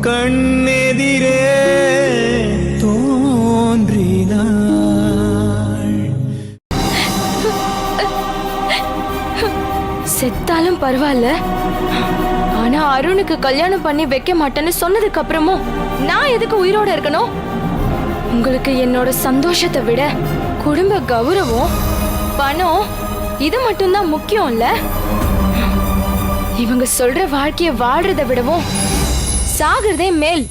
கண்ணெதிரே தோன்றினாள். செத்தாலும் பரவாயில்ல, ஆனா அருணுக்கு கல்யாணம் பண்ணி வைக்க மாட்டேன்னு சொன்னதுக்கு அப்புறமும் நான் எதுக்கு உயிரோட இருக்கணும்? உங்களுக்கு என்னோட சந்தோஷத்தை விட குடும்ப கௌரவம், பணம் இது மட்டும்தான் முக்கியம் இல்ல? இவங்க சொல்ற வாழ்க்கைய வாழ்றதை விடவும் சாகிறதே மேல்.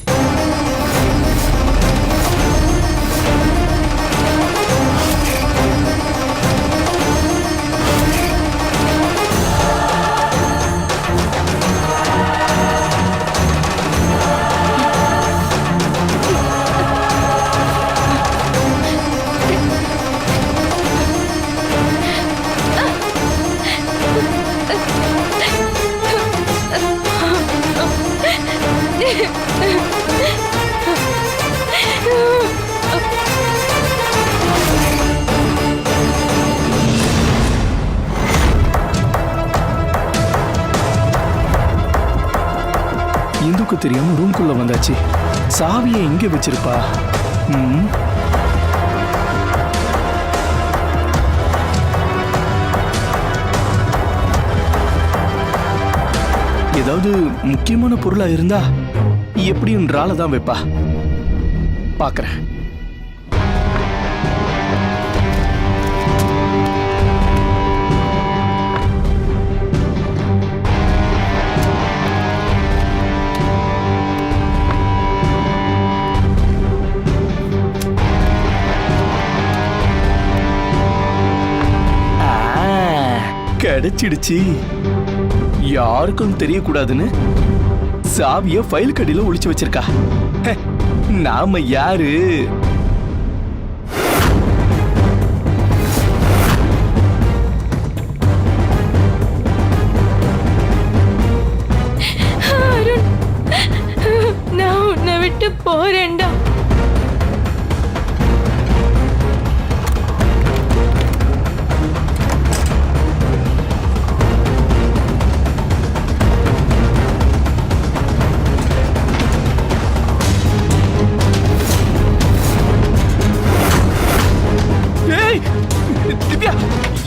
இந்துக்கு தெரியாம ரூம்குள்ள வந்தாச்சு. சாவியை எங்க வச்சிருப்பா? ஏதாவது முக்கியமான பொருளா இருந்தா எப்படின்றால தான் வைப்பா. பாக்குறேன். கிடைச்சிடுச்சு. யாருக்கும் தெரியக்கூடாதுன்னு சாவிய ஃபைல் கடியில ஒளிச்சு வச்சிருக்கா. நாம யாரு? நான் உன்னை விட்டு போறேன்டா.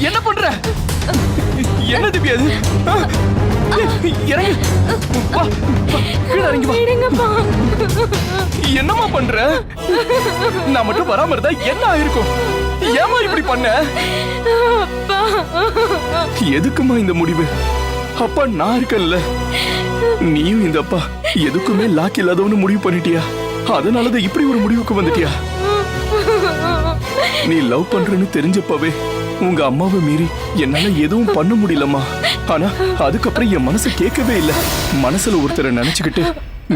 என்ன பண்ற? என்ன திவ்யா இது? இறங்கு. வா, இறங்கி வா. என்னமா பண்ற? நான் மட்டும் வராம இருந்தா என்ன ஆயிருக்கும்? ஏமா இப்படி பண்ண? எதுக்குமா இந்த முடிவு? அப்பா நான் இருக்கேன்ல. நீயும் இந்த அப்பா எதுக்குமே லாக் இல்லாதவனு முடிவு பண்ணிட்டியா? அதனாலதான் இப்படி ஒரு முடிவுக்கு வந்துட்டியா? நீ லவ் பண்றன்னு தெரிஞ்சப்பவே உங்க அம்மாவை மீறி என்னால எதுவும் பண்ண முடியலம்மா. ஆனா அதுக்கப்புறம் என் மனசு கேட்கவே இல்ல. மனசுல ஒருத்தரை நினைச்சுக்கிட்டு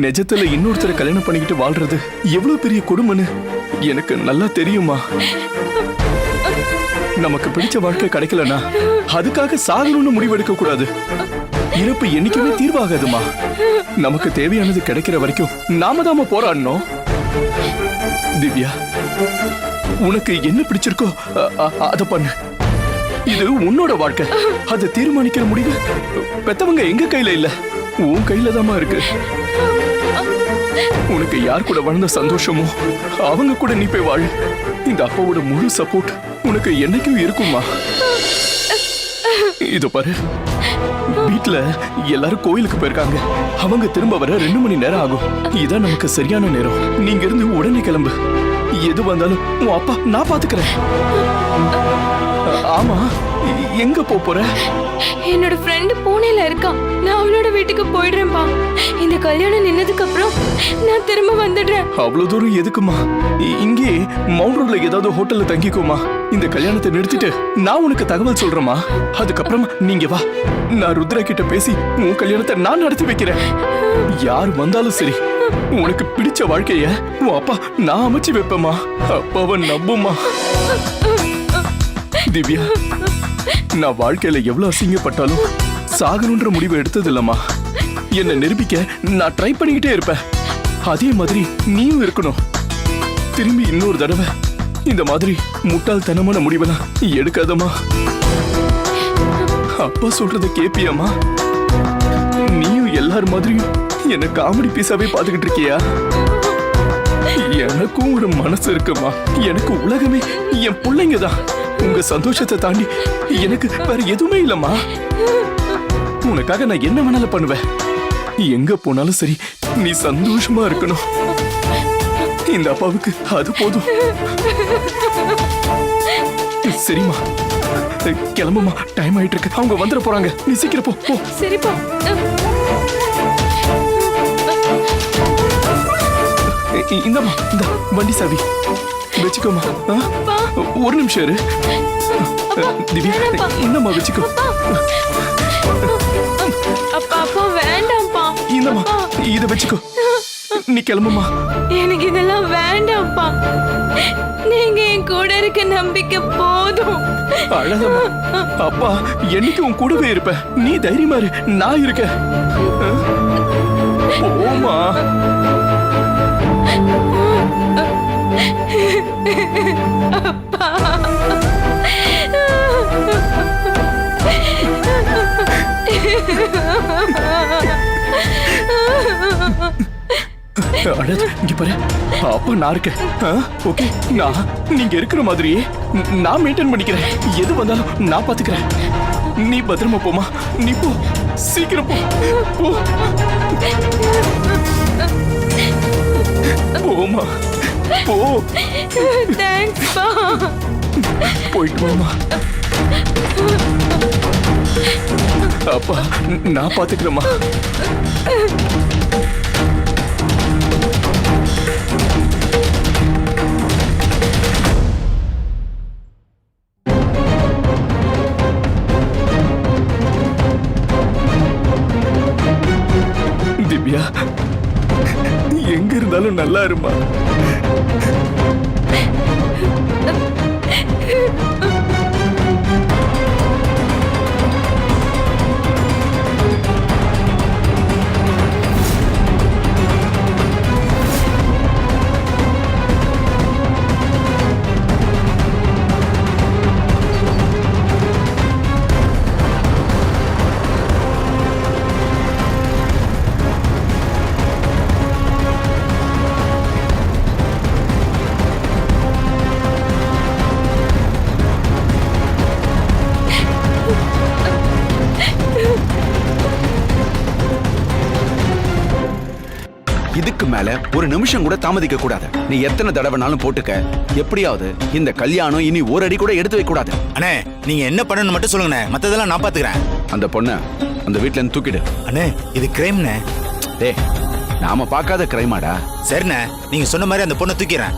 நிஜத்துல இன்னொருத்தரை கல்யாணம் பண்ணிக்கிட்டு வாழ்றது எவ்வளவு பெரிய கொடுமைன்னு எனக்கு நல்லா தெரியுமா. நமக்கு பிடிச்ச வாழ்க்கை கிடைக்கலனா அதுக்காக சாகணும்னு முடிவெடுக்க கூடாது. இறப்பு என்னைக்குமே தீர்வாகாதுமா. நமக்கு தேவையானது கிடைக்கிற வரைக்கும் நாம தாம போராடணும். திவ்யா, உனக்கு என்ன பிடிச்சிருக்கோ அத பண்ணு. இது உன்னோட வாழ்க்கை. அதை தீர்மானிக்கிற முடிவு பெத்தவங்க எங்க கையில இல்ல, உன் கையில தாமா இருக்கு. உனக்கு யார் கூட வாழ்ந்த சந்தோஷமோ அவங்க கூட நீ போய் வாழு. இந்த அப்பாவோட முழு சப்போர்ட் உனக்கு என்னைக்கும் இருக்குமா. இது பாரு, வீட்டுல எல்லாரும் கோயிலுக்கு போயிருக்காங்க. அவங்க திரும்ப வர 2 மணி நேரம் ஆகும். இதான் நமக்கு சரியான நேரம். நீங்க இருந்து உடனே கிளம்பு. எது வந்தாலும் உன் அப்பா நான் பாத்துக்கிறேன். ஆமா, எங்க போற? என்னோட ஃப்ரெண்ட் பூனேல இருக்கான். நான் அவளோட வீட்டுக்கு போயிடுறேன்பா. இந்த கல்யாணம் நின்னதுக்கு அப்புறம் நான் திரும்ப வந்துடுறேன். அவ்வளவு தூரம் எதுக்குமா? இங்கே மவுண்ட் ரோட்ல ஏதாவது ஹோட்டல்ல தங்கிக்கோமா. இந்த கல்யாணத்தை நிறுத்திட்டு நான் உனக்கு தகவல் சொல்றேமா. அதுக்கப்புறம் நீங்க வா. நான் ருத்ரா கிட்ட பேசி உன் கல்யாணத்தை நான் நடத்தி வைக்கிறேன். யார் வந்தாலும் சரி, உனக்கு பிடிச்ச வாழ்க்கைய உன் அப்பா நான் அமைச்சு வைப்பேமா. அப்பாவை நம்புமா. திவ்யா, நான் வாழ்க்கையில எவ்வளவு அசிங்கப்பட்டாலும் சாகணுன்ற முடிவு எடுத்தது இல்லம்மா. என்ன நிரூபிக்க நான் ட்ரை பண்ணிக்கிட்டே இருப்பேன். அதே மாதிரி நீயும் இருக்கணும். திரும்பி இன்னொரு தடவை இந்த மாதிரி முட்டாள்தனமான முடிவெல்லாம் எடுக்காதமா. அப்பா சொல்றத கேப்பியாமா? நீயும் எல்லார் மாதிரியும் என்ன காமெடி பீஸாவே பாத்துக்கிட்டு இருக்கியா? எனக்கும் ஒரு மனசு இருக்குமா. எனக்கு உலகமே என் பிள்ளைங்க தான். உங்க சந்தோஷத்தை தாண்டி எனக்கு வேற எதுவுமே இல்லம்மா. உனக்காக நான் என்ன வேணாலும் பண்ணுவேன். எங்க போனாலும் சரி, நீ சந்தோஷமா இருக்கணும். இந்த அப்பாவுக்கு அது போதும். சரிம்மா, கிளம்புமா. டைம் ஆயிட்டு இருக்கு. அவங்க வந்துட போறாங்க. நீ சீக்கிரம் போ. போ. சரிப்பா. இந்தம்மா, இந்த வண்டி சாவி வச்சுக்கோமா. ஒரு நிமிஷம் இரு. திவ்யா, இந்தம்மா வச்சுக்கோ. அப்பா அப்பா வேண்டாம்ப்பா. இந்தம்மா, இத வச்சுக்கோ. நீ கிளம்புமா. எனக்கு இதெல்லாம் வேண்டாம்ப்பா. நீங்க என் கூட இருக்க நம்பிக்கை போதும். அழகம்மா. அப்பா என்னைக்கு உன் கூடவே இருப்பேன். நீ தைரியமா இரு. நான் இருக்கேன். போமா. அப்பா. அழகு, இங்க பாரு. அப்பா நான் இருக்கேன். ஓகே, நீங்க இருக்கிற மாதிரியே நான் மெயின்டைன் பண்ணிக்கிறேன். எது வந்தாலும் நான் பாத்துக்கிறேன். நீ பத்திரமா போமா. நீ போ, சீக்கிரம் போ. போ. போமா, போ. தேங்க்ஸ் பா. போயிட்டு வாமா. அப்பா நான் பாத்துக்கிறேம்மா. திவ்யா, எங்க இருந்தாலும் நல்லா இருமா. இதுக்கு மேல ஒரு நிமிஷம் கூட தாமதிக்க கூடாது. நீ எத்தனை தடவைனாலும் போட்டுக்க. எப்படியாவது இந்த கல்யாணம் இனி ஒரு அடி கூட எடுத்து வைக்க கூடாது. அண்ணே, நீங்க என்ன பண்ணணும் மட்டும் சொல்லுங்கண்ணே. மத்ததெல்லாம் நான் பாத்துக்கிறேன். அந்த பொண்ண அந்த வீட்ல இருந்து தூக்கிடு. அண்ணே, இது கிரைம்ண்ணே. டேய், நாம பார்க்காத கிரைமாடா. சரிண்ணே, நீங்க சொன்ன மாதிரி அந்த பொண்ணை தூக்கிறேன்.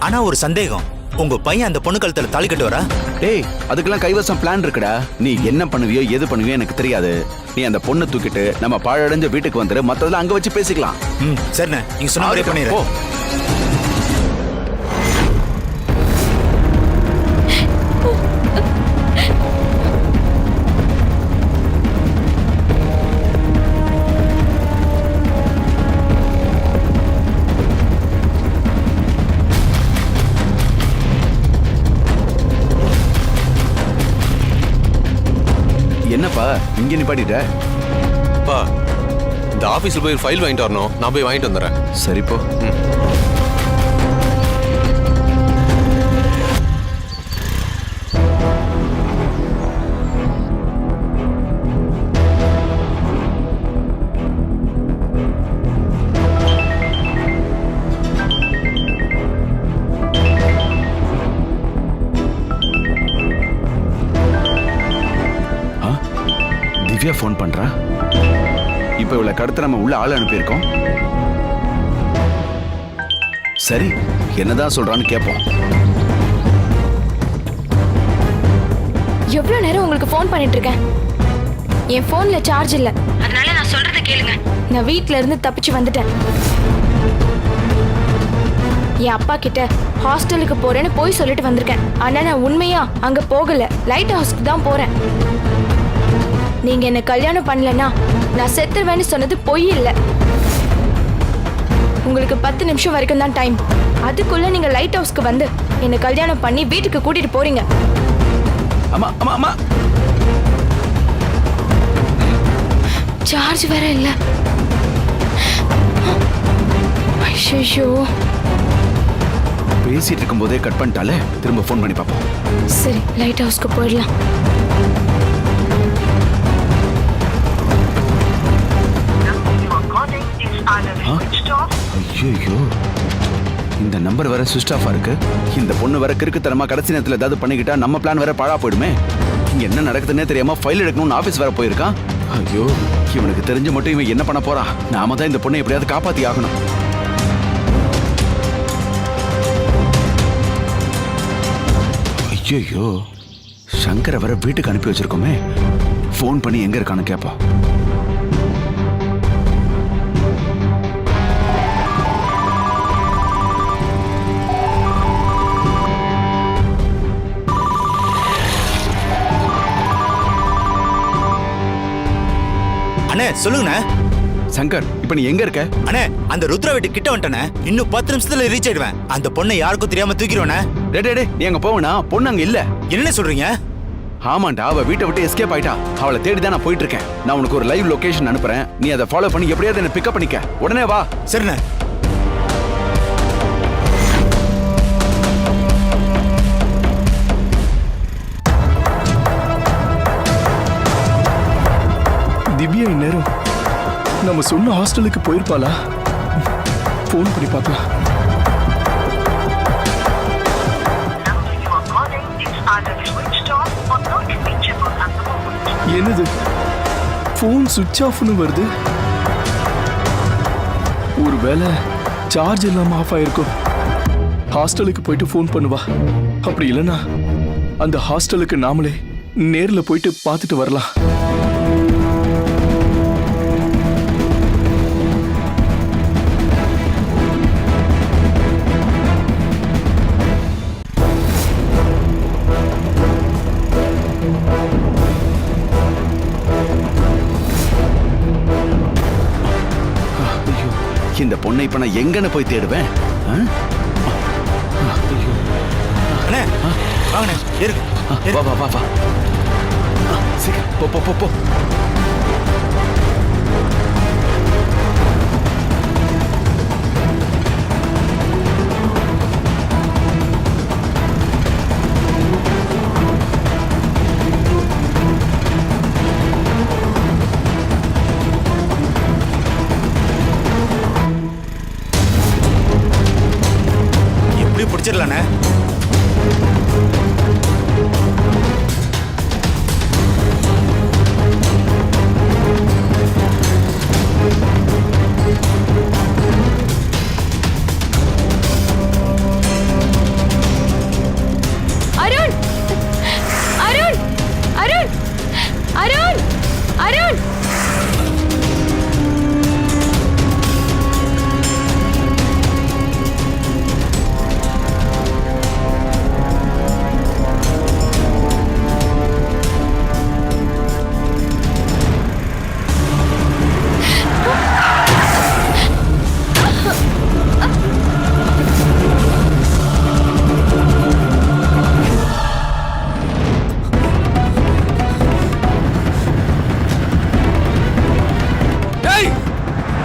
ஆனா ஒரு சந்தேகம், உங்க பையன் அந்த பொண்ணு கழுத்துல தாலி கட்டுவாரா? டேய், அதுக்கெல்லாம் கைவசம் பிளான் இருக்குடா. நீ என்ன பண்ணுவியோ எது பண்ணுவியோ எனக்கு தெரியாது. நீ அந்த பொண்ணை தூக்கிட்டு நம்ம பாழடைஞ்ச வீட்டுக்கு வந்துரு. மத்ததெல்லாம் அங்க வச்சு பேசிக்கலாம். சரிண்ணே, நீங்க சொன்ன மாதிரியே பண்ணிடுறேன். என்னப்பா இங்க நிப்பாட்டிட்ட? பா, இந்த ஆபீஸ்ல போய் ஃபைல் வாங்கிட்டு வரணும். நான் போய் வாங்கிட்டு வந்துடுறேன். சரிப்போ. திவ்யா போன் பண்றா. இப்ப இவளை கடத்த நம்ம உள்ள ஆள் அனுப்பியிருக்கோம். சரி, என்னதான் சொல்றான்னு கேட்போம். எவ்வளவு நேரம் உங்களுக்கு ஃபோன் பண்ணிட்டு இருக்கேன். என் போன்ல சார்ஜ் இல்ல. அதனால நான் சொல்றத கேளுங்க. நான் வீட்ல இருந்து தப்பிச்சு வந்துட்டேன். என் அப்பா கிட்ட ஹாஸ்டலுக்கு போறேன்னு போய் சொல்லிட்டு வந்திருக்கேன். ஆனா நான் உண்மையா அங்க போகல. லைட் ஹவுஸ்க்கு தான் போறேன். நீங்க என்ன கல்யாணம் பண்ணலன்னா நான் செத்துருவேன்னு சொன்னது பொய் இல்ல. உங்களுக்கு 10 நிமிஷம் வரைக்கும் தான் டைம். அதுக்குள்ள நீங்க லைட் ஹவுஸ்க்கு வந்து என்ன கல்யாணம் பண்ணி வீட்டுக்கு கூட்டிட்டு போறீங்க. அம்மா அம்மா அம்மா, சார்ஜ் வேற இல்ல. ஐயோ, பேசிட்டு இருக்கும் போதே கட் பண்ணிட்டாலே. திரும்ப ஃபோன் பண்ணி பார்ப்போம். சரி லைட் ஹவுஸ்க்கு போயிடலாம். ஐயோ, இந்த நம்பர் வேற சுவிட்ச் ஆஃபா இருக்கு. இந்த பொண்ணு வேற கிறுக்குத்தனமா கடைசி நேரத்துல ஏதாவது பண்ணிக்கிட்டா நம்ம பிளான் வேற பாழா போயிடுமே. இங்க என்ன நடக்குதுன்னே தெரியாம ஃபைல் எடுக்கணும்னு ஆபீஸ் வேற போயிருக்கான். ஐயோ, இவனுக்கு தெரிஞ்ச மட்டும் இவன் என்ன பண்ண போறான்? நாம தான் இந்த பொண்ணை எப்படியாவது காப்பாத்தி ஆகணும். ஐயோ, சங்கரை வர வீட்டுக்கு அனுப்பி வச்சிருக்கோமே. ஃபோன் பண்ணி எங்க இருக்கான்னு கேட்போம். அண்ணே சொல்லுங்கண்ணே. சங்கர், இப்ப நீ எங்க இருக்க? அண்ணே அந்த ருத்ரா வீட்டு கிட்ட வந்துட்டேனே. இன்னும் 10 நிமிஷத்துல ரீச் ஆயிடுவேன். அந்த பொண்ணை யாருக்கும் தெரியாம தூக்கிடுவேண்ணே. டே, நீ அங்க போவனா? பொண்ணு அங்க இல்ல. என்ன சொல்றீங்க? ஆமாண்டா, அவ வீட்டை விட்டு எஸ்கேப் ஆயிட்டா. அவளை தேடி தான் நான் போயிட்டு இருக்கேன். நான் உனக்கு ஒரு லைவ் லொகேஷன் அனுப்புறேன். நீ அதை ஃபாலோ பண்ணி எப்படியாவது என்ன பிக்கப் பண்ணிக்க. உடனே வா. சரிண்ணே. திவ்யா இந்நேரம் நம்ம சொன்ன ஹாஸ்டலுக்கு போயிருப்பாளா? ஃபோன் பண்ணி பார்க்கலாம். என்னது, ஃபோன் சுவிட்ச் ஆஃப்னு வருது? ஒருவேளை சார்ஜ் இல்லாம ஆஃப் ஆயிருக்கும். ஹாஸ்டலுக்கு போயிட்டு ஃபோன் பண்ணுவா. அப்படி இல்லைன்னா அந்த ஹாஸ்டலுக்கு நாமளே நேர்ல போயிட்டு பார்த்துட்டு வரலாம். இந்த பொண்ணை இப்ப நான் எங்கன்னு போய் தேடுவேன்? அண்ணே வாங்கண்ணே. இருக்கு. வா. சீக்கிரம் போ. எப்படி பிடிச்சிடலாண்ணே? அருண், அருண், அருண், அருண், அருண்.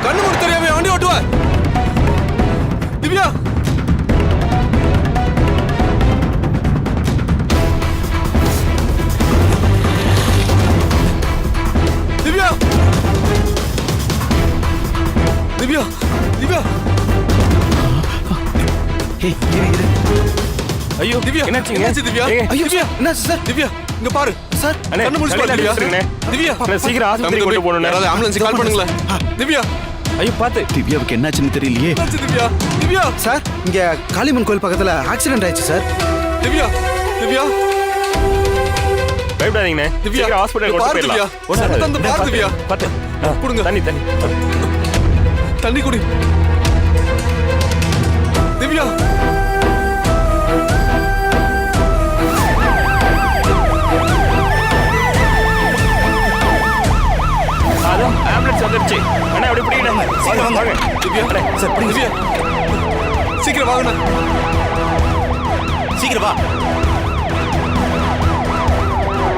கண்ணு மூடி தெரியாம வண்டி ஓட்டுவ. திவ்யா, திவ்யா, திவ்யா, திவ்யா. ஏய், இரு. ஐயோ திவ்யா, என்னாச்சு திவ்யா? ஐயோ, திவ்யா, என்னாச்சு சார்? திவ்யா, இங்க பாரு சார், கண்ணு மூடி பாரு திவ்யா. திவ்யா, சீக்கிரம் ஆஸ்பத்திரி கொண்டு போகணும். யாராவது ஆம்புலன்ஸ் கால் பண்ணுங்களேன். திவ்யா, ஐயோ பாத்து. திவ்யாவுக்கு என்னாச்சுன்னு தெரியலையே. என்னாச்சு திவ்யா? திவ்யா, சார், இங்க காளிமன் கோயில் பக்கத்துல ஆக்சிடென்ட் ஆயிடுச்சு சார். திவ்யா, திவ்யா, பயப்படாதீங்கண்ணே. திவ்யா, சீக்கிரம் ஹாஸ்பிடல் கொண்டு பாரு திவ்யா. போயிடலாம். சத்தம் பாரு திவ்யா. பாத்து. கொடுங்க. தண்ணி. தண்ணி குடி. திவ்யா, அதான் ஆம்புலன்ஸ் வந்துருச்சு. அண்ணா அப்படி பிடிக்கணும். சீக்கிரம் வாங்க. திவ்யா, சார், பிடிங்க. திவ்யா, சீக்கிரம் வாங்கண்ணா. சீக்கிரம் வா.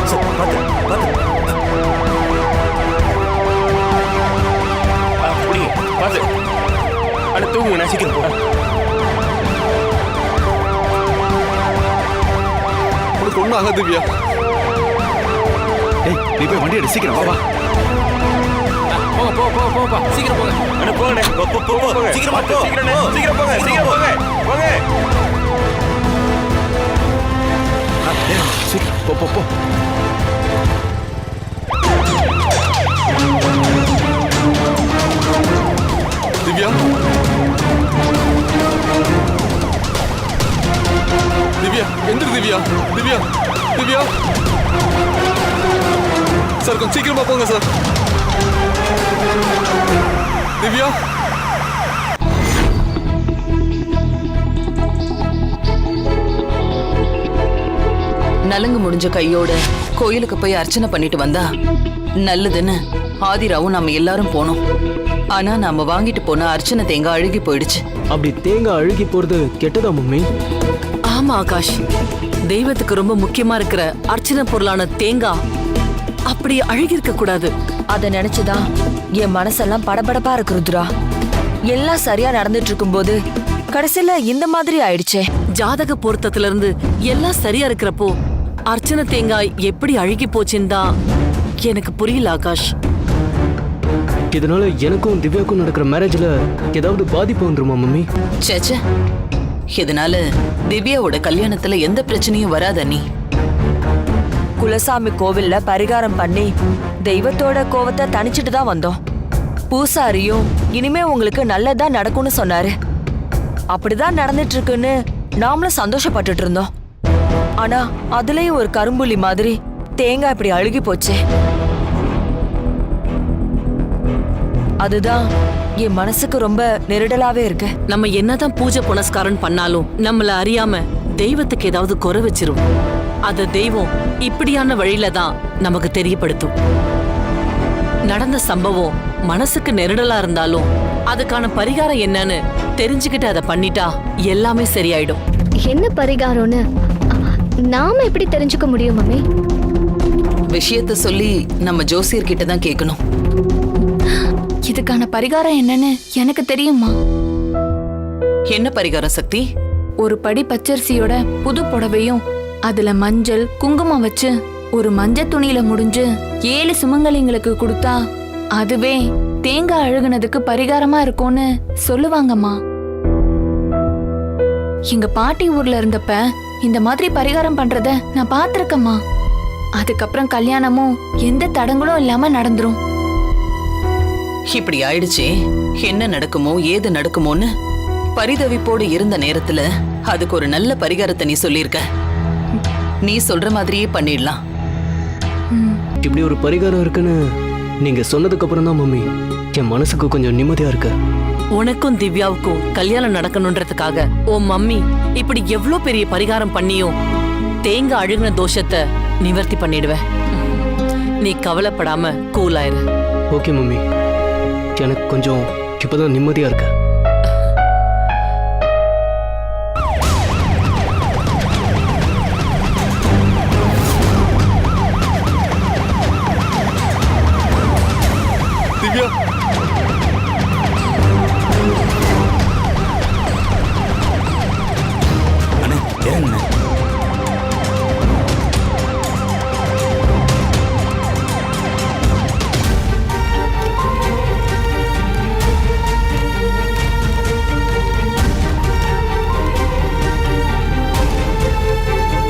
சார், பாத்து. தூங்குங்கண்ணே சீக்கிரம் போ. உனக்கு ஒன்றும் ஆகாது திவ்யா. டேய் நீ போய் வண்டி எடு சீக்கிரம் வா வா. போப்பா சீக்கிரம் போங்க. அண்ணே போங்கண்ணே. போ. சீக்கிரமா போ. சீக்கிரம் போங்க. சீக்கிரம் போங்க. போங்க. சீக்கிரம் போ போ போ. திவ்யா திவ்யா எந்திரு திவ்யா. திவ்யா திவ்யா சார் கொஞ்சம் சீக்கிரமா போங்க சார். திவ்யா நலுங்கு முடிஞ்ச கையோட கோயிலுக்கு போய் அர்ச்சனை பண்ணிட்டு வந்தா நல்லதுன்னு ஆதிராவும் நாம எல்லாரும் போனோம். ஆனா நாம வாங்கிட்டு போன அர்ச்சனை தேங்காய் அழுகி போயிடுச்சு. அப்படி தேங்காய் அழுகி போறது கெட்டதா மம்மி? ஆமா ஆகாஷ், தெய்வத்துக்கு ரொம்ப முக்கியமா இருக்கிற அர்ச்சனை பொருளான தேங்காய் அப்படி அழுகி இருக்க கூடாது. அத நினைச்சுதான் என் மனசெல்லாம் படபடப்பா இருக்கு ருத்ரா. எல்லாம் சரியா நடந்துட்டு இருக்கும்போது கடைசியில இந்த மாதிரி ஆயிடுச்சே. ஜாதக பொருத்தத்துல இருந்து எல்லாம் சரியா இருக்கிறப்போ அர்ச்சனை தேங்காய் எப்படி அழுகி போச்சுன்னு தான் எனக்கு புரியல ஆகாஷ். இதனால எனக்கும் திவ்யாக்கும் நடக்கிற மேரேஜ்ல ஏதாவது பாதிப்பு வந்துருமா மம்மி? சேச்சே, இதனால திவ்யாவோட கல்யாணத்துல எந்த பிரச்சனையும் வராத. நீ குலசாமி கோவில்ல பரிகாரம் பண்ணி தெய்வத்தோட கோவத்தை தணிச்சிட்டு தான் வந்தோம். பூசாரியும் இனிமே உங்களுக்கு நல்லதா நடக்கும்னு சொன்னாரு. அப்படிதான் நடந்துட்டு இருக்குன்னு நாமளும் சந்தோஷப்பட்டுட்டு இருந்தோம். ஆனா அதுலயும் ஒரு கரும்புலி மாதிரி தேங்காய் இப்படி அழுகி போச்சே. அதுதான் என் மனசுக்கு ரொம்ப நெருடலாவே இருக்கு. நம்ம என்னதான் பூஜை புனஸ்காரம் பண்ணாலும் நம்மள அறியாம தெய்வத்துக்கு ஏதாவது குறை வச்சிரும். அத தெய்வம் இப்படியான வழியில தான் நமக்கு தெரியப்படுத்தும். நடந்த சம்பவம் மனசுக்கு நெருடலா இருந்தாலும் அதுக்கான பரிகாரம் என்னன்னு தெரிஞ்சுக்கிட்டு அதை பண்ணிட்டா எல்லாமே சரியாயிடும். என்ன பரிகாரம்னு நாம எப்படி தெரிஞ்சுக்க முடியும் மம்மி? விஷயத்த சொல்லி நம்ம ஜோசியர்கிட்ட தான் கேட்கணும். இதுக்கான பரிகாரம் என்னன்னு எனக்கு தெரியுமா? என்ன பரிகாரம் சக்தி? ஒரு படி பச்சரிசியோட புது புடவையும் அதுல மஞ்சள் குங்குமம் வச்சு ஒரு மஞ்சள் துணியில முடிஞ்சு 7 சுமங்கலிங்களுக்கு கொடுத்தா அதுவே தேங்காய் அழுகுனதுக்கு பரிகாரமா இருக்கும்னு சொல்லுவாங்கம்மா. எங்க பாட்டி ஊர்ல இருந்தப்ப இந்த மாதிரி பரிகாரம் பண்றத நான் பாத்திருக்கேம்மா. அதுக்கப்புறம் கல்யாணமும் எந்த தடங்களும் இல்லாம நடந்துரும். இப்படி ஆயிடுச்சே, என்ன நடக்குமோ ஏது நடக்குமோன்னு பரிதவிப்போடு இருந்த நேரத்துல அதுக்கு ஒரு நல்ல பரிகாரத்தை நீ சொல்லியிருக்க. நீ சொல்ற மாதிரியே பண்ணிடலாம். இப்படி ஒரு பரிகாரம் இருக்குன்னு நீங்க சொன்னதுக்கு அப்புறம் தான் மம்மி என் மனசுக்கு கொஞ்சம் நிம்மதியா இருக்கு. உனக்கும் திவ்யாவுக்கும் கல்யாணம் நடக்கணுன்றதுக்காக உன் மம்மி இப்படி எவ்ளோ பெரிய பரிகாரம் பண்ணியும் தேங்காய் அழுகுன தோஷத்தை நிவர்த்தி பண்ணிடுவேன். நீ கவலைப்படாம கூலாயிரு. ஓகே மம்மி, எனக்கு கொஞ்சம் இப்பதான் நிம்மதியா இருக்கு. திவ்யா அண்ணே இறங்குண்ணே.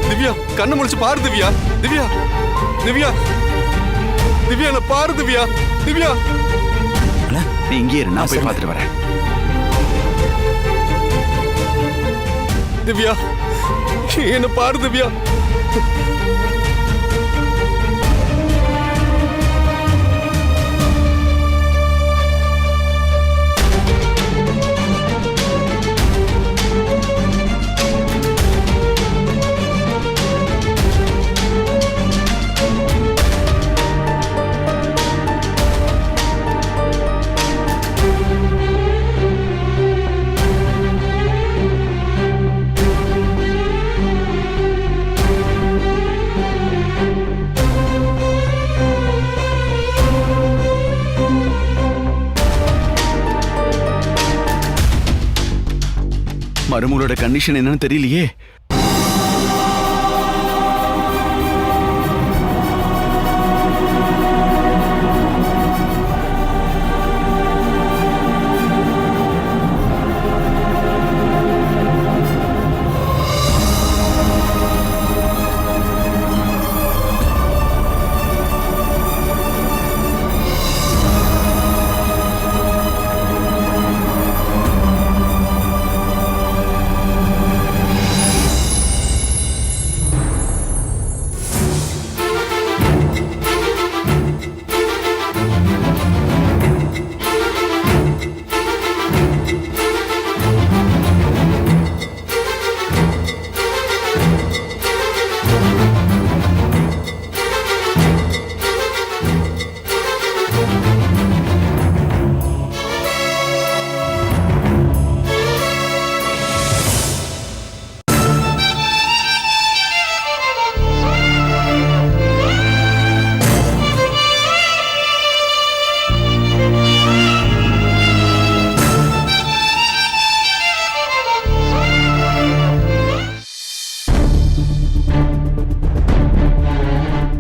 திவ்யா கண்ணு முடிச்சு பாரு திவ்யா. திவ்யா திவ்யா திவ்யா என்ன பாரு திவ்யா. திவ்யா நீ இங்கே இரு, நான் போய் பார்த்துட்டு வரேன். திவ்யா என்ன பாரு திவ்யா. மருமகளோட கண்டிஷன் என்னன்னு தெரியலையே.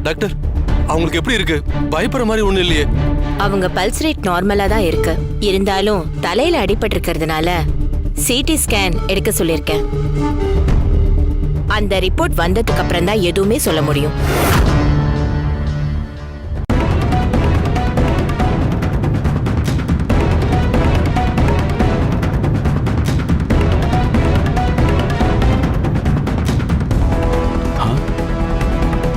டாக்டர், அவங்களுக்கு எப்படி இருக்கு? பயப்படுற மாதிரி ஒண்ணும் இல்லையே. அவங்க பல்ஸ் ரேட் நார்மலா தான் இருக்கு. இருந்தாலும் தலையில அடிபட்டு இருக்கிறதுனால சிடி ஸ்கேன் எடுக்க சொல்லியிருக்கேன். அந்த ரிப்போர்ட் வந்ததுக்கு அப்புறம் தான் எதுவுமே சொல்ல முடியும்.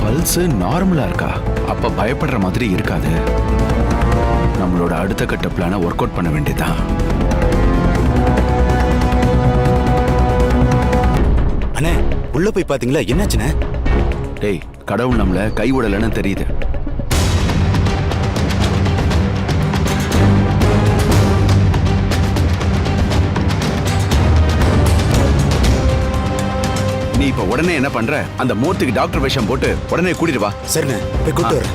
பல்ஸ் நார்மலா இருக்கா? அப்ப பயப்படுற மாதிரி இருக்காது. நம்மளோட அடுத்த கட்ட பிளானை ஒர்க் அவுட் பண்ண வேண்டியதான். அண்ணே, உள்ள போய் பாத்தீங்களா? என்னாச்சுண்ணே? டேய், கடவுள் நம்மள கைவிடலன்னு தெரியுது. நீ இப்ப உடனே என்ன பண்ற? அந்த மூர்த்திக்கு டாக்டர் வேஷம் போட்டு உடனே கூட்டிட்டு வா. சரிண்ணே, போய் கூட்டு வரேன்.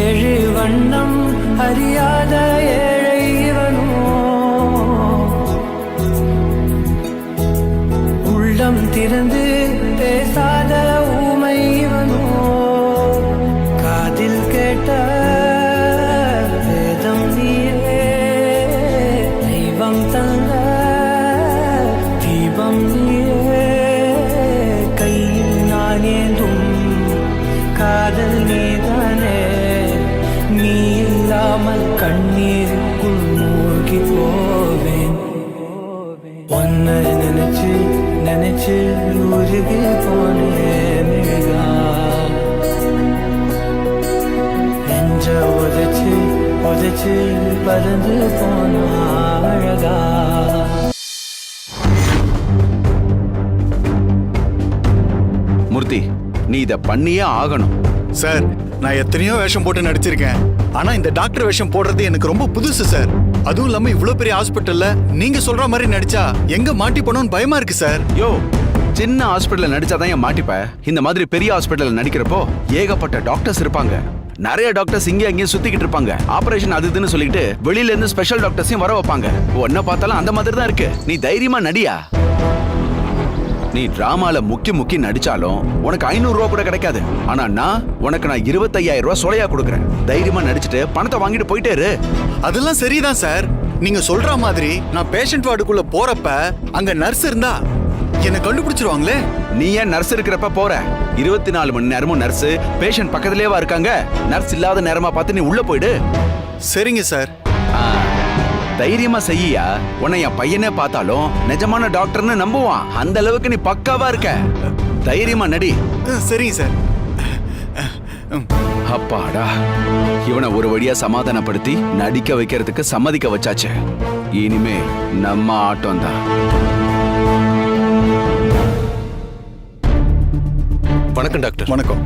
ஏழு வண்ணம் அறியாத ஏழை இவனோ, உள்ளம் திறந்து பேசாத ஊமை இவனோ, காதில் கேட்ட வேதம் நீயே, தெய்வம் தந்த தீபம் நீயே, கையில் நான் ஏந்தும் காதல் நீதானே, நீ இல்லாமல் கண்ணீருக்குள் மூழ்கி போவேன். ஒன்னை நினைச்சு நினைச்சு உருகி போனேன் மிகா, நெஞ்ச உதைச்சு உதைச்சு பறந்து போன அழகா. மூர்த்தி, நீ இத பண்ணியே ஆகணும். சார், நான் எத்தனையோ வேஷம் போட்டு நடிச்சிருக்கேன். ஆனா இந்த டாக்டர் வேஷம் போடுறது எனக்கு ரொம்ப புதுசு சார். அதுவும் இல்லாம இவ்வளவு பெரிய ஹாஸ்பிட்டல்ல நீங்க சொல்ற மாதிரி நடிச்சா எங்க மாட்டி போனோம்னு பயமா இருக்கு சார். யோ, சின்ன ஹாஸ்பிட்டல்ல நடிச்சாதான் ஏன் மாட்டிப்ப? இந்த மாதிரி பெரிய ஹாஸ்பிட்டல்ல நடிக்கிறப்போ ஏகப்பட்ட டாக்டர்ஸ் இருப்பாங்க. நிறைய டாக்டர்ஸ் இங்கே அங்கேயும் சுத்திக்கிட்டு இருப்பாங்க. ஆபரேஷன் அது இதுன்னு சொல்லிட்டு வெளியில இருந்து ஸ்பெஷல் டாக்டர்ஸையும் வர வைப்பாங்க. ஒன்ன பார்த்தாலும் அந்த மாதிரி தான் இருக்கு. நீ தைரியமா நடியா. நீ டிராமால முக்கி நடிச்சாலும் உனக்கு 500 ரூபா கூட கிடைக்காது. ஆனா உனக்கு நான் 25,000 ரூபாய் சொலையா கொடுக்குறேன். தைரியமா நடிச்சிட்டு பணத்தை வாங்கிட்டு போயிட்டே இரு. அதெல்லாம் சரிதான் சார். நீங்க சொல்ற மாதிரி நான் பேஷண்ட் வார்டுக்குள்ள போறப்ப அங்க நர்ஸ் இருந்தா என்ன கண்டுபிடிச்சிருவாங்களே. நீ ஏன் நர்ஸ் இருக்கிறப்ப போற? 24 மணி நேரமும் நர்ஸ் பேஷண்ட் பக்கத்திலேவா இருக்காங்க? நர்ஸ் இல்லாத நேரமா பார்த்து நீ உள்ள போயிடு. சரிங்க சார். தைரியமா செய்யா. உன்னை என் பையனே பார்த்தாலும் நிஜமான டாக்டர்னு நம்புவான். அந்த அளவுக்கு நீ பக்காவா இருக்க. தைரியமா நடி. சரிங்க சார். அப்பாடா, இவனை ஒரு வழியா சமாதானப்படுத்தி நடிக்க வைக்கிறதுக்கு சம்மதிக்க வச்சாச்சு. இனிமே நம்ம ஆட்டம் தான். வணக்கம் டாக்டர். வணக்கம்.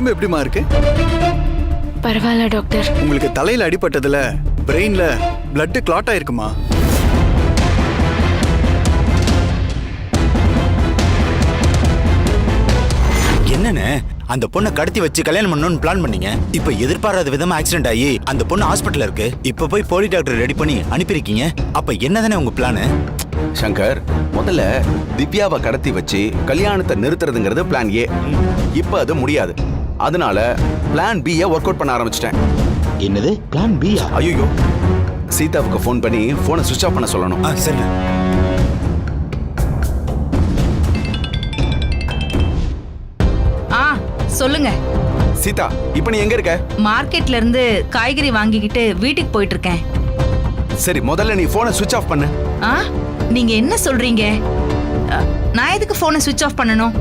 உடம்பு எப்படிமா இருக்கு? பரவாயில்ல டாக்டர். உங்களுக்கு தலையில அடிபட்டதுல பிரெயின்ல பிளட் கிளாட் ஆயிருக்குமா? என்னன்னு அந்த பொண்ணை கடத்தி வச்சு கல்யாணம் பண்ணணும்னு பிளான் பண்ணீங்க. இப்ப எதிர்பாராத விதமா ஆக்சிடென்ட் ஆகி அந்த பொண்ணு ஹாஸ்பிட்டல்ல இருக்கு. இப்ப போய் போலி டாக்டர் ரெடி பண்ணி அனுப்பியிருக்கீங்க. அப்ப என்னதானே உங்க பிளானு? சங்கர், முதல்ல திவ்யாவை கடத்தி வச்சு கல்யாணத்தை நிறுத்துறதுங்கிறது பிளான் ஏ. இப்ப அது முடியாது. அதனால பிளான் பி ஒர்க் அவுட் பண்ண ஆரம்பிச்சிட்டேன். என்னது பிளான் பி? ஐயோ, சீதாவுக்கு ஃபோன் பண்ணி போனை சுவிட்ச் ஆஃப் பண்ண சொல்லணும். சரி. சொல்லுங்க சீதா, இப்ப நீ எங்க இருக்க? மார்க்கெட்ல இருந்து காய்கறி வாங்கிக்கிட்டு வீட்டுக்கு போயிட்டு இருக்கேன். சரி, முதல்ல நீ போனை சுவிட்ச் ஆஃப் பண்ணு. நீங்க என்ன சொல்றீங்க? நான் எதுக்கு போனை சுவிட்ச் ஆஃப் பண்ணணும்?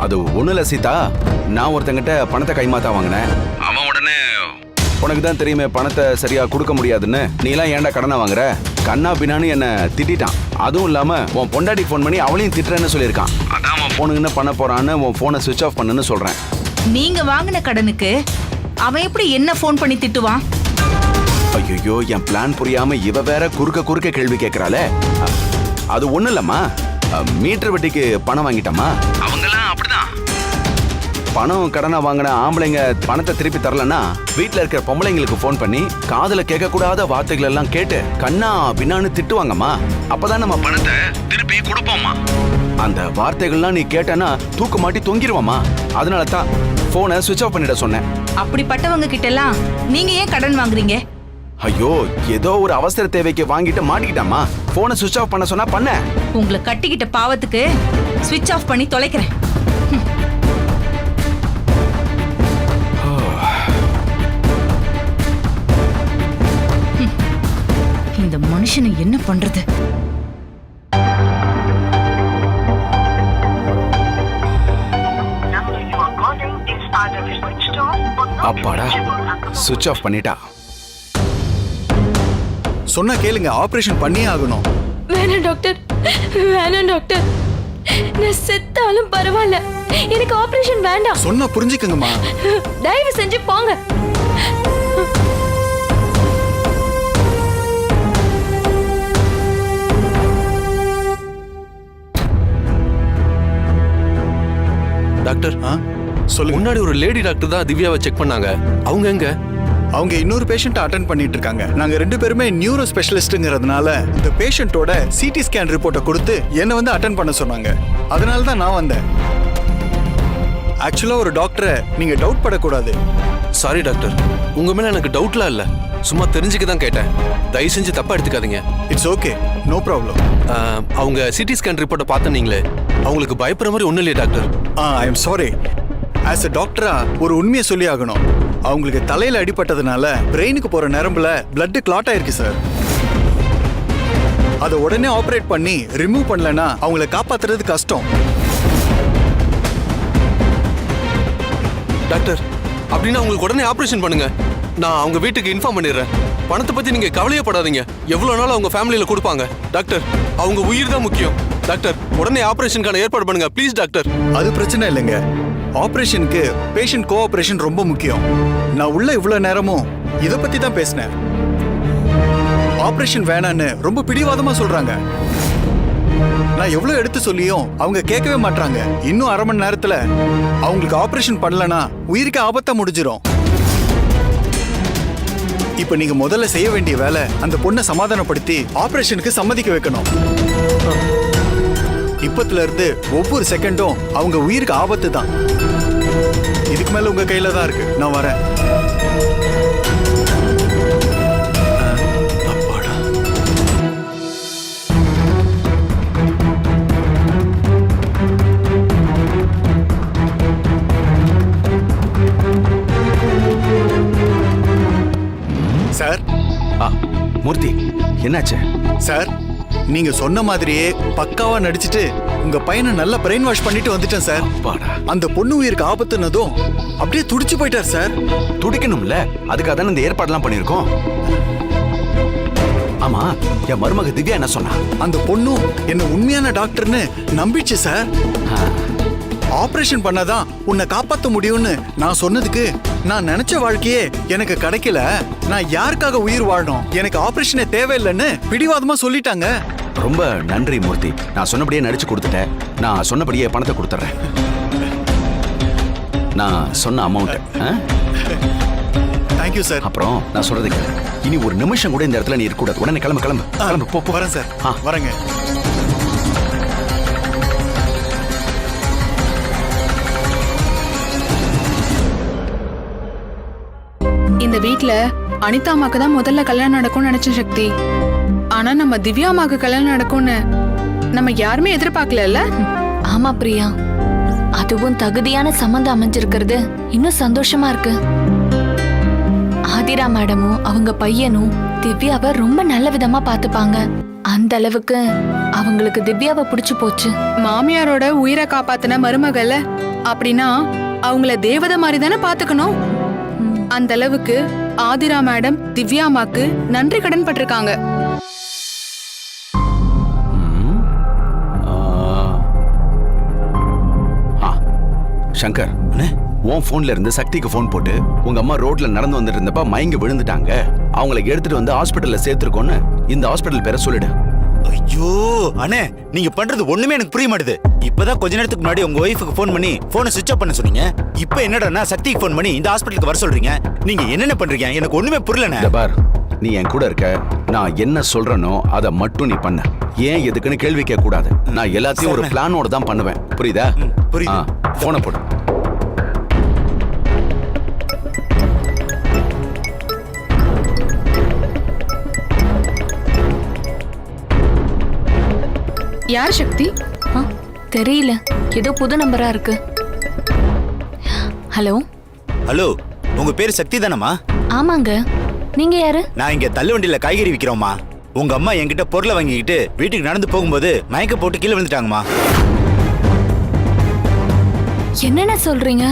அது ஒண்ணு இல்ல சீதா, நான் ஒருத்தங்கிட்ட பணத்தை கைமாத்தா வாங்கினேன். அவன் உடனே உனக்கு தான் தெரியுமே பணத்தை சரியா கொடுக்க முடியாதுன்னு, நீ எல்லாம் ஏன்டா கடனை வாங்குற கண்ணா பின்னான்னு என்ன திட்டான். அதுவும் இல்லாம உன் பொண்டாட்டி ஃபோன் பண்ணி அவளையும் திட்டுறேன்னு சொல்லியிருக்கான். அதான் அவன் போனுன்னு பண்ண போறான்னு உன் போனை சுவிட்ச் ஆஃப் பண்ணுன்னு சொல்றேன். நீங்க வாங்கின கடனுக்கு அவன் எப்படி என்ன ஃபோன் பண்ணி திட்டுவான்? ஐயோ, என் பிளான் புரியாம இவ வேற குறுக்க கேள்வி கேட்கறாளே. அது ஒண்ணு இல்லம்மா, மீட்டர் வட்டிக்கு பணம் வாங்கிட்டம்மா. அவங்கெல்லாம் அப்படிதான். பணம் கடனை வாங்கின ஆம்பளைங்க பணத்தை திருப்பி தரலன்னா வீட்டுல இருக்கிற பொம்பளைங்களுக்கு போன் பண்ணி காதுல கேட்க கூடாத வார்த்தைகள் எல்லாம் கேட்டு கண்ணா பின்னான்னு திட்டுவாங்கம்மா. அப்பதான் நம்ம பணத்தை திருப்பி கொடுப்போம்மா. அந்த வார்த்தைகள்லாம் நீ கேட்டனா தூக்கு மாட்டி தொங்கிருவாமா. அதனால தான் போனை சுவிட்ச் ஆஃப் பண்ணிட சொன்னேன். அப்படிப்பட்டவங்க கிட்ட எல்லாம் நீங்க ஏன் கடன் வாங்குறீங்க? ஐயோ, ஏதோ ஒரு அவசர தேவைக்கு வாங்கிட்டு மாட்டிக்கிட்டாமா. போனை சுவிட்ச் ஆஃப் பண்ண சொன்னா பண்ண. உங்களை கட்டிக்கிட்ட பாவத்துக்கு சுவிட்ச் ஆஃப் பண்ணி தொலைக்கிறேன். இந்த மனுஷனை என்ன பண்றது? அப்பாடா, சுவிட்ச் ஆஃப் பண்ணிட்டா. சொன்னா கேளுங்க, ஆபரேஷன் பண்ணியே ஆகணும். வேணாம் டாக்டர், வேணாம் டாக்டர். நான் செத்தாலும் பரவாயில்ல, எனக்கு ஆபரேஷன் வேண்டாம். சொன்னா புரிஞ்சுக்கங்கம்மா. தயவு செஞ்சு போங்க. டாக்டர், சொல்லுங்க. முன்னாடி ஒரு லேடி டாக்டர் தான் திவ்யாவை செக் பண்ணாங்க. அவங்க எங்க? அவங்க இன்னொரு பேஷண்ட் அட்டென்ட் பண்ணிட்டு இருக்காங்க. நாங்க 2 பேருமே நியூரோ ஸ்பெஷலிஸ்ட்ங்கிறதுனால இந்த பேஷண்டோட சிடி ஸ்கேன் ரிப்போர்ட்டை கொடுத்து என்ன வந்து அட்டென்ட் பண்ண சொன்னாங்க. அதனால தான் நான் வந்தேன். ஆக்சுவலா ஒரு டாக்டரை நீங்க டவுட் படக்கூடாது. சாரி டாக்டர், உங்க மேல எனக்கு டவுட்லாம் இல்ல, சும்மா தெரிஞ்சுக்க தான் கேட்டேன். தயவு செஞ்சு தப்பா எடுத்துக்காதீங்க. It's okay, no problem. அவங்க சிடி ஸ்கேன் ரிப்போர்ட்டை பார்த்தனீங்களே, அவங்களுக்கு பயப்படுற மாதிரி ஒன்றும் இல்லையா doctor? I am sorry. As a டாக்டரா ஒரு உண்மையை சொல்லி ஆகணும். அவங்களுக்கு தலையில அடிபட்டதுனால பிரெயினுக்கு போற நரம்புல பிளட் கிளாட் ஆயிருக்கு சார். அதை உடனே ஆபரேட் பண்ணி ரிமூவ் பண்ணலன்னா அவங்களை காப்பாத்துறது கஷ்டம். டாக்டர், அப்படின்னா அவங்களுக்கு உடனே ஆபரேஷன் பண்ணுங்க. நான் அவங்க வீட்டுக்கு இன்ஃபார்ம் பண்ணிடுறேன். பணத்தை பத்தி நீங்க கவலையப்படாதீங்க. எவ்வளவு நாள் அவங்க ஃபேமிலியில கொடுப்பாங்க. டாக்டர், அவங்க உயிர் தான் முக்கியம். டாக்டர், உடனே ஆபரேஷனுக்கான ஏற்பாடு பண்ணுங்க ப்ளீஸ் டாக்டர். அது பிரச்சனை இல்லைங்க. ஆபரேஷனுக்கு பேஷண்ட் கோஆபரேஷன் ரொம்ப முக்கியம். நான் உள்ள இவ்வளவு நேரமும் இத பத்தி தான் பேசினேன். ஆபரேஷன் வேணான்னு ரொம்ப பிடிவாதமா சொல்றாங்க. நான் எவ்வளவு எடுத்து சொல்லியும் அவங்க கேட்கவே மாட்டாங்க. இன்னும் அரை மணி நேரத்துல அவங்களுக்கு ஆபரேஷன் பண்ணலனா உயிருக்கு ஆபத்தா முடிஞ்சிடும். இப்ப நீங்க முதல்ல செய்ய வேண்டிய வேலை அந்த பொண்ணை சமாதானப்படுத்தி ஆபரேஷனுக்கு சம்மதிக்க வைக்கணும். இப்பத்துல இருந்து ஒவ்வொரு செகண்டும் அவங்க உயிருக்கு ஆபத்து தான். இதுக்கு மேல உங்க கையில தான் இருக்கு. நான் வரேன். அப்பாடா. சார். மூர்த்தி, என்னாச்சு சார்? நீங்க சொன்ன மாதிரியே பக்காவா நடிச்சிட்டு உங்க பையனை நல்ல பிரெயின் வாஷ் பண்ணிட்டு வந்துட்டேன் சார். அந்த பொண்ணு உயிருக்கு ஆபத்துனதும் அப்படியே துடிச்சு போயிட்டார் சார். துடிக்கணும்ல, அதுக்காக தானே இந்த ஏற்பாடுலாம் பண்ணிருக்கோம். ஆமா, என் மருமக திவ்யா என்ன சொன்னா? அந்த பொண்ணும் என்ன உண்மையான டாக்டர்னு நம்பிச்சு சார். ஆபரேஷன் பண்ணாதான் உன்னை காப்பாத்த முடியும்னு நான் சொன்னதுக்கு நான் நினைச்ச வாழ்க்கையே எனக்கு கிடைக்கல. நான் யாருக்காக உயிர் வாழணும், எனக்கு ஆபரேஷனே தேவையில்லைன்னு பிடிவாதமா சொல்லிட்டாங்க. ரொம்ப நன்றி மூர்த்தி, நான் சொன்னபடியே நடிச்சு கொடுத்துட்டேன். நான் சொன்னபடியே பணத்தை கொடுத்துட்றேன். நான் சொன்ன அமௌண்ட். Thank you sir. அப்புறம் நான் சொல்றது கேளு. இனி ஒரு நிமிஷம் கூட இந்த இடத்துல நீ இருக்கக்கூடாது. உடனே கிளம்பு கிளம்பு கிளம்பு. போ வரேன் சார். வரேங்க. இந்த வீட்ல அனிதா அம்மாக்கு தான் முதல்ல கல்யாணம் நடக்கும்னு நினைச்ச சக்தி. ஆனா நம்ம திவ்யா அம்மாக்கு கல்யாணம் நடக்கும்னு நம்ம யாருமே எதிர்பார்க்கல. ஆமா பிரியா, அதுவும் தகுதியான சம்மந்தம் அமைஞ்சிருக்கிறது இன்னும் சந்தோஷமா இருக்கு. ஆதிரா மேடமும் அவங்க பையனும் திவ்யாவை ரொம்ப நல்ல விதமா பாத்துப்பாங்க. அந்த அளவுக்கு அவங்களுக்கு திவ்யாவை பிடிச்சு போச்சு. மாமியாரோட உயிரை காப்பாத்தின மருமகள அப்படின்னா அவங்கள தேவதை மாதிரி தானே பாத்துக்கணும். அந்த அளவுக்கு ஆதிரா மேடம் திவ்யா அம்மாக்கு நன்றி கடன் பட்டிருக்காங்க. சங்கர், உன் போன்ல இருந்து சக்திக்கு போன் போட்டு உங்க அம்மா ரோட்ல நடந்து வந்துட்டு இருந்தப்ப மயங்கி விழுந்துட்டாங்க, அவங்கள எடுத்துட்டு வந்து ஹாஸ்பிட்டல்ல சேர்த்திருக்கோன்னு இந்த ஹாஸ்பிட்டல் பேரை சொல்லிடு. ஐயோ அண்ணே, நீங்க பண்றது ஒண்ணுமே எனக்கு புரிய மாட்டுது. இப்பதான் கொஞ்ச நேரத்துக்கு முன்னாடி உங்க ஒய்ஃபுக்கு ஃபோன் பண்ணி போனை சுவிட்ச் ஆஃப் பண்ண சொன்னீங்க. இப்போ என்னடா சக்திக்கு ஃபோன் பண்ணி இந்த ஹாஸ்பிட்டலுக்கு வர சொல்றீங்க? நீங்க என்னென்ன பண்றீங்க? எனக்கு ஒண்ணுமே புரியலண்ணே. பார், நீ என் கூட இருக்க, நான் என்ன சொல்றேனோ அதை மட்டும் நீ பண்ண. ஏன் எதுக்குன்னு கேள்வி கேட்க கூடாது. நான் எல்லாத்தையும் ஒரு பிளானோட தான் பண்ணுவேன். புரியுதா? புரியுது. போனை போடு. யார் சக்தி? தெரியல, ஏதோ புது நம்பரா இருக்கு. ஹலோ ஹலோ, உங்க பேர் சக்தி தானம்மா? ஆமாங்க, நீங்க யாரு? நான் இங்க தள்ளு வண்டியில காய்கறி விக்கிறோம்மா. உங்க அம்மா என்கிட்ட பொருளை வாங்கிக்கிட்டு வீட்டுக்கு நடந்து போகும்போது மயக்க போட்டு கீழே விழுந்துட்டாங்கம்மா. என்னென்ன சொல்றீங்க?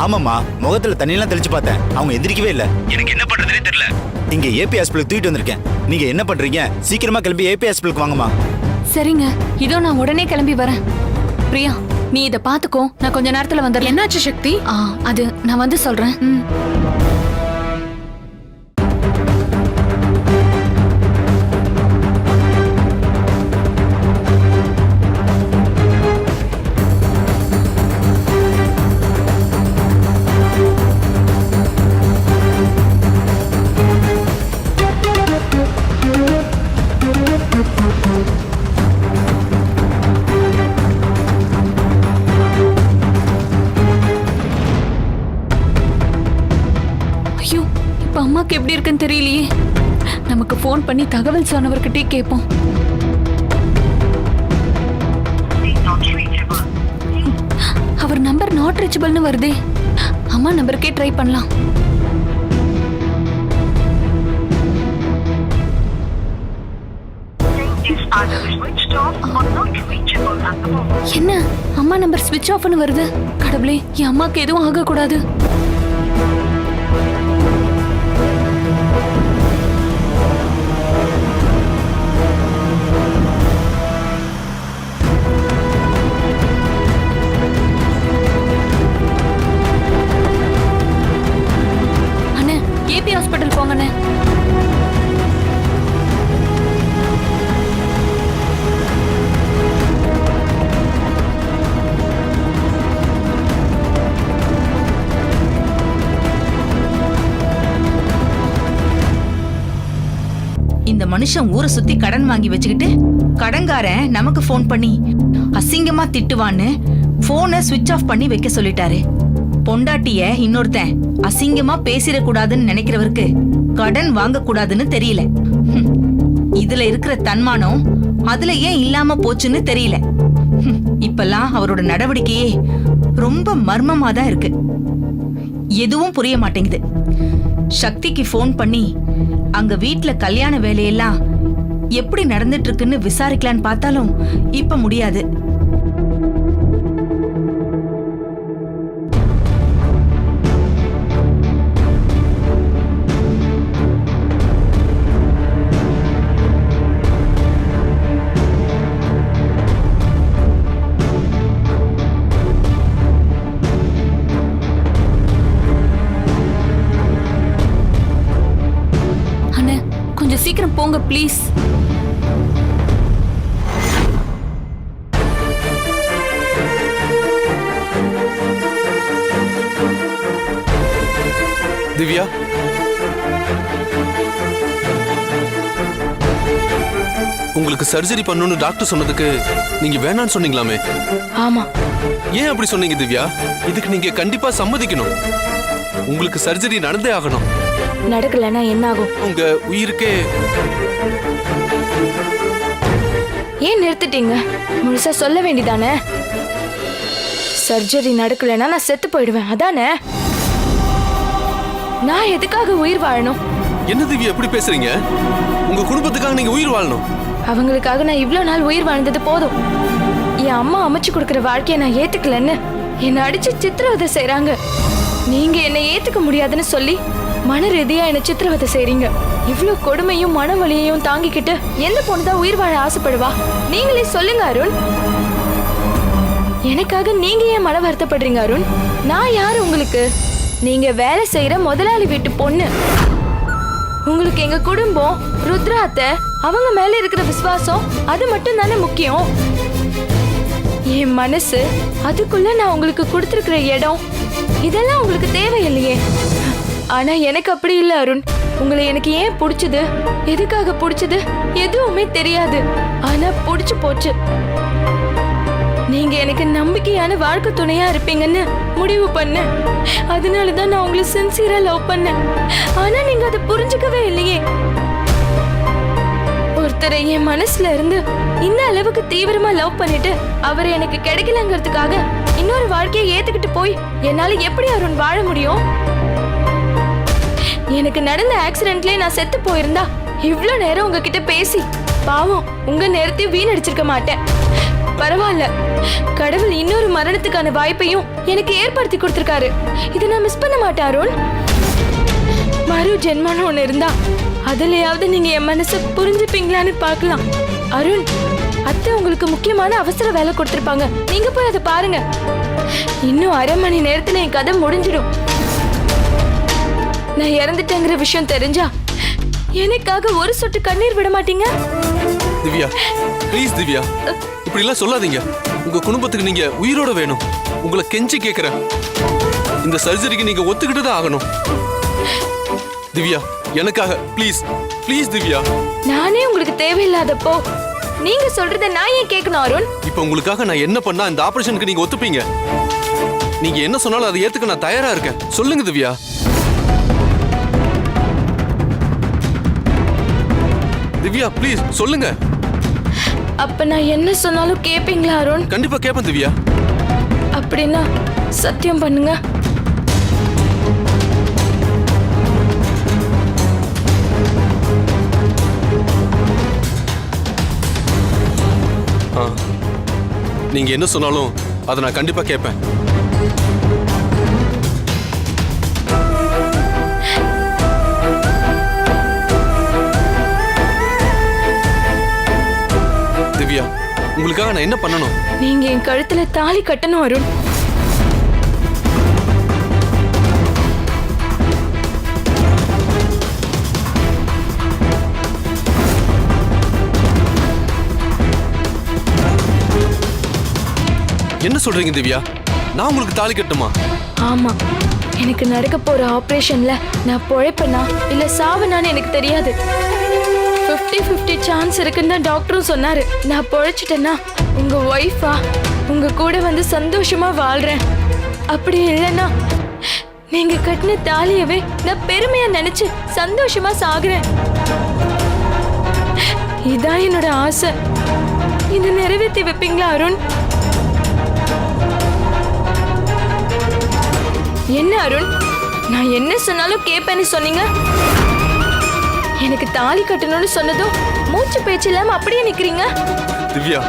ஆமாம்மா, முகத்துல தண்ணியெல்லாம் தெளிச்சு பார்த்தேன், அவங்க எந்திரிக்கவே இல்லை. எனக்கு என்ன பண்றதுனே தெரியல. இங்க ஏபி ஹாஸ்பிட்டலுக்கு தூக்கிட்டு வந்திருக்கேன். நீங்க என்ன பண்றீங்க? சீக்கிரமா கிளம்பி ஏபி ஹாஸ்பிட்டலுக்கு வாங்கம்மா. சரிங்க, இதோ நான் உடனே கிளம்பி வரேன். பிரியா, நீ இத பாத்துக்கோ, நான் கொஞ்ச நேரத்துல வந்துடுறேன். என்னாச்சு சக்தி? அது நான் வந்து சொல்றேன். அம்மாக்கு எப்படி இருக்குன்னு தெரியலையே. நமக்கு போன் பண்ணி தகவல் சொன்னவர்கிட்டே கேட்போம். அவர் நம்பர் நாட் ரீச்சபிள்னு வருதே. அம்மா நம்பருக்கே ட்ரை பண்ணலாம். என்ன, அம்மா நம்பர் ஸ்விட்ச் ஆஃப்னு வருது? கடவுளே, என் அம்மாக்கு எதுவும் ஆக கூடாது. ஏபி ஹாஸ்பிட்டல் போங்கண்ணே. இந்த மனுஷன் ஊரை சுத்தி கடன் வாங்கி வச்சுக்கிட்டு கடன்காரன் நமக்கு போன் பண்ணி அசிங்கமா திட்டுவான்னு போனை ஸ்விட்ச் ஆஃப் பண்ணி வைக்க சொல்லிட்டாரு. பொண்டாட்டிய இன்னொருத்தன் அசிங்கமா பேசிடக்கூடாதுன்னு நினைக்கிறவருக்கு கடன் வாங்க கூடாதுன்னு தெரியல. இதுல இருக்கிற தன்மானம் அதுல ஏன் இல்லாம போச்சுன்னு தெரியல. இப்பெல்லாம் அவரோட நடவடிக்கையே ரொம்ப மர்மமா தான் இருக்கு. எதுவும் புரிய மாட்டேங்குது. சக்திக்கு போன் பண்ணி அங்க வீட்ல கல்யாண வேலையெல்லாம் எப்படி நடந்துட்டு இருக்குன்னு விசாரிக்கலான்னு பார்த்தாலும் இப்ப முடியாது. கொஞ்சம் சீக்கிரம் போங்க ப்ளீஸ். திவ்யா, உங்களுக்கு சர்ஜரி பண்ணணும்னு டாக்டர் சொன்னதுக்கு நீங்க வேணான்னு சொன்னீங்களாமே? ஆமா. ஏன் அப்படி சொன்னீங்க திவ்யா? இதுக்கு நீங்க கண்டிப்பா சம்மதிக்கணும். உங்களுக்கு சர்ஜரி நடந்தே ஆகணும். நடக்கலன்னா என்ன ஆகும்? உங்க உயிருக்கே. ஏன் நிறுத்திட்டீங்க? முழுசா சொல்ல வேண்டியதானே? சர்ஜரி நடக்கலன்னா நான் செத்து போயிடுவேன், அதானே? நான் எதுக்காக உயிர் வாழணும்? என்ன திவ்யா எப்படி பேசுறீங்க? உங்க குடும்பத்துக்காக நீங்க உயிர் வாழணும். அவங்களுக்காக நான் இவ்வளவு நாள் உயிர் வாழ்ந்தது போதும். என் அம்மா அமைச்சு கொடுக்கிற வாழ்க்கையை நான் ஏத்துக்கலன்னு என்னை அடிச்சு சித்திரவதை செய்றாங்க. நீங்க என்னை ஏத்துக்க முடியாதுன்னு சொல்லி மன ரீதியா என்னை சித்திரவதை செய்றீங்க. இவ்வளவு கொடுமையும் மன வலியையும் தாங்கிக்கிட்டு எந்த பொண்ணுதான் உயிர் வாழ ஆசைப்படுவா? நீங்களே சொல்லுங்க அருண். எனக்காக நீங்க ஏன் மன வருத்தப்படுறீங்க அருண்? நான் யாரு உங்களுக்கு? நீங்க வேலை செய்யற முதலாளி வீட்டு பொண்ணு. உங்களுக்கு எங்க குடும்பம், ருத்ரா அத்தை, அவங்க மேல இருக்கிற விசுவாசம், அது மட்டும் தானே முக்கியம். என் மனசு, அதுக்குள்ள நான் உங்களுக்கு கொடுத்திருக்கிற இடம், இதெல்லாம் உங்களுக்கு தேவையில்லையே. ஆனா எனக்கு அப்படி இல்ல அருண். உங்களை எனக்கு ஏன் பிடிச்சது, எதுக்காக பிடிச்சது எதுவுமே தெரியாது. ஆனா பிடிச்சு போச்சு. நீங்க எனக்கு நம்பிக்கையான வாழ்க்கை துணையா இருப்பீங்கன்னு முடிவு பண்ணேன். அதனாலதான் நான் உங்களை சின்சியரா லவ் பண்ணேன். ஆனா நீங்க அதை புரிஞ்சுக்கவே இல்லையே. ஒருத்தரை என் மனசுல இருந்து இந்த அளவுக்கு தீவிரமா லவ் பண்ணிட்டு அவர் எனக்கு கிடைக்கலங்கிறதுக்காக இன்னொரு வாழ்க்கையை ஏத்துக்கிட்டு போய் என்னால எப்படி அருண் வாழ முடியும்? எனக்கு நடந்த ஆக்சிடென்ட்லயே நான் செத்து போயிருந்தா இவ்வளவு நேரம் உங்ககிட்ட பேசி பாவம் உங்க நேரத்தையும் வீணடிச்சிருக்க மாட்டேன். பரவாயில்ல, கடவுள் இன்னொரு மரணத்துக்கான வாய்ப்பையும் எனக்கு ஏற்படுத்தி கொடுத்திருக்காரு. இதை நான் மிஸ் பண்ண மாட்டேன் அருண். மறு ஜென்மன்னு ஒண்ணு இருந்தா அதுலயாவது நீங்க என் மனசை புரிஞ்சுப்பீங்களான்னு பார்க்கலாம். அருண், அத்தை உங்களுக்கு முக்கியமான அவசர வேலை கொடுத்திருப்பாங்க. நீங்க போய் அதை பாருங்க. இன்னும் அரை மணி நேரத்துல என் கதை முடிஞ்சிடும். நான் இறந்துட்டேங்கிற விஷயம் தெரிஞ்சா எனக்காக ஒரு சொட்டு கண்ணீர் விட மாட்டீங்க? திவ்யா, ப்ளீஸ் திவ்யா, இப்படி எல்லாம் சொல்லாதீங்க. உங்க குடும்பத்துக்கு நீங்க உயிரோட வேணும். உங்களை கெஞ்சி கேக்குறேன். இந்த சர்ஜரிக்கு நீங்க ஒத்துக்கிட்டு தான் ஆகணும். திவ்யா, எனக்காக ப்ளீஸ் ப்ளீஸ் திவ்யா. நானே உங்களுக்கு தேவையில்லாதப்போ நீங்க சொல்றத நான் ஏன் கேட்கணும் அருண்? இப்போ உங்களுக்காக நான் என்ன பண்ணா இந்த ஆபரேஷனுக்கு நீங்க ஒத்துப்பீங்க? நீங்க என்ன சொன்னாலும் அதை ஏத்துக்க நான் தயாரா இருக்கேன். சொல்லுங்க திவ்யா. திவ்யா ப்ளீஸ் சொல்லுங்க. அப்ப நான் என்ன சொன்னாலும் கேப்பீங்களா அருண்? கண்டிப்பா கேப்பேன் திவ்யா. அப்படின்னா சத்தியம் பண்ணுங்க. நீங்க என்ன சொன்னாலும் அதை நான் கண்டிப்பா கேட்பேன். திவ்யா, உங்களுக்காக நான் என்ன பண்ணணும்? நீங்க என் கழுத்துல தாலி கட்டணும் அருண். என்ன சொல்றீங்க திவ்யா? நான் உங்களுக்கு தாலி கட்டுமா? ஆமா, எனக்கு நடக்க போற ஆபரேஷன்ல நான் பொழைப்பனா இல்ல சாவனான்னு எனக்கு தெரியாது. 50-50 சான்ஸ் இருக்குன்னு தான் டாக்டரும் சொன்னாரு. நான் பொழைச்சிட்டேன்னா உங்க ஒய்ஃபா உங்க கூட வந்து சந்தோஷமா வாழ்றேன். அப்படி இல்லைன்னா நீங்க கட்டின தாலியவே நான் பெருமையா நினைச்சு சந்தோஷமா சாகுறேன். இதான் என்னோட ஆசை. இதை நிறைவேற்றி வைப்பீங்களா அருண்? என்ன அருண், நான் என்ன சொன்னாலும் கேட்பேன்னு சொன்னீங்க. எனக்கு தாலி கட்டணும்னு சொன்னதும் மூச்சு பேச்சு இல்லாம அப்படியே நிக்கிறீங்க. திவ்யா,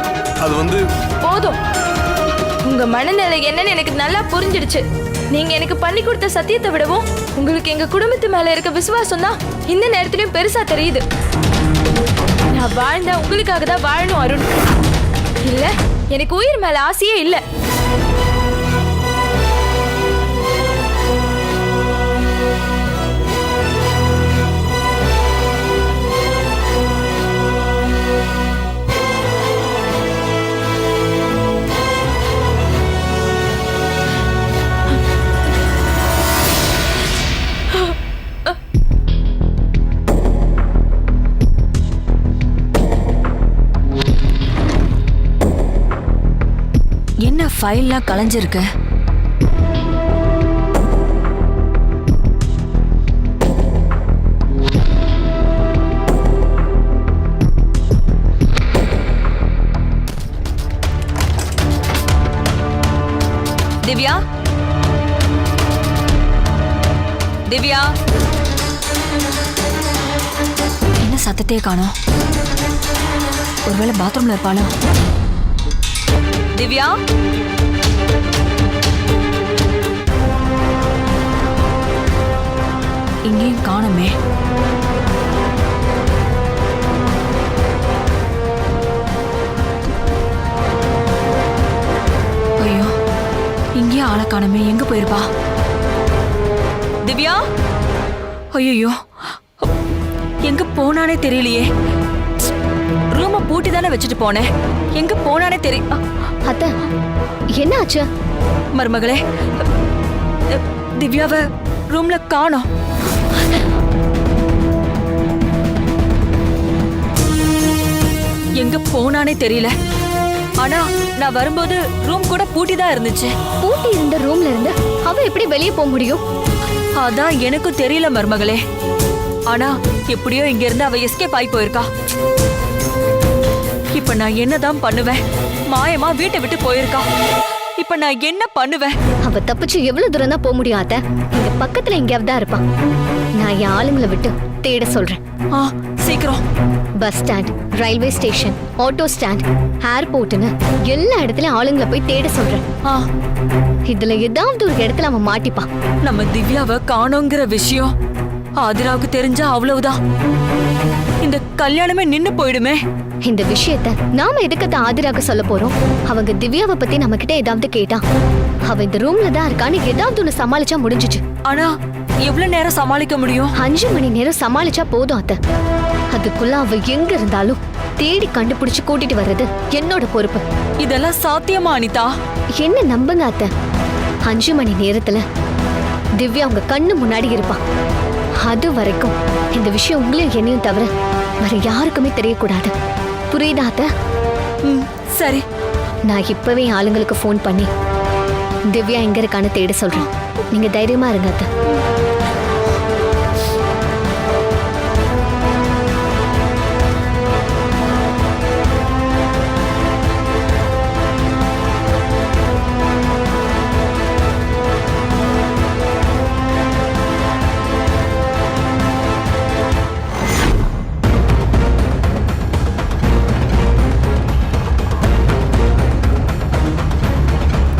அது வந்து போதும். உங்க மனநிலை என்னன்னு எனக்கு நல்லா புரிஞ்சிடுச்சு. நீங்க எனக்கு பண்ணி கொடுத்த சத்தியத்தை விடவும் உங்களுக்கு எங்க குடும்பத்து மேல இருக்க விசுவாசம் தான் இந்த நேரத்திலயும் பெருசா தெரியுது. நான் வாழ்ந்தா உங்களுக்காக தான் வாழணும் அருண். இல்ல, எனக்கு உயிர் மேல ஆசையே இல்ல. ஃபைல்லாம் கலைஞ்சிருக்கு. திவ்யா, திவ்யா, என்ன சத்தத்தையே காணோம்? ஒருவேளை பாத்ரூம்ல இருப்பாளோ? திவ்யா, இங்கேயும் காணுமே. ஐயோ, இங்கேயும் ஆளை காணுமே. எங்க போயிருப்பா? திவ்யா, ஐயோ, எங்க போனானே தெரியலையே. ரூமை பூட்டி தானே வச்சுட்டு போனேன். எங்க போனானே தெரிய. அத்தை, என்ன ஆச்சு? மருமகளே, திவ்யாவை ரூம்ல காணோம். எங்க போனானே தெரியல. ஆனா நான் வரும்போது ரூம் கூட பூட்டி தான் இருந்துச்சு. பூட்டி இருந்த ரூம்ல இருந்து அவ எப்படி வெளியே போக முடியும்? அதான் எனக்கும் தெரியல மருமகளே. ஆனா எப்படியோ இங்க இருந்து அவ எஸ்கேப் ஆகி போயிருக்கா. இப்ப நான் என்னதான் பண்ணுவேன்? மாயமா வீட்டை விட்டு போயிருக்கா. இப்ப நான் என்ன பண்ணுவேன்? அவ தப்பிச்சு எவ்வளவு தூரம் தான் போக முடியும் அத்தை? இங்க பக்கத்துல எங்கேயாவது தான் இருப்பான். நான் என் ஆளுங்களை விட்டு தேட சொல்றேன். சீக்கிரம். Bus stand, railway station, auto stand, ஏர்போர்ட்னு எல்லா இடத்துலயும் ஆளுங்களை போய் தேட சொல்றேன். இதுல ஏதாவது ஒரு இடத்துல அவன் மாட்டிப்பான். நம்ம திவ்யாவை காணோங்கிற விஷயம் ஆதிராவுக்கு தெரிஞ்சா அவ்வளவுதான். இந்த கல்யாணமே நின்னு போயிடுமே. இந்த விஷயத்த நாம எதுக்கத்த ஆதிராக சொல்ல போறோம்? அவங்க திவ்யாவை பத்தி நம்ம கிட்ட ஏதாவது கேட்டா அவ இந்த ரூம்ல தான் இருக்கான்னு ஏதாவது ஒண்ணு சமாளிச்சா முடிஞ்சிச்சு. ஆனா எவ்வளவு நேரம் சமாளிக்க முடியும்? 5 மணி நேரம் சமாளிச்சா போதும் அத்தை. அதுக்குள்ள அவ எங்க இருந்தாலும் தேடி கண்டுபிடிச்சு கூட்டிட்டு வர்றது என்னோட பொறுப்பு. இதெல்லாம் சாத்தியமா அனிதா? என்ன நம்புங்க அத்தை, 5 மணி நேரத்துல திவ்யா உங்க கண்ணு முன்னாடி இருப்பா. அது வரைக்கும் இந்த விஷயம் உங்களையும் என்னையும் தவிர வேற யாருக்குமே தெரியக்கூடாது. புரியுதா அத்தை? சரி. நான் இப்பவே ஆளுங்களுக்கு ஃபோன் பண்ணி திவ்யா எங்க இருக்கான்னு தேட சொல்றேன். நீங்க தைரியமா இருங்க அத்தை.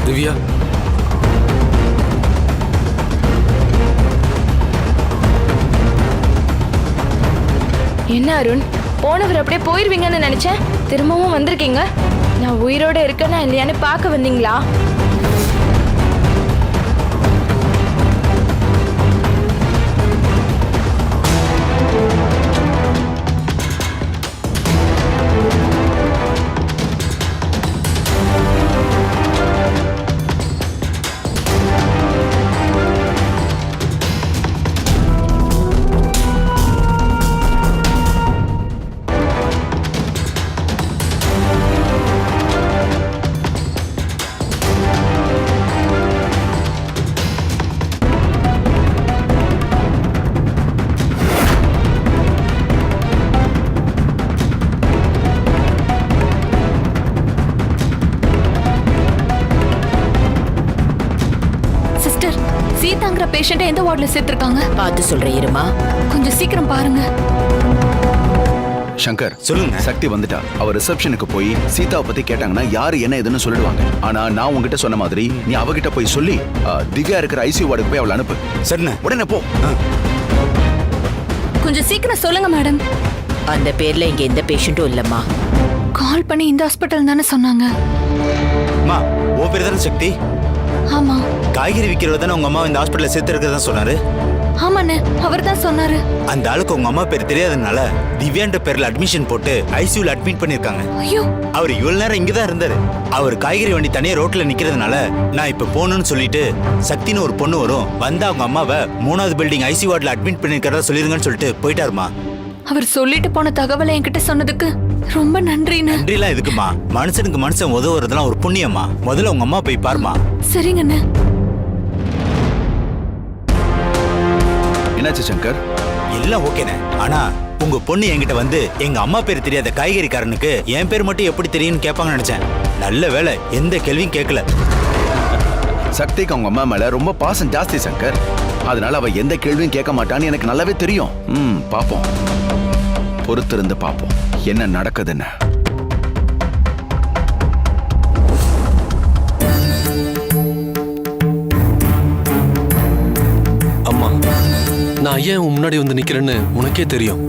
திவ்யா, என்ன அருண், போனவர் அப்படியே போயிருவீங்கன்னு நினைச்சேன். திரும்பவும் வந்திருக்கீங்க. நான் உயிரோட இருக்கேன்னா இல்லையான்னு பார்க்க வந்தீங்களா? சீதாங்கிற பேஷண்ட்டை எந்த வார்டுல சேர்த்திருக்காங்க? பார்த்து சொல்றேன் இருமா. கொஞ்சம் சீக்கிரம் பாருங்க. சங்கர், சொல்லுங்க. சக்தி வந்துட்டா. அவ ரிசப்ஷனுக்கு போய் சீதாவை பத்தி கேட்டாங்கன்னா யாரு என்ன எதுன்னு சொல்லிடுவாங்க. ஆனா நான் உங்ககிட்ட சொன்ன மாதிரி நீ அவகிட்ட போய் சொல்லி திவ்யா இருக்கிற ஐசியூ வார்டுக்கு போய் அவளை அனுப்பு. சரிண்ணே. உடனே போ. கொஞ்சம் சீக்கிரம் சொல்லுங்க மேடம். அந்த பேர்ல இங்க எந்த பேஷண்ட்டும் இல்லம்மா. கால் பண்ணி இந்த ஹாஸ்பிட்டல் தானே சொன்னாங்க. அம்மா, உன் பேர் தானே சக்தி? ஆமா. காய்கறி விற்கிறவர் தானே உங்க அம்மா இந்த ஹாஸ்பிட்டல்ல சேர்த்து இருக்கிறதா சொன்னாரு? ஆமாண்ணே, அவர் தான் சொன்னாரு. அந்த ஆளுக்கு உங்க அம்மா பேர் தெரியாதனால திவ்யான்ற பேர்ல அட்மிஷன் போட்டு ஐசியூல அட்மிட் பண்ணிருக்காங்க. ஐயோ, அவர் இவ்வளவு நேரம் இங்கதான் இருந்தாரு. அவர் காய்கறி வண்டி தனியா ரோட்ல நிக்கிறதுனால நான் இப்ப போகணும்னு சொல்லிட்டு சக்தின்னு ஒரு பொண்ணு வரும் வந்து அவங்க அம்மாவை 3வது பில்டிங் ஐசியூ வார்டுல அட்மிட் பண்ணிருக்கிறதா சொல்லிருங்கன்னு சொல்லிட்டு போயிட்டாருமா. அவர் சொல்லிட்டு போன தகவலை என்கிட்ட சொன்னதுக்கு ரொம்ப நன்றிண்ணே. நன்றிலாம் எதுக்குமா? மனுஷனுக்கு மனுஷன் உதவுறதுலாம் ஒரு புண்ணியம்மா. முதல்ல உங்க அம்மா போய் பாருமா. சரிங்கண்ணே. என்னாச்சு சங்கர்? எல்லாம் ஓகேண்ணே. ஆனா உங்க பொண்ணு என்கிட்ட வந்து எங்க அம்மா பேர் தெரியாத காய்கறிக்காரனுக்கு என் பேர் மட்டும் எப்படி தெரியும்னு கேட்பாங்கன்னு நினைச்சேன். நல்ல வேளை எந்த கேள்வியும் கேட்கல. சக்திக்கு அவங்க அம்மா மேல ரொம்ப பாசம் ஜாஸ்தி சங்கர். அதனால அவ எந்த கேள்வியும் கேட்க மாட்டான்னு எனக்கு நல்லாவே தெரியும். பாப்போம், பொறுத்திருந்து பாப்போம் என்ன நடக்குதுன்னு. அம்மா, நான் ஏன் உன் முன்னாடி வந்து நிக்கிறேன்னு உனக்கே தெரியும்.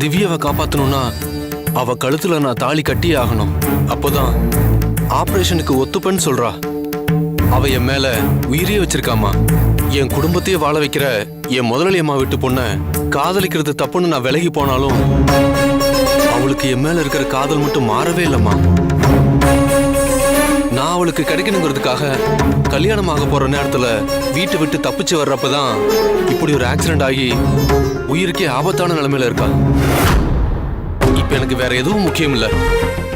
திவ்யாவை காப்பாத்தணும்னா அவ கழுத்துல நான் தாலி கட்டியே ஆகணும். அப்போதான் ஆபரேஷனுக்கு ஒத்துப்பேன்னு சொல்றா. அவ என் மேல உயிரியே வச்சிருக்காமா. என் குடும்பத்தையே வாழ வைக்கிற என் முதலாளி அம்மா விட்டு பொண்ண காதலிக்கிறது தப்புன்னு நான் விலகி போனாலும் அவளுக்கு என் மேல இருக்கிற காதல் மட்டும் மாறவே இல்லம்மா. நான் அவளுக்கு கிடைக்கணுங்கிறதுக்காக கல்யாணம் ஆக போற நேரத்துல வீட்டை விட்டு தப்பிச்சு வர்றப்பதான் இப்படி ஒரு ஆக்சிடென்ட் ஆகி உயிருக்கே ஆபத்தான நிலைமையில இருக்கா. இப்ப எனக்கு வேற எதுவும் முக்கியம் இல்ல.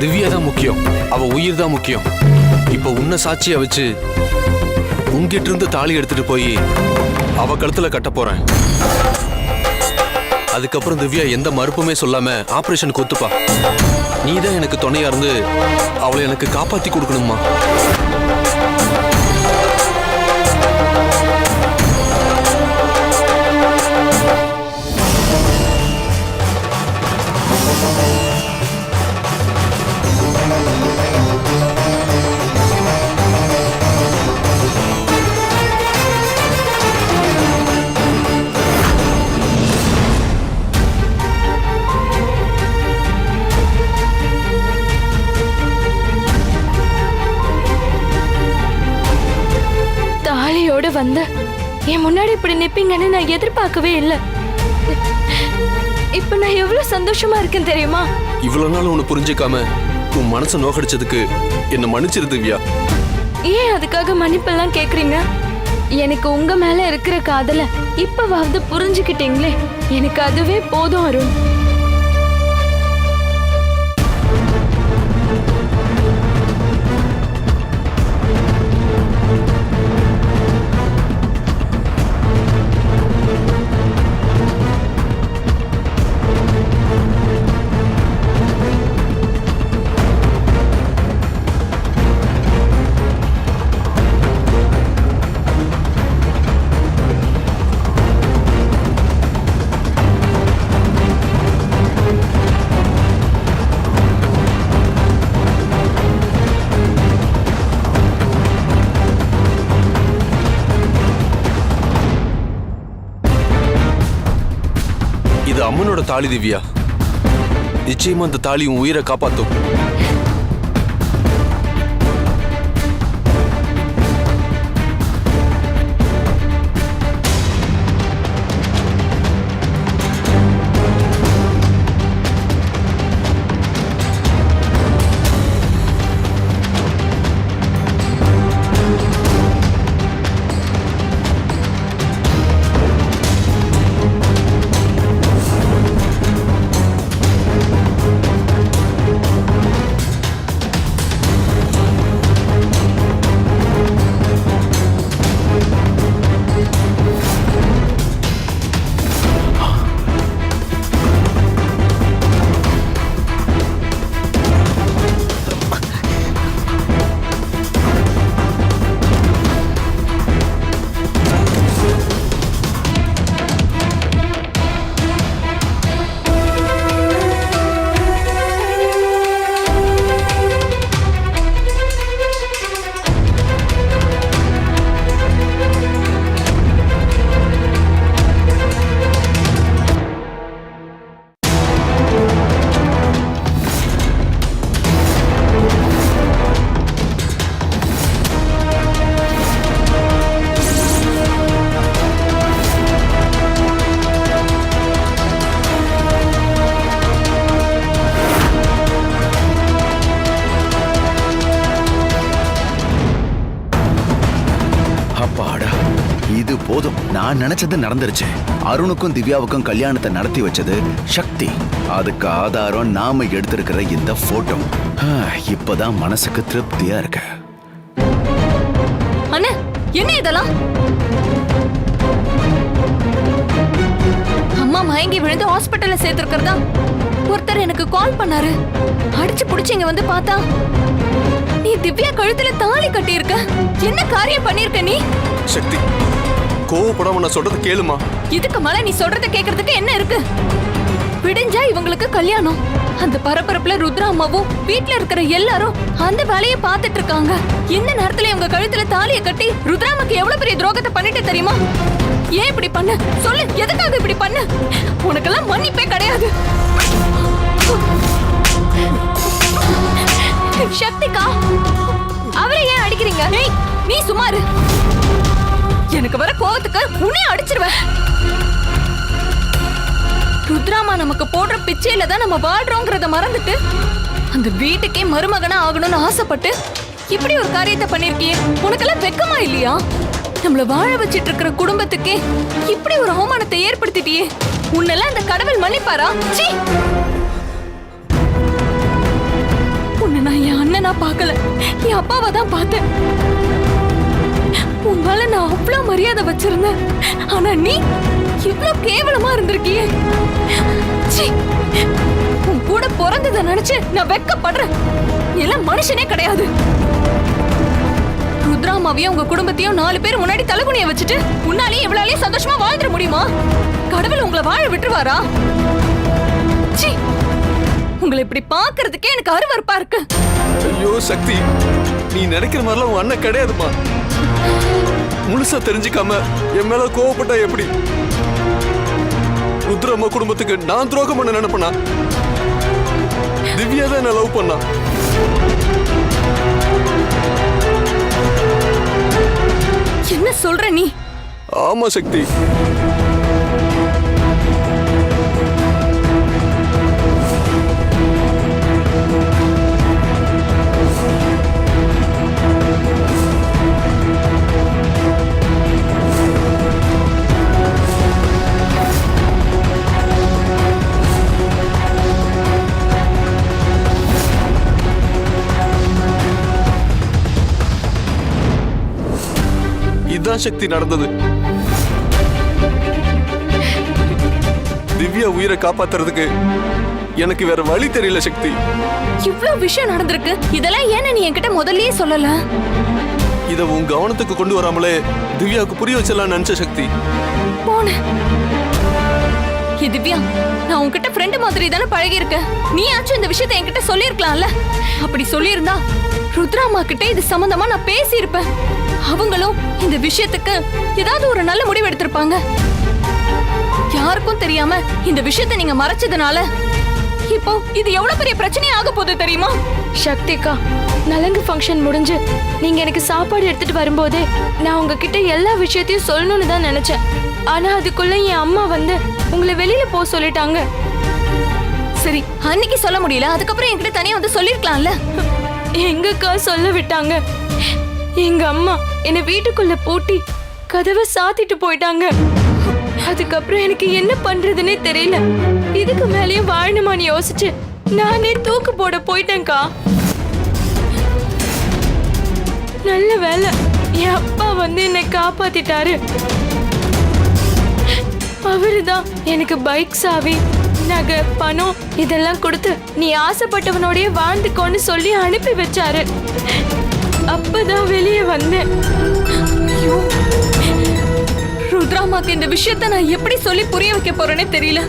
திவ்யா தான் முக்கியம். அவ உயிர் தான் முக்கியம். இப்ப உன்னை சாட்சியா வச்சு உன்கிட்ட இருந்து தாலி எடுத்துட்டு போய் அவ கழுத்துல கட்ட போறேன். அதுக்கப்புறம் திவ்யா எந்த மறுப்புமே சொல்லாம ஆபரேஷனுக்கு ஒத்துப்பா. நீதான் எனக்கு துணையா இருந்து அவளை எனக்கு காப்பாத்தி கொடுக்கணுமா. வந்து என் முன்னாடி இப்படி நிப்பீங்கன்னு நான் எதிர்பார்க்கவே இல்லை. இப்ப நான் எவ்வளவு சந்தோஷமா இருக்கேன் தெரியுமா? இவ்வளவு நாள் உன்னை புரிஞ்சுக்காம உன் மனசை நோக்கடிச்சதுக்கு என்ன மன்னிச்சிரு திவ்யா. ஏன் அதுக்காக மன்னிப்பெல்லாம் கேக்குறீங்க? எனக்கு உங்க மேல இருக்கிற காதல இப்பவாவது புரிஞ்சுக்கிட்டீங்களே, எனக்கு அதுவே போதும் அருண். இது அம்மனோட தாலி திவ்யா. நிச்சயமா அந்த தாலி உன் உயிரை காப்பாத்தும். நான் நினைச்சது நடந்துருச்சு. அருணுக்கும் திவ்யாவுக்கும் கல்யாணத்தை நடத்தி வச்சது சக்தி. அதுக்கு ஆதாரம் நாம எடுத்திருக்கிற இந்த போட்டோ. இப்பதான் மனசுக்கு திருப்தியா இருக்கு. அண்ணே, என்ன இதெல்லாம்? அம்மா மயங்கி விழுந்து ஹாஸ்பிட்டல்ல சேர்த்திருக்கிறதா ஒருத்தர் எனக்கு கால் பண்ணாரு. அடிச்சு புடிச்சு இங்க வந்து பார்த்தா நீ திவ்யா கழுத்துல தாலி கட்டியிருக்க. என்ன காரியம் பண்ணிருக்க நீ? சக்தி, கோவப்படாம நான் சொல்றது கேளுமா. இதுக்கு மேல நீ சொல்றத கேக்குறதுக்கு என்ன இருக்கு? விடிஞ்சா இவங்களுக்கு கல்யாணம். அந்த பரபரப்புல ருத்ரா அம்மாவும் வீட்ல இருக்கிற எல்லாரும் அந்த வேலையை பார்த்துட்டு இருக்காங்க. இந்த நேரத்துல இவங்க கழுத்துல தாலியை கட்டி ருத்ராமாக்கு எவ்வளவு பெரிய துரோகத்தை பண்ணிட்டு தெரியுமா? ஏன் இப்படி பண்ண சொல்லு, எதுக்காக இப்படி பண்ண? உனக்கெல்லாம் மன்னிப்பே கிடையாது. சக்திகா, அவரை ஏன் அடிக்கிறீங்க? நீ சுமாரு. எனக்கு வர கோவத்துக்கு உன்னை அடிச்சிருவேன். ருத்ராமா நமக்கு போடுற பிச்சையில தான் நம்ம வாழ்றோங்கிறத மறந்துட்டு அந்த வீட்டுக்கே மருமகனா ஆகணும்னு ஆசைப்பட்டு இப்படி ஒரு காரியத்தை பண்ணிருக்கியே. உனக்கெல்லாம் வெக்கமா இல்லையா? நம்மள வாழ வச்சிட்டு இருக்கிற குடும்பத்துக்கே இப்படி ஒரு அவமானத்தை ஏற்படுத்திட்டியே. உன்னெல்லாம் இந்த கடவுள் மன்னிப்பாரா? சீ! உன்னை நான் என் அண்ணனா பார்க்கல, என் அப்பாவை தான் பார்த்தேன். உன் மேல நான் அவ்வளவு மரியாதை வச்சிருந்தேன். ஆனா நீ இவ்வளவு கேவலமா இருந்திருக்கியே. உன் கூட பிறந்ததை நினைச்சு நான் வெக்கப்படுறேன். எல்லாம் மனுஷனே கிடையாது. ருத்ராமாவையும் உங்க குடும்பத்தையும் 4 பேர் முன்னாடி தலகுனிய வச்சுட்டு உன்னாலே இவ்வளவு சந்தோஷமா வாழ்ந்துட முடியுமா? கடவுள் உங்களை வாழ விட்டுருவாரா? உங்களை இப்படி பாக்குறதுக்கே எனக்கு அருவருப்பா இருக்கு. ஐயோ சக்தி, நீ நினைக்கிற மாதிரிலாம் உன் அண்ணன் கிடையாதுமா. முழுசா தெரிஞ்சுக்காம என் மேல கோவப்பட்டா எப்படி? ருத்ரம்மா குடும்பத்துக்கு நான் துரோகம் பண்ண நினைப்பனா? திவ்யா தான் என்ன லவ் பண்ணா. என்ன சொல்ற நீ? ஆமா சக்தி. இதுதான் சக்தி நடந்தது. திவ்யா உயிரை காப்பாத்துறதுக்கு எனக்கு வேற வழி தெரியல சக்தி. இவ்வளவு விஷயம் நடந்திருக்கு. இதெல்லாம் ஏன் நீ என்கிட்ட முதல்லயே சொல்லல? இத உன் கவனத்துக்கு கொண்டு வராமலே திவ்யாவுக்கு புரிய வச்சலாம் நினைச்ச சக்தி. போன திவ்யா, நான் உன்கிட்ட ஃப்ரெண்ட் மாதிரி தானே பழகி இருக்க. நீ ஆச்சும் இந்த விஷயத்தை என்கிட்ட சொல்லிருக்கலாம்ல. அப்படி சொல்லியிருந்தா ருத்ராமா கிட்ட இது சம்பந்தமா நான் பேசி இருப்பேன். அவங்களும் இந்த விஷயத்துக்கு ஏதாவது ஒரு நல்ல முடிவு எடுத்திருப்பாங்க. யாருக்கும் தெரியாம இந்த விஷயத்தை நீங்க மறைச்சதுனால இப்போ இது எவ்வளவு பெரிய பிரச்சனை ஆக போகுது தெரியுமா? சக்திகா, நலங்கு ஃபங்க்ஷன் முடிஞ்சு நீங்க எனக்கு சாப்பாடு எடுத்துட்டு வரும்போதே நான் உங்ககிட்ட எல்லா விஷயத்தையும் சொல்லணும்னு தான் நினைச்சேன். ஆனா அதுக்குள்ள என் அம்மா வந்து உங்களை வெளியில போக சொல்லிட்டாங்க. சரி, அன்னைக்கு சொல்ல முடியல, அதுக்கப்புறம் என்கிட்ட தனியா வந்து சொல்லிருக்கலாம்ல. எங்கக்கா சொல்ல விட்டாங்க? எங்க அம்மா என்னை வீட்டுக்குள்ள பூட்டி கதவை சாத்திட்டு போயிட்டாங்க. அதுக்கப்புறம் எனக்கு என்ன பண்றதுன்னே தெரியல. இதுக்கு மேலேயும் வாழணுமான்னு யோசிச்சு நானே தூக்கு போட போயிட்டேன்க்கா. நல்ல வேலை என் அப்பா வந்து என்னை காப்பாத்திட்டாரு. அவருதான் எனக்கு பைக் சாவி, நகை, பணம் இதெல்லாம் கொடுத்து நீ ஆசைப்பட்டவனோடய வாழ்ந்துக்கோன்னு சொல்லி அனுப்பி வச்சாரு. அப்பதான் வெளியே வந்தேன். ருத்ராமாக்கு இந்த விஷயத்தை நான் எப்படி சொல்லி புரிய வைக்க போறேனே தெரியல.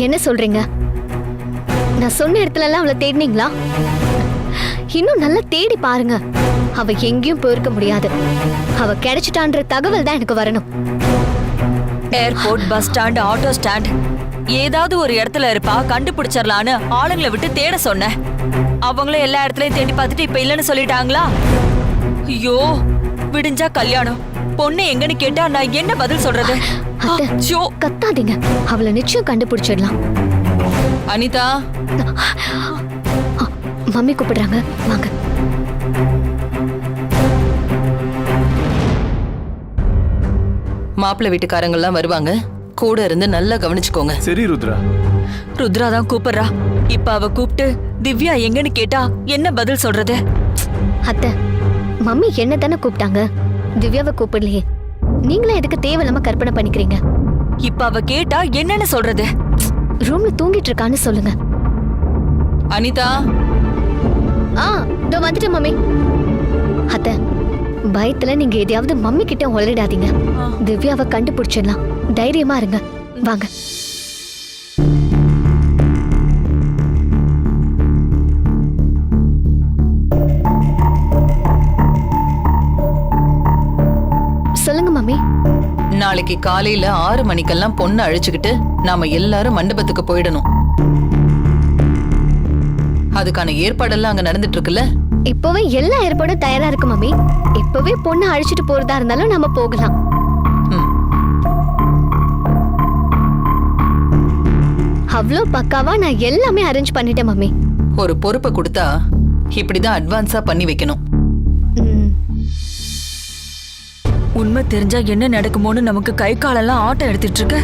என்ன சொல்றீங்க? நான் சொன்ன இடத்துல எல்லாம் அவளை தேடினீங்களா? இன்னும் நல்லா தேடி பாருங்க. அவ எங்கேயும் போயிருக்க முடியாது. அவ கிடைச்சிட்டான்ற தகவல் தான் எனக்கு வரணும். Airport, bus stand, auto stand ஏதாவது ஒரு இடத்துல இருப்பா, கண்டுபிடிச்சிடலான்னு ஆளுங்களை விட்டு தேட சொன்னேன். அவங்களும் எல்லா இடத்துலயும் தேடி பார்த்துட்டு இப்ப இல்லைன்னு சொல்லிட்டாங்களா? ஐயோ, விடிஞ்சா கல்யாணம். பொண்ணு எங்கன்னு கேட்டா நான் என்ன பதில் சொல்றது? கத்தாதீங்க, அவளை நிச்சயம் கண்டுபிடிச்சிடலாம். அனிதா, மம்மி கூப்பிடுறாங்க, வாங்க. மாப்பிள்ளை வீட்டுக்காரங்கெல்லாம் வருவாங்க, கூட இருந்து நல்லா கவனிச்சுக்கோங்க. சரி ருத்ரா. ருத்ரா தான் கூப்பிடுறா. இப்ப அவ கூப்பிட்டு திவ்யா எங்கன்னு கேட்டா என்ன பதில் சொல்றது? அத்தை, மம்மி என்ன தானே கூப்பிட்டாங்க, திவ்யாவை கூப்பிடலையே. நீங்களே எதுக்கு தேவையில்லாம கற்பனை பண்ணிக்கிறீங்க? இப்ப அவ கேட்டா என்னன்னு சொல்றது? ரூம்ல தூங்கிட்டு இருக்கான்னு சொல்லுங்க. அனிதா. இதோ வந்துட்டேன் மம்மி. அத்தை, பயத்துல நீங்க எதையாவது மம்மி கிட்ட உளறிடாதீங்க. திவ்யாவை கண்டுபிடிச்சிடலாம். தைரியமா இருங்க, வாங்க. சொல்லுங்க மம்மி. நாளைக்கு காலையில 6 மணிக்கெல்லாம் பொண்ணு அழைச்சுக்கிட்டு நாம எல்லாரும் மண்டபத்துக்கு போயிடணும். அதுக்கான ஏற்பாடெல்லாம் அங்க நடந்துட்டு இருக்குல்ல? இப்பவே எல்லா ஏற்பாடும் தயாரா இருக்கு மம்மி. இப்பவே பொண்ணு அழைச்சிட்டு போறதா இருந்தாலும் நாம போகலாம். அவ்வளோ பக்காவா நான் எல்லாமே அரேஞ்ச் பண்ணிட்டேன் மம்மி. ஒரு பொறுப்பை கொடுத்தா இப்படிதான் அட்வான்ஸா பண்ணி வைக்கணும். உண்மை தெரிஞ்சா என்ன நடக்குமோன்னு நமக்கு கை காலெல்லாம் ஆட்டம் எடுத்துட்டு இருக்கு.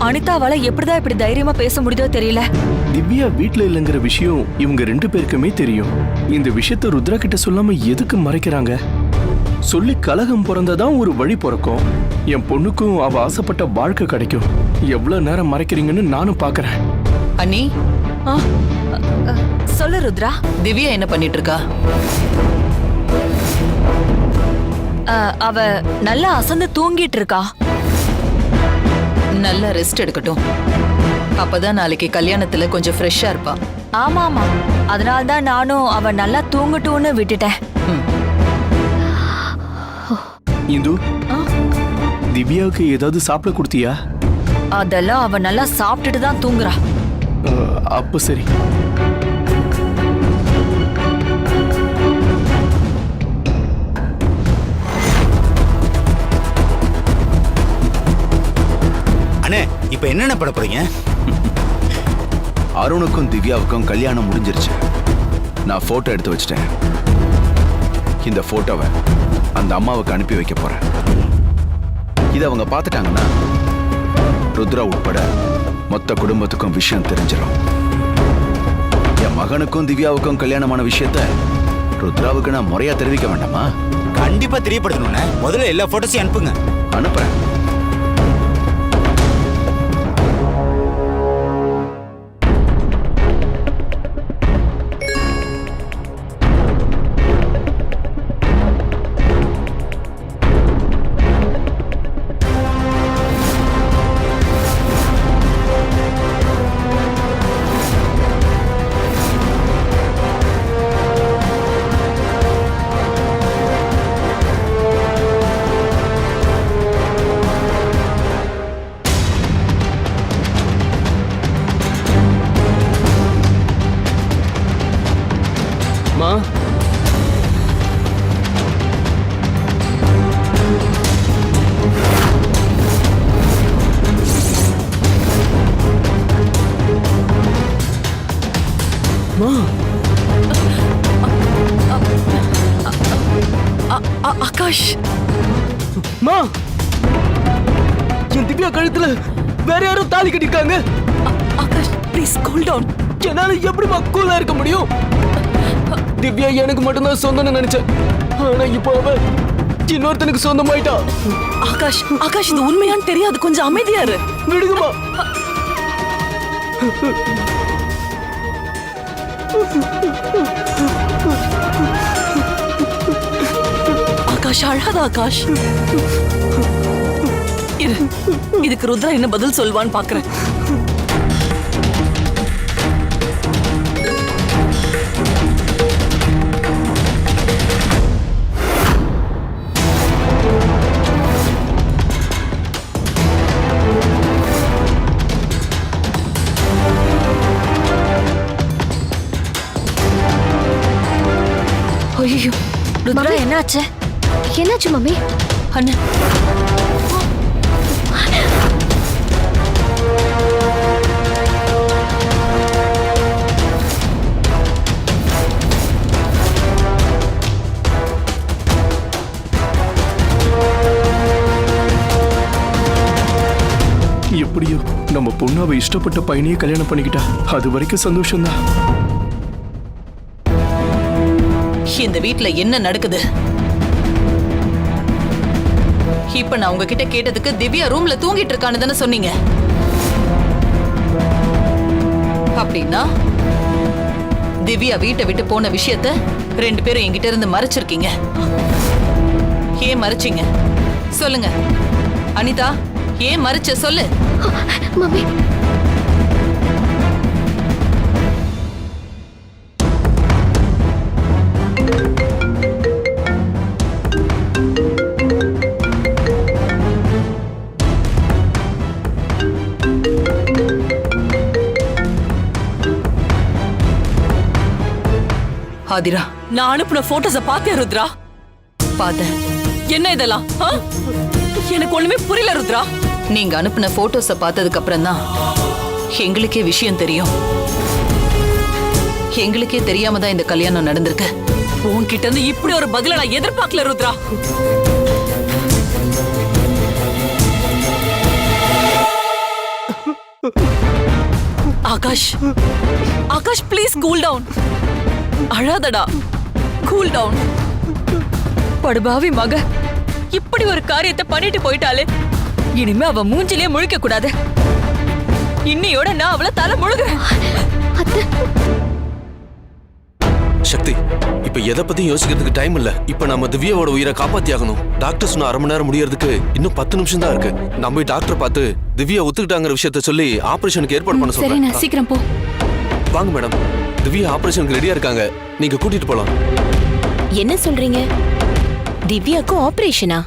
அனிதாவால எப்படிதான் இப்படி தைரியமா பேச முடியுதோ தெரியல. திவ்யா வீட்ல இல்லைங்கிற விஷயம் இவங்க 2 பேருக்குமே தெரியும். இந்த விஷயத்த ருத்ரா கிட்ட சொல்லாம எதுக்கு மறைக்கிறாங்க? சொல்லி கலகம் பிறந்ததான் ஒரு வழி பிறக்கும். என் பொண்ணுக்கும் அவ ஆசைப்பட்ட வாழ்க்கை கிடைக்கும். எவ்வளவு நேரம் மறைக்கிறீங்கன்னு நானும் பாக்குறேன். அண்ணி, சொல்லு ருத்ரா. திவ்யா என்ன பண்ணிட்டு இருக்கா? அவ நல்லா அசந்து தூங்கிட்டு இருக்கா. நல்லா ரெஸ்ட் எடுக்கட்டும். அப்பதான் நாளைக்கு கல்யாணத்துல கொஞ்சம் ஃப்ரெஷ்ஷா இருப்பா. ஆமா ஆமா, அதனால்தான் நானும் அவ நல்லா தூங்கட்டும்னு விட்டுட்டேன். இந்து, திவ்யாவுக்கு ஏதாவது சாப்பிட கொடுத்தியா? அதெல்லாம் அவ நல்லா சாப்பிட்டுட்டு தான் தூங்குறா. அப்ப சரி. அண்ணே, இப்ப என்னென்ன பண்ண போறீங்க? அருணுக்கும் திவ்யாவுக்கும் கல்யாணம் முடிஞ்சிருச்சு. நான் போட்டோ எடுத்து வச்சிட்டேன். இந்த போட்டோவை அந்த அம்மாவுக்கு அனுப்பி வைக்க போறேன். இதை அவங்க பார்த்துட்டாங்கன்னா ருத்ரா உட்பட மொத்த குடும்பத்துக்கும் விஷயம் தெரிஞ்சிடும். என் மகனுக்கும் திவ்யாவுக்கும் கல்யாணமான விஷயத்த ருத்ராவுக்கு நான் முறையா தெரிவிக்க வேண்டாமா? கண்டிப்பா தெரியப்படுத்தணும்னே. முதல்ல எல்லா போட்டோஸையும் அனுப்புங்க. அனுப்புறேன். ஆகாஷ், மா, என் திவ்யா கழுத்துல வேற யாரும் தாலி கட்டிருக்காங்க. Akash please cool down. என்னால எப்படிமா கூலா இருக்க முடியும்? திவ்யா எனக்கு மட்டும்தான் சொந்தம்னு நினைச்சேன். ஆனா இப்போ அவ இன்னொருத்தனுக்கு சொந்தமாயிட்டா. ஆகாஷ், ஆகாஷ் இது உண்மையான்னு தெரியாது, கொஞ்சம் அமைதியா இரு. விடுங்கம்மா. ஆகாஷ் அழாத ஆகாஷ். இதுக்கு ருத்ரா என்ன பதில் சொல்வான்னு பாக்குறேன். ஐயோ ருத்ரா, என்னாச்சு? என்னாச்சு மம்மி? அண்ணா, எப்படியோ நம்ம பொண்ணு அவ இஷ்டப்பட்ட பையனையே கல்யாணம் பண்ணிக்கிட்டா. அது வரைக்கும் சந்தோஷம்தான். இந்த வீட்ல என்ன நடக்குது? இப்ப நான் உங்ககிட்ட கேட்டதுக்கு திவ்யா ரூம்ல தூங்கிட்டு இருக்கான்னு தானே சொன்னீங்க. அப்படின்னா திவ்யா வீட்டை விட்டு போன விஷயத்த 2 பேரும் என்கிட்ட இருந்து மறைச்சிருக்கீங்க. ஏன் மறைச்சிங்க? சொல்லுங்க அனிதா, ஏன் மறைச்ச சொல்லு. மம்மி, ஆதிரா, நான் அனுப்புன போட்டோஸ பாத்தியா ருத்ரா? பார்த்தேன். என்ன இதெல்லாம்? எனக்கு ஒண்ணுமே புரியல ருத்ரா. நீங்க அனுப்புன போட்டோஸ பார்த்ததுக்கு அப்புறம் தான் எங்களுக்கே விஷயம் தெரியும். எங்களுக்கே தெரியாம தான் இந்த கல்யாணம் நடந்திருக்கு. உன்கிட்ட இருந்து இப்படி ஒரு பதில நான் எதிர்பார்க்கல Rudra. Akash, Akash please cool down. அழாதடா, கூல் டவுன். படுபாவி மக இப்படி ஒரு காரியத்தை பண்ணிட்டு போயிட்டாலே, இனிமே அவ மூஞ்சிலே முழிக்க கூடாது. இன்னையோட நான் அவளை தலை முழுகிறேன். சக்தி, இப்ப எதை பத்தி யோசிக்கிறதுக்கு டைம் இல்ல. இப்ப நம்ம திவ்யாவோட உயிரை காப்பாத்தி ஆகணும். டாக்டர் சொன்ன 1/2 மணி நேரம் முடியறதுக்கு இன்னும் 10 நிமிஷம் தான் இருக்கு. நம்ம போய் டாக்டர் பார்த்து திவ்யா ஒத்துக்கிட்டாங்கிற விஷயத்த சொல்லி ஆபரேஷனுக்கு ஏற்பாடு பண்ண சரி, நான் சொல்றேன். சீக்கிரம் போ. வாங்க மேடம், திவ்யா ஆபரேஷனுக்கு ரெடியா இருக்காங்க. நீங்க கூட்டிட்டு போலாம். என்ன சொல்றீங்க? திவ்யாக்கு ஆபரேஷனா?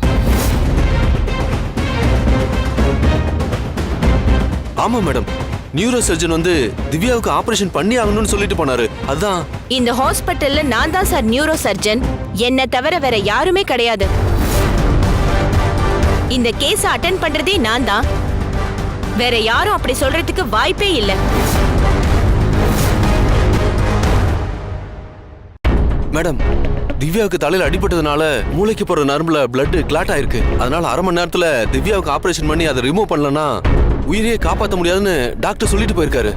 ஆமா மேடம், நியூரோ சர்ஜன் வந்து திவ்யாவுக்கு ஆபரேஷன் பண்ணி ஆகணும்னு சொல்லிட்டு போனாரு. அதான் இந்த ஹாஸ்பிட்டல்ல நான் தான் சார் நியூரோ சர்ஜன். என்ன தவிர வேற யாருமே கிடையாது. இந்த கேஸ அட்டெண்ட் பண்றதே நான் தான். வேற யாரும் அப்படி சொல்றதுக்கு வாய்ப்பே இல்லை. மேடம், திவ்யாவுக்கு தலையில அடிபட்டதுனால மூளைக்கு போற நரம்புல பிளட் கிளாட் ஆயிருக்கு. அதனால 1/2 மணி நேரத்துல திவ்யாவுக்கு ஆபரேஷன் பண்ணி அதை ரிமூவ் பண்ணலன்னா உயிரையே காப்பாற்ற முடியாதுன்னு டாக்டர் சொல்லிட்டு போயிருக்காரு.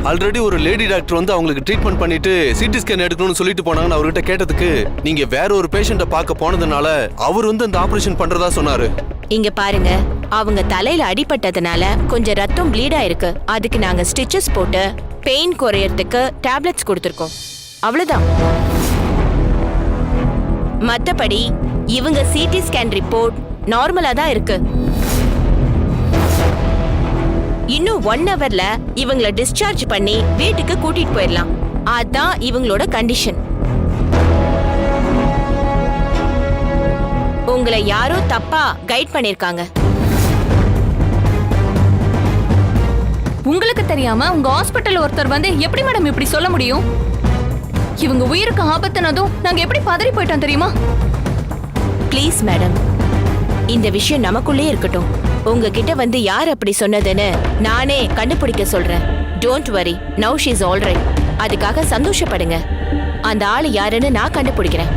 ஆல்ரெடி ஒரு லேடி டாக்டர் வந்து அவங்களுக்கு ட்ரீட்மெண்ட் பண்ணிட்டு சிடி ஸ்கேன் எடுக்கணும்னு சொல்லிட்டு போனாங்கன்னு அவர்கிட்ட கேட்டதுக்கு நீங்க வேற ஒரு பேஷண்ட்டை பார்க்க போனதுனால அவர் வந்து அந்த ஆபரேஷன் பண்றதா சொன்னாரு. இங்க பாருங்க, அவங்க தலையில அடிபட்டதுனால கொஞ்சம் ரத்தம் ப்ளீட் ஆயிருக்கு. அதுக்கு நாங்க ஸ்டிச்சஸ் போட்டு பெயின் குறையறதுக்கு டேப்லெட்ஸ் கொடுத்துருக்கோம். அவ்வளவுதான். மத்தபடி இவங்க சிடி ஸ்கேன் ரிப்போர்ட் நார்மலா தான் இருக்கு. இன்னும் 1 ஹவர்ல இவங்களை டிஸ்சார்ஜ் பண்ணி வீட்டுக்கு கூட்டிட்டு போயிடலாம். அதான் இவங்களோட கண்டிஷன். உங்களை யாரோ தப்பா கைட் பண்ணிருக்காங்க. உங்களுக்கு தெரியாம உங்க ஹாஸ்பிட்டல் ஒருத்தர் வந்து எப்படி மேடம் இப்படி சொல்ல முடியும்? இவங்க உயிருக்கு ஆபத்துனதும் நாங்க எப்படி பதறி போயிட்டோம் தெரியுமா? ப்ளீஸ் மேடம், இந்த விஷயம் நமக்குள்ளே இருக்கட்டும். உங்ககிட்ட வந்து யார் அப்படி சொன்னதுன்னு நானே கண்டுபிடிக்க சொல்றேன். Don't worry, now she is alright. அதுக்காக சந்தோஷப்படுங்க. அந்த ஆளு யாருன்னு நான் கண்டுபிடிக்கிறேன்.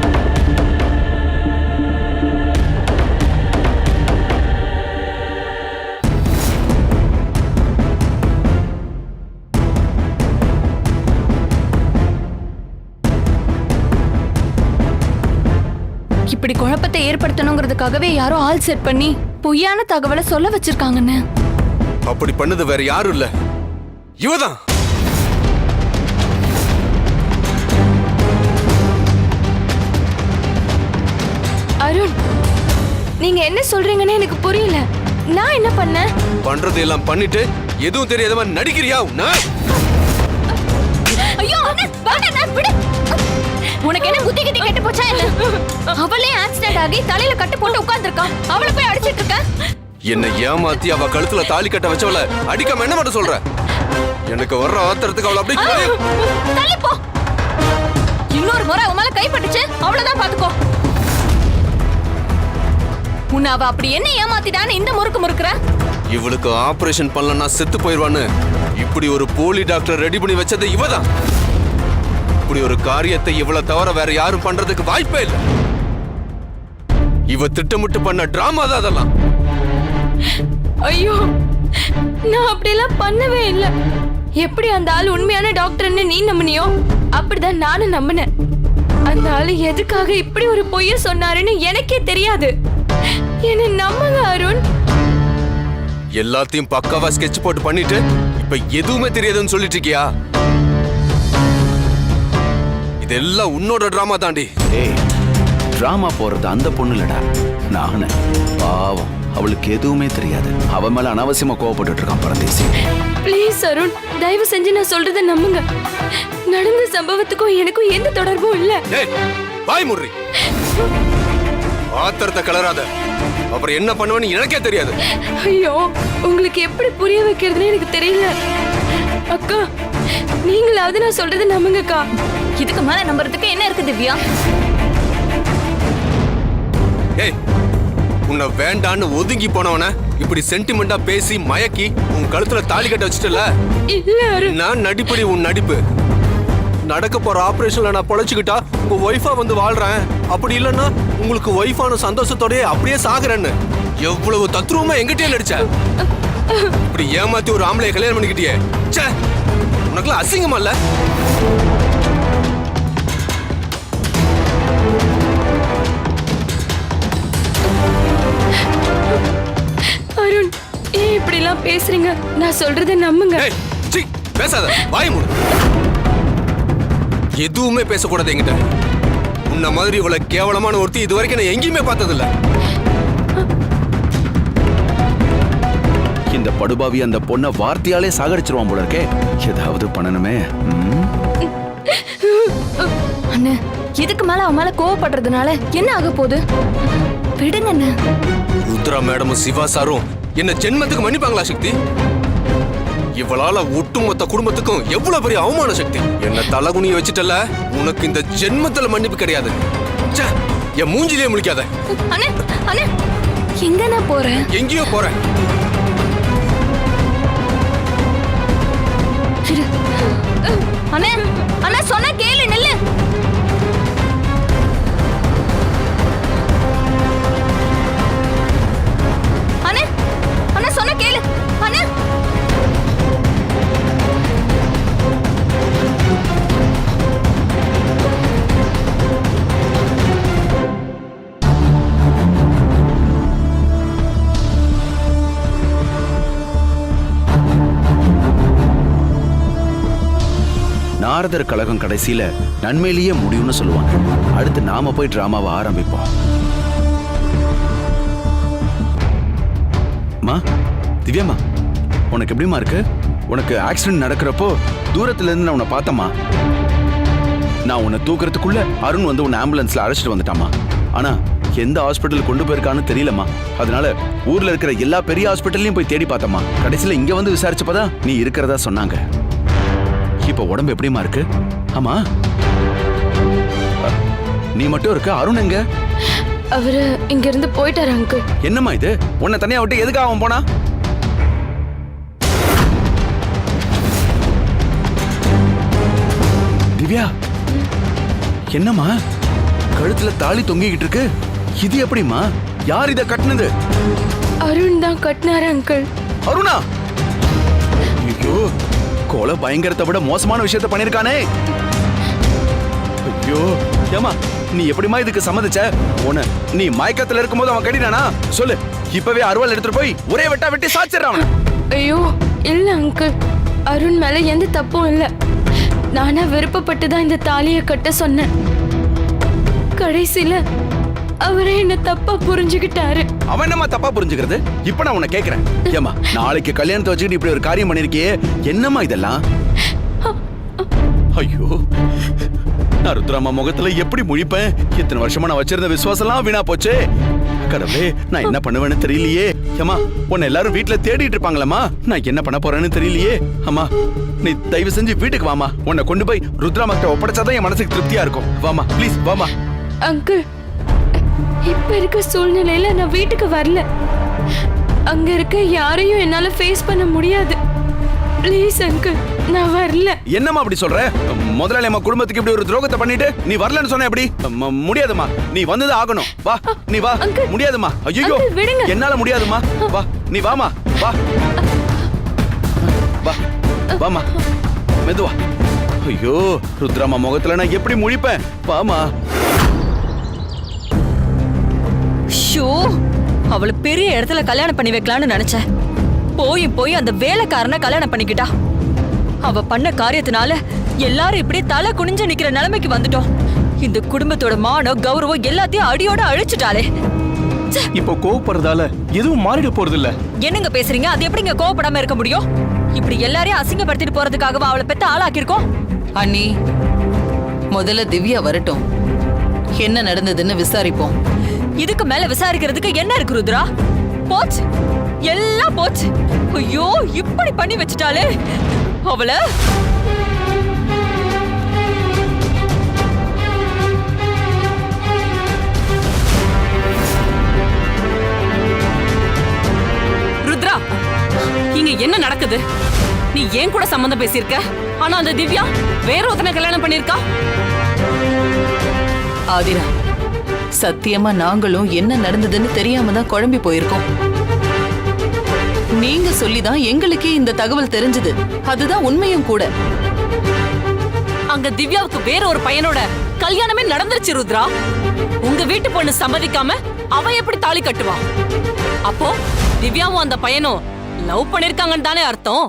இப்படி குழப்பத்தை ஏற்படுத்தணுங்கிறதுக்காகவே யாரோ ஆள் செட் பண்ணி பொய்யான தகவலை சொல்ல வச்சிருக்காங்கன்னு. அப்படி பண்ணது வேற யாரும் இல்ல, இவதான். அருண், நீங்க என்ன சொல்றீங்கன்னு எனக்கு புரியல. நான் என்ன பண்ணேன்? பண்றது எல்லாம் பண்ணிட்டு எதுவும் தெரியாத மாதிரி நடிக்கிறியா? ஐயோ, விடு. உனக்கு என்ன புத்தி கிட்டி கெட்டு போச்சா என்ன? அவளே ஆக்சிடென்ட் ஆகி தலையில கட்டு போட்டு உட்கார்ந்திருக்கா. அவளை போய் அடிச்சிட்டு இருக்க? என்ன ஏமாத்தி அவ கழுத்துல தாலி கட்ட வச்சவள அடிக்காம என்ன பண்ண சொல்ற? எனக்கு வர்ற ஆத்திரத்துக்கு அவளை அப்படி தள்ளி போ. இன்னொரு முறை அவ மேல கைப்பட்டுச்சு அவ்வளவுதான் பாத்துக்கோ. உன்னை அவ அப்படி என்ன ஏமாத்திட்டான்னு இந்த முறுக்கு முறுக்குற? இவளுக்கு ஆபரேஷன் பண்ணலன்னா செத்து போயிருவான்னு இப்படி ஒரு போலி டாக்டர் ரெடி பண்ணி வச்சது இவதான். இப்படி ஒரு காரியத்தை இவளை தவிர வேற யாரும் பண்றதுக்கு வாய்ப்பே இல்லை. இவ திட்டமிட்டு பண்ண டிராமா தான் அதெல்லாம். ஐயோ, நான் அப்படியெல்லாம் பண்ணவே இல்லை. எப்படி அந்த ஆள் உண்மையான டாக்டர்னு நீ நம்பினியோ அப்படிதான் நானும் நம்பினேன். அந்த ஆளு எதுக்காக இப்படி ஒரு பொய்ய சொன்னாருன்னு எனக்கே தெரியாது. என்ன நம்புங்க அருண். எல்லாத்தையும் பக்காவா ஸ்கெட்ச் போட்டு பண்ணிட்டு இப்ப எதுவுமே தெரியாதுன்னு சொல்லிட்டு இருக்கியா? இதெல்லாம் உன்னோட டிராமா தாண்டி. ஏய், டிராமா போறது அந்த பொண்ணு இல்லடா, நானு. பாவம், அவளுக்கு எதுவுமே தெரியாது. அவ மேல அனாவசியமா கோவப்பட்டு இருக்கான் பரதேசி. ப்ளீஸ் அருண், தயவு செஞ்சு நான் சொல்றத நம்புங்க. நடந்த சம்பவத்துக்கும் எனக்கும் எந்த தொடர்பும் இல்ல. வாய் முறி, ஆத்திரத்தை கலராத. அப்புறம் என்ன பண்ணுவேன்னு எனக்கே தெரியாது. ஐயோ, உங்களுக்கு எப்படி புரிய வைக்கிறதுன்னு எனக்கு தெரியல. அக்கா, நீங்களாவது நான் சொல்றத நம்புங்கக்கா. இதுக்கு மேல நம்புறதுக்கு என்ன இருக்கு திவ்யா? ஏய், உன்னை வேண்டான்னு ஒதுங்கி போனவன இப்படி சென்டிமெண்டா பேசி மயக்கி உன் கழுத்துல தாலி கட்ட வச்சுட்டல. நான் நடிப்படி உன் நடிப்பு. நடக்க போற ஆபரேஷன்ல நான் பொழைச்சுக்கிட்டா உங்க ஒய்ஃபா வந்து வாழ்றேன். அப்படி இல்லைன்னா உங்களுக்கு ஒய்ஃபான சந்தோஷத்தோடய அப்படியே சாகுறேன்னு எவ்வளவு தத்ரூபமா எங்கிட்டே நடிச்ச. இப்படி ஏமாத்தி ஒரு ஆம்பளைய கல்யாணம் பண்ணிக்கிட்டியே, உனக்குலாம் அசிங்கமா இல்ல? அருண், ஏன் இப்படி எல்லாம் பேசுறீங்க? நான் சொல்றத நம்புங்க. பேசாத, வாய் மூடு. எதுவுமே பேசக்கூடாது என்கிட்ட. உன்ன மாதிரி இவ்வளவு கேவலமான ஒருத்தி இது வரைக்கும் நான் எங்கேயுமே பார்த்ததில்ல. இந்த படுபாவி அந்த பொண்ணை வார்த்தையாலே சாகடிச்சிருவான் போல இருக்கே. ஏதாவது பண்ணணுமே. அண்ணே, இதுக்கு மேல அவன் மேல கோவப்படுறதுனால என்ன ஆக போகுது? விடுங்க அண்ணே. ருத்ரா மேடமும் சிவா சாரும் என்ன ஜென்மத்துக்கு மன்னிப்பாங்களா சக்தி? இவளால ஒட்டுமொத்த குடும்பத்துக்கும் எவ்வளவு பெரிய அவமான சக்தி. என்ன தலகுனிய வச்சுட்டல, உனக்கு இந்த ஜென்மத்துல மன்னிப்பு கிடையாது. என் மூஞ்சிலே முழிக்காத. அண்ணே, அண்ணே, எங்கண்ணே போற? எங்கேயோ போறேன். அண்ணே, அண்ணா சொன்னா கேளு, நில்லு. அண்ணே, அண்ணா சொன்னா கேளு. அண்ணே, நாரதர் கழகம் கடைசியில நன்மையிலேயே முடியும்னு சொல்லுவாங்க. அடுத்து நாம போய் டிராமாவை ஆரம்பிப்போம். மா, திவ்யாமா, உனக்கு எப்படிமா இருக்கு? உனக்கு ஆக்சிடென்ட் நடக்கிறப்போ தூரத்துல இருந்து நான் உன்னை பார்த்தம்மா. நான் உன்னை தூக்குறதுக்குள்ள அருண் வந்து உன்னை ஆம்புலன்ஸ்ல அழைச்சிட்டு வந்துட்டாமா. ஆனா எந்த ஹாஸ்பிட்டல் கொண்டு போயிருக்கான்னு தெரியலமா. அதனால ஊர்ல இருக்கிற எல்லா பெரிய ஹாஸ்பிட்டல்லையும் போய் தேடி பார்த்தம்மா. கடைசியில இங்க வந்து விசாரிச்சப்பதான் நீ இருக்கிறதா சொன்னாங்க. இப்ப உடம்பு எப்படிமா இருக்கு? ஆமா, நீ மட்டும் இருக்க, அருண் எங்க? அவரு இங்க இருந்து போயிட்டாரு அங்கிள். என்னம்மா இது? உன்னை தனியா விட்டு எதுக்கு அவன் போனா? திவ்யா, என்னம்மா கழுத்துல தாலி தொங்கிக்கிட்டு இருக்கு? இது எப்படிமா? யார் இத கட்டினது? அருண் தான் கட்டினாரு அங்கிள். அருணா? ஐயோ, கொலை பயங்கரத்தை விட மோசமான விஷயத்த பண்ணிருக்கானே. ஐயோ, ஏமா நீ எப்படிமா இதுக்கு சம்மதிச்ச? உன நீ மயக்கத்துல இருக்கும்போது அவன் கட்டினானா? சொல்லு, இப்பவே அருவாள் எடுத்துட்டு போய் ஒரே வெட்டா வெட்டி சாச்சிடுறான். ஐயோ இல்ல அங்கிள், அருண் மேல எந்த தப்பும் இல்ல. நானா விருப்பப்பட்டு தான் இந்த தாலியை கட்ட சொன்னேன். கடைசியில அவரே என்ன தப்பா புரிஞ்சுக்கிட்டாரு. அவன் என்னமா தப்பா புரிஞ்சுக்கிறது? இப்ப நான் உன்னை கேக்குறேன், ஏமா நாளைக்கு கல்யாணத்தை வச்சுக்கிட்டு இப்படி ஒரு காரியம் பண்ணிருக்கியே, என்னம்மா இதெல்லாம்? ஐயோ, நான் ருத்ராமா முகத்துல எப்படி முழிப்பேன்? இத்தனை வருஷமா நான் வச்சிருந்த விசுவாசம்லாம் வீணா போச்சே. கடவுளே, நான் என்ன பண்ணுவேன்னு தெரியலையே. ஏமா, உன்னை எல்லாரும் வீட்டுல தேடிட்டு இருப்பாங்களம்மா. நான் என்ன பண்ண போறேன்னு தெரியலையே. அம்மா, நீ தயவு செஞ்சு வீட்டுக்கு வாமா. உன்னை கொண்டு போய் ருத்ராமா கிட்ட ஒப்படைச்சாதான் என் மனசுக்கு திருப்தியா இருக்கும். வாமா, ப்ளீஸ் வாமா. அங்கிள், இப்ப இருக்க சூழ்நிலையில நான் வீட்டுக்கு வரல. அங்க இருக்க யாரையும் என்னால ஃபேஸ் பண்ண முடியாது. ப்ளீஸ் அங்கிள், நான் வரல. என்னம்மா அப்படி சொல்ற? முதலாளி அம்மா குடும்பத்துக்கு இப்படி ஒரு துரோகத்தை பண்ணிட்டு நீ வரலன்னு சொன்ன எப்படி? முடியாதுமா, நீ வந்தது ஆகணும். வா, நீ வா. முடியாதுமா. ஐயோ, என்னால முடியாதுமா. வா, நீ வாமா. வா வா வாமா மெதுவா. ஐயோ ருத்ராமா முகத்துல நான் எப்படி முழிப்பேன்? வாமா. ஷோ, அவளை பெரிய இடத்துல கல்யாணம் பண்ணி வைக்கலாம்னு நினைச்சேன். போய் அந்த வேலைக்காரனை கல்யாணம் பண்ணிக்கிட்டா. அவ பண்ண காரியத்தினால எல்லாரும் இப்படியே தலை குனிஞ்சு நிக்கிற நிலைமைக்கு வந்துட்டோம். இந்த குடும்பத்தோட மானம் கௌரவம் எல்லாத்தையும் அடியோட அழிச்சுட்டாலே. இப்போ கோவப்படுறதால எதுவும் மாறிட போறது இல்ல. என்னங்க பேசுறீங்க? அது எப்படிங்க கோவப்படாம இருக்க முடியும்? இப்படி எல்லாரையும் அசிங்கப்படுத்திட்டு போறதுக்காகவா அவளை பெத்த ஆளாக்கிருக்கோம்? அண்ணி, முதல்ல திவ்யா வரட்டும், என்ன நடந்ததுன்னு விசாரிப்போம். இதுக்கு மேல விசாரிக்கிறதுக்கு என்ன இருக்கு ருத்ரா? போச்சு, எல்லாம் போச்சு. ஐயோ, இப்படி பண்ணி வச்சுட்டாலே அவளை. ருத்ரா, இங்க என்ன நடக்குது? நீ ஏன் கூட சம்பந்தம் பேசியிருக்க, ஆனா அந்த திவ்யா வேற ஒருத்தனை கல்யாணம் பண்ணிருக்கா. ஆதிரா, சத்தியமா நாங்களும் என்ன நடந்ததுன்னு தெரியாம தான் குழம்பி போயிருக்கோம். நீங்க சொல்லிதான் எங்களுக்கே இந்த தகவல் தெரிஞ்சது. அதுதான் உண்மையும் கூட. அங்க திவ்யாவுக்கு வேற ஒரு பையனோட கல்யாணமே நடந்துருச்சு ருத்ரா. உங்க வீட்டு பொண்ணு சம்மதிக்காம அவ எப்படி தாலி கட்டுவா? அப்போ திவ்யாவும் அந்த பையனும் லவ் பண்ணிருக்காங்கன்னு தானே அர்த்தம்?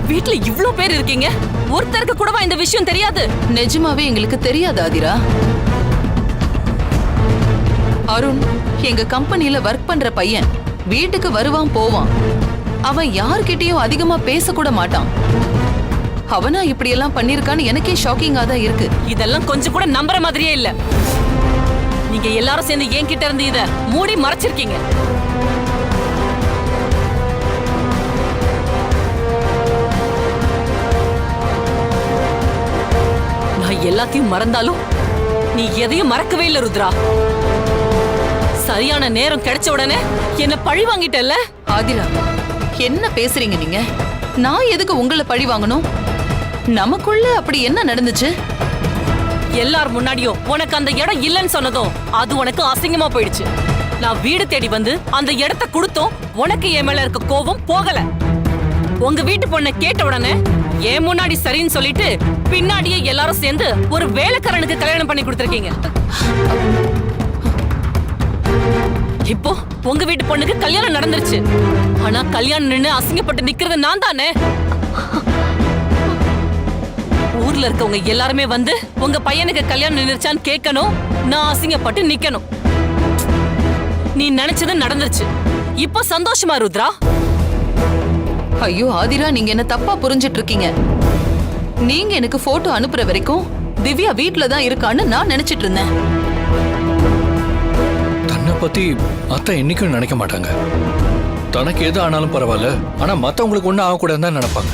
வீட்டுல இவ்ளோ பேர் இருக்கீங்க, ஒருத்தருக்கு கூடவா இந்த விஷயம் தெரியாது? நிஜமாவே எங்களுக்கு தெரியாது ஆதிரா. அருண் எங்க கம்பெனில ஒர்க் பண்ற பையன். வீட்டுக்கு வருவான் போவான். அவன் யார்கிட்டயும் அதிகமா பேசக்கூட மாட்டான். அவனா இப்படி எல்லாம் பண்ணிருக்கான்னு எனக்கே ஷாக்கிங்கா தான் இருக்கு. இதெல்லாம் கொஞ்சம் கூட நம்புற மாதிரியே இல்ல. நீங்க எல்லாரும் சேர்ந்து என் கிட்ட இருந்து இத மூடி மறைச்சிருக்கீங்க. நான் எல்லாத்தையும் மறந்தாலும் நீ எதையும் மறக்கவே இல்ல ருத்ரா. சரியான நேரம் கிடைச்ச உடனே என்ன பழி வாங்கிட்டல்ல? ஆதிரா, என்ன பேசுறீங்க நீங்க? நான் எதுக்கு உங்களை பழி வாங்கணும்? நமக்குள்ள அப்படி என்ன நடந்துச்சு? எல்லார் முன்னாடியும் உனக்கு அந்த இடம் இல்லைன்னு சொன்னதும் அது உனக்கு அசிங்கமா போயிடுச்சு. நான் வீடு தேடி வந்து அந்த இடத்தை கொடுத்தோம், உனக்கு என் மேல இருக்க கோபம் போகல. உங்க வீட்டு பொண்ணை கேட்ட உடனே ஏன் முன்னாடி சரின்னு சொல்லிட்டு பின்னாடியே எல்லாரும் சேர்ந்து ஒரு வேலைக்காரனுக்கு கல்யாணம் பண்ணி கொடுத்திருக்கீங்க. இப்போ உங்க வீட்டு பொண்ணுக்கு கல்யாணம் நடந்துருச்சு. ஆனா கல்யாணம் நின்னு அசிங்கப்பட்டு நிக்கிறது நான் தானே. ஊர்ல இருக்கவங்க எல்லாருமே வந்து உங்க பையனுக்கு கல்யாணம் நின்னுச்சான்னு கேட்கணும், நான் அசிங்கப்பட்டு நிக்கணும். நீ நினைச்சது நடந்துருச்சு. இப்போ சந்தோஷமா ருத்ரா? ஐயோ ஆதிரா, நீங்க என்ன தப்பா புரிஞ்சிட்டு இருக்கீங்க. நீங்க எனக்கு போட்டோ அனுப்புற வரைக்கும் திவ்யா வீட்ல தான் இருக்கான்னு நான் நினைச்சிட்டு இருந்தேன். தன்னை பத்தி அத்தை என்னைக்கும் நினைக்க மாட்டாங்க. தனக்கு எது ஆனாலும் பரவாயில்ல, ஆனா மத்தவங்களுக்கு ஒண்ணு ஆகக்கூடாதுன்னு தான் நினைப்பாங்க.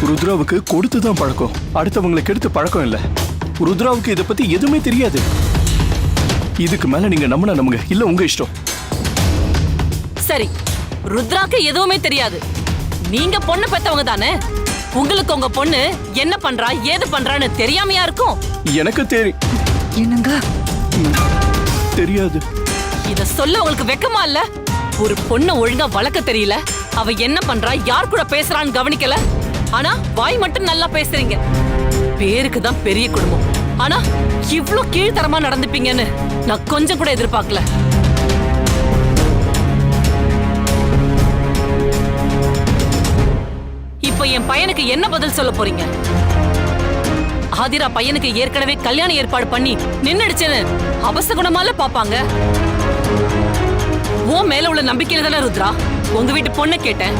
ருத்ராவுக்கு கொடுத்துதான் பழக்கம், அடுத்தவங்களுக்கு எடுத்து பழக்கம் இல்ல. ருத்ராவுக்கு இதை பத்தி எதுவுமே தெரியாது. இதுக்கு மேல நீங்க நம்பினா நம்புங்க, இல்ல உங்க இஷ்டம். சரி, ருத்ராக்கு எதுவுமே தெரியாது. நீங்க பொண்ணு பெத்தவங்க தானே. உங்களுக்கு உங்க பொண்ணு என்ன பண்றா ஏது பண்றான்னு தெரியாமையா இருக்கும்? எனக்கு என்னங்க தெரியாது. இத சொல்ல உங்களுக்கு வெக்கமா இல்ல? ஒரு பொண்ணு ஒழுங்கா வளர்க்க தெரியல, அவ என்ன பண்றா யார் கூட பேசுறான்னு கவனிக்கல. ஆனா வாய் மட்டும் நல்லா பேசுறீங்க. பேருக்கு தான் பெரிய குடும்பம், ஆனா இவ்ளோ கீழ்த்தரமா நடந்துப்பீங்கன்னு நான் கொஞ்சம் கூட எதிர்பார்க்கல. இப்போ என் பையனுக்கு என்ன பதில் சொல்ல போறீங்க? ஆதிரா பையனுக்கு ஏற்கனவே கல்யாண ஏற்பாடு பண்ணி நின்னுடுச்சுன்னு அபசகுணமால பாப்பாங்க. உன் மேல உள்ள நம்பிக்கையில தானே ருத்ரா உங்க வீட்டு பொண்ணை கேட்டேன்.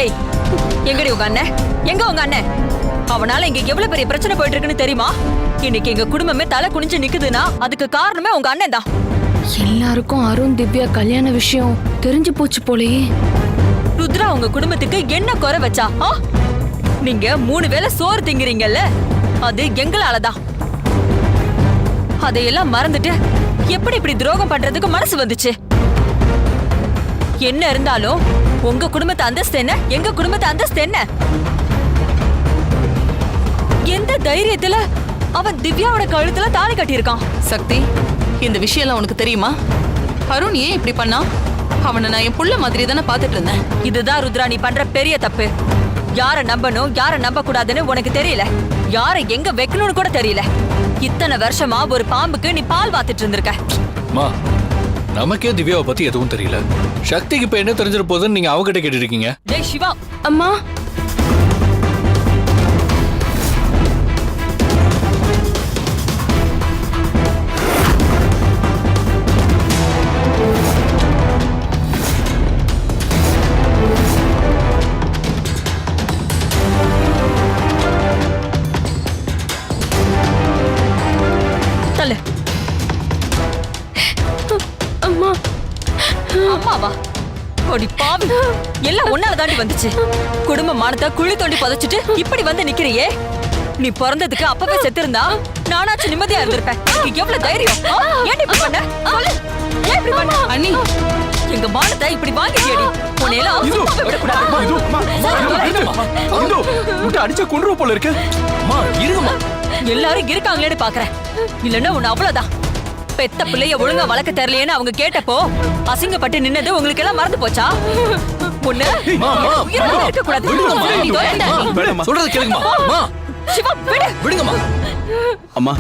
ஏய், எங்கடி உங்க அண்ணன்? எங்க உங்க அண்ணன்? அவனால இங்க எவ்வளவு பெரிய பிரச்சனை போயிட்டு இருக்குன்னு தெரியுமா? இன்னைக்கு எங்க குடும்பமே தலை குனிஞ்சு நிக்குதுன்னா அதுக்கு காரணமே உங்க அண்ணன் தான். எல்லாருக்கும் அருண் திவ்யா கல்யாண விஷயம் தெரிஞ்சு போச்சு போலயே. ருத்ரா உங்க குடும்பத்துக்கு என்ன குறை வச்சா? நீங்க 3 வேளை சோறு திங்கிறீங்கல்ல, அது எங்களாலதான். அதையெல்லாம் மறந்துட்டு எப்படி இப்படி துரோகம் பண்றதுக்கு மனசு வந்துச்சு? என்ன இருந்தாலும் உங்க குடும்பத்து அந்தஸ்து என்ன, எங்க குடும்பத்து அந்தஸ்து என்ன? எந்த தைரியத்துல அவன் திவ்யாவோட கழுத்துல தாலி கட்டியிருக்கான்? சக்தி, இந்த விஷயம்லாம் உனக்கு தெரியுமா? அருண் ஏன் இப்படி பண்ணா? அவனை நான் என் புள்ள மாதிரி தானே பாத்துட்டு இருந்தேன். இதுதான் ருத்ரா நீ பண்ற பெரிய தப்பு. யார நம்பணும் யார நம்ப கூடாதுன்னு உனக்கு தெரியல. யார எங்க வைக்கணும்னு கூட தெரியல. இத்தனை வருஷமா ஒரு பாம்புக்கு நீ பால் வாத்துட்டு இருந்திருக்க. மா, நமக்கே திவ்யாவை பத்தி எதுவும் தெரியல. சக்திக்கு இப்ப என்ன தெரிஞ்சிட போகுதுன்னு நீங்க அவகிட்ட கேட்டு இருக்கீங்க. ஜெய் சிவா. அம்மா, தள்ளு. அம்மா. அம்மாவா? ஓடி பாவி, எல்லாம் ஒன்னால தாண்டி வந்துச்சு. குடும்ப மானத்தை குழி தோண்டி புதைச்சிட்டு இப்படி வந்து நிக்கிறியே. நீ பிறந்ததுக்கு அப்பவே செத்திருந்தா நானாச்சும் நிம்மதியா இருந்திருப்பேன். எவ்வளவு தைரியம்? ஏன் இப்படி பண்ண? சொல்லு. ஏன் இப்படி பண்ண? அண்ணி, எங்க மானத்தை இப்படி வாங்கிட்டியடி. உன்னையெல்லாம் சும்மாவே விடக்கூடாது. அடிச்ச கொன்று போல இருக்கு. எல்லாரும் இருக்காங்களேன்னு பாக்குறேன். இல்லன்னா உன்னை அவ்வளவுதான். பெத்த பிள்ளைய ஒழுங்கா வளர்க்க தெரியலையேன்னு அவங்க கேட்டப்போ அசிங்கப்பட்டு நின்னது உங்களுக்கு எல்லாம் மறந்து போச்சா? பொண்ணு உயிரோட இருக்க கூடாது. சொல்றது கேளுங்கம்மா. சிவா, விடு. விடுங்கம்மா. அம்மா,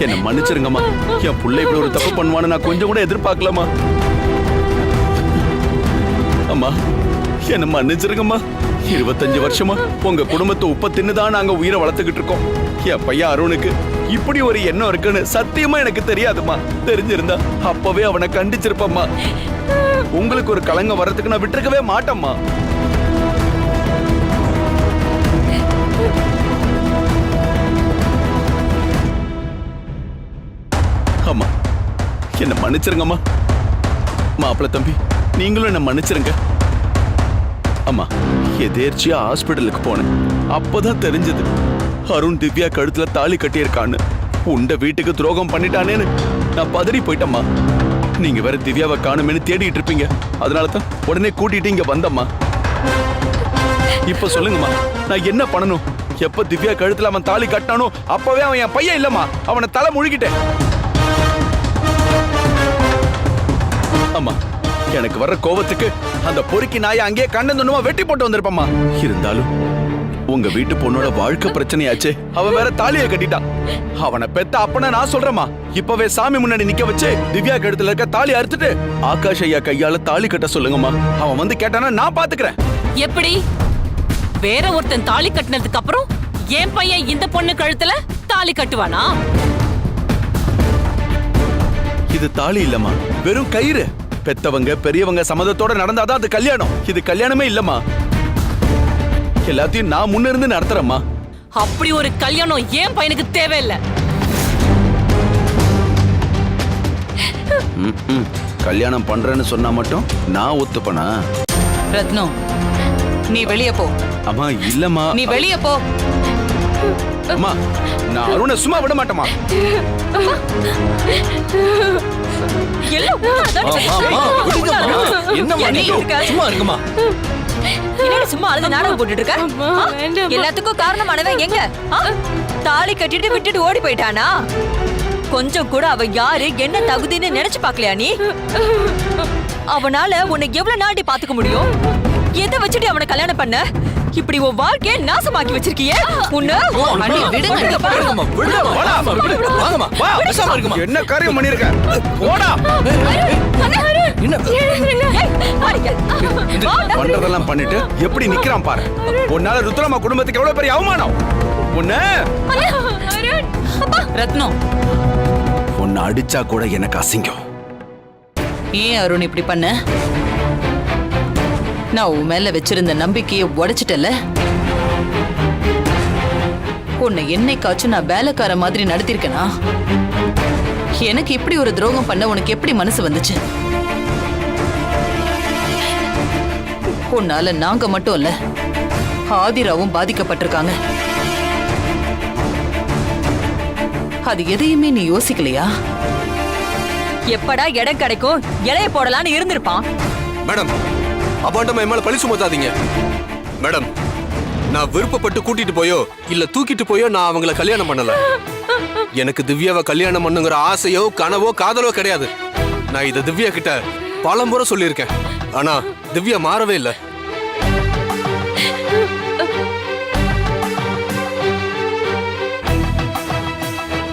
என்ன மன்னிச்சிருங்கம்மா. என் புள்ள இப்படி ஒரு தப்பு பண்ணுவான்னு நான் கொஞ்சம் கூட எதிர்பார்க்கலாமா? அம்மா, என்ன மன்னிச்சிருங்கம்மா. 25 வருஷமா உங்க குடும்பத்தை உப்ப தின்னுதான் நாங்க உயிரை வளர்த்துக்கிட்டு இருக்கோம். என் பையன் அருணுக்கு இப்படி ஒரு எண்ணம் இருக்குன்னு சத்தியமா எனக்கு தெரியாதுமா. தெரிஞ்சிருந்தா அப்பவே அவனை கண்டிச்சிருப்பம்மா. உங்களுக்கு ஒரு கலங்க வர்றதுக்கு நான் விட்டுருக்கவே மாட்டேம்மா. அம்மா, என்ன மன்னிச்சிருங்கம்மா. மாப்பிள்ள தம்பி, நீங்களும் என்ன மன்னிச்சிருங்க. அம்மா, எதேர்ச்சியா ஹாஸ்பிடலுக்கு போனேன். அப்பதான் தெரிஞ்சது அருண் திவ்யா கழுத்துல தாலி கட்டியிருக்கான்னு. உண்ட வீட்டுக்கு துரோகம் பண்ணிட்டானேன்னு நான் பதறி போயிட்டம்மா. நீங்க வேற திவ்யாவை காணுமேனு தேடிட்டு இருப்பீங்க. அதனாலதான் உடனே கூட்டிட்டு இங்க வந்தம்மா. இப்ப சொல்லுங்கம்மா, நான் என்ன பண்ணணும்? எப்ப திவ்யா கழுத்துல அவன் தாலி கட்டானோ அப்பவே அவன் என் பையன் இல்லம்மா. அவனை தலை முழுகிட்டேன். அம்மா, எனக்கு வர்ற கோபத்துக்கு அந்த பொறுக்கி நாயை அங்கேயே கண்ணந்துணுமா வெட்டி போட்டு வந்திருப்பம்மா. இருந்தாலும் உங்க வீட்டு பொண்ணோட வாழ்க்கை பிரச்சனையாச்சு. அவன் வேற தாலியை கட்டிட்டான். அவனை பெத்த அப்பன நான் சொல்றேம்மா. இப்பவே சாமி முன்னாடி நிக்க வச்சு திவ்யா கழுத்துல இருக்க தாலி அறுத்துட்டு ஆகாஷ் ஐயா கையால தாலி கட்ட சொல்லுங்கம்மா. அவன் வந்து கேட்டானா நான் பாத்துக்கிறேன். எப்படி? வேற ஒருத்தன் தாலி கட்டினதுக்கு அப்புறம் என் பையன் இந்த பொண்ணு கழுத்துல தாலி கட்டுவானா? இது தாலி இல்லம்மா, வெறும் கயிறு. பெத்தவங்க பெரியவங்க சம்மதத்தோட நடந்தாதான் அது கல்யாணம். இது கல்யாணமே இல்லம்மா. எல்லாத்தையும் நான் முன்ன இருந்து நடத்துறேம்மா. அப்படி ஒரு கல்யாணம் என் பையனுக்கு தேவையில்லை. கல்யாணம் பண்றேன்னு சொன்னா மட்டும் நான் ஒத்துப்பனா? ரத்னம், நீ வெளியே போ. அம்மா, இல்லம்மா. நீ வெளியே போ. அம்மா, நான் அருணை சும்மா விட மாட்டேமா. சும்மா இருக்குமா? என்னடி சும்மா அழுது நாடகம் போட்டுட்டு இருக்க? எல்லாத்துக்கும் காரணமானவன் எங்க? தாலி கட்டிட்டு விட்டுட்டு ஓடி போயிட்டானா? கொஞ்சம் கூட அவ யாரு என்ன தகுதின்னு நினைச்சு பாக்கலையா நீ? அவனால உன்னை எவ்வளவு நாட்டி பாத்துக்க முடியும்? எதை வச்சுட்டு அவனை கல்யாணம் பண்ண? இப்படி உன் வாழ்க்கையை நாசமாக்கி வச்சிருக்கியே. என்ன காரியம் பண்ணிருக்க? பண்றதெல்லாம் பண்ணிட்டு எப்படி நிக்கிறான் பாரு. உன்னால ருத்ரமா குடும்பத்துக்கு எவ்வளவு பெரிய அவமானம். உன்ன ரத்னம், உன்னை அடிச்சா கூட எனக்கு அசிங்கம். ஏன் அருண் இப்படி பண்ண? நான் உன் மேல வச்சிருந்த நம்பிக்கையை உடைச்சிட்டல. உன்னை என்னைக்காச்சும் நான் வேலைக்கார மாதிரி நடத்திருக்கேனா? எனக்கு இப்படி ஒரு துரோகம் பண்ண உனக்கு எப்படி மனசு வந்துச்சு? உன்னால நாங்க மட்டும் இல்ல, ஆதிராவும் பாதிக்கப்பட்டிருக்காங்க. அது எதையுமே நீ யோசிக்கலையா? எப்படா இடம் கிடைக்கும் இலைய போடலான்னு இருந்திருப்பான். மேடம், அபாண்டமா என் மேல பழி சுமத்தாதீங்க. மேடம், நான் விருப்பப்பட்டு கூட்டிட்டு போயோ இல்ல தூக்கிட்டு போயோ நான் அவங்கள கல்யாணம் பண்ணல. எனக்கு திவ்யாவை கல்யாணம் பண்ணுங்கிற ஆசையோ கனவோ காதலோ கிடையாது. நான் இத திவ்யா கிட்ட பல முறை சொல்லியிருக்கேன். ஆனா திவ்யா மாறவே இல்லை.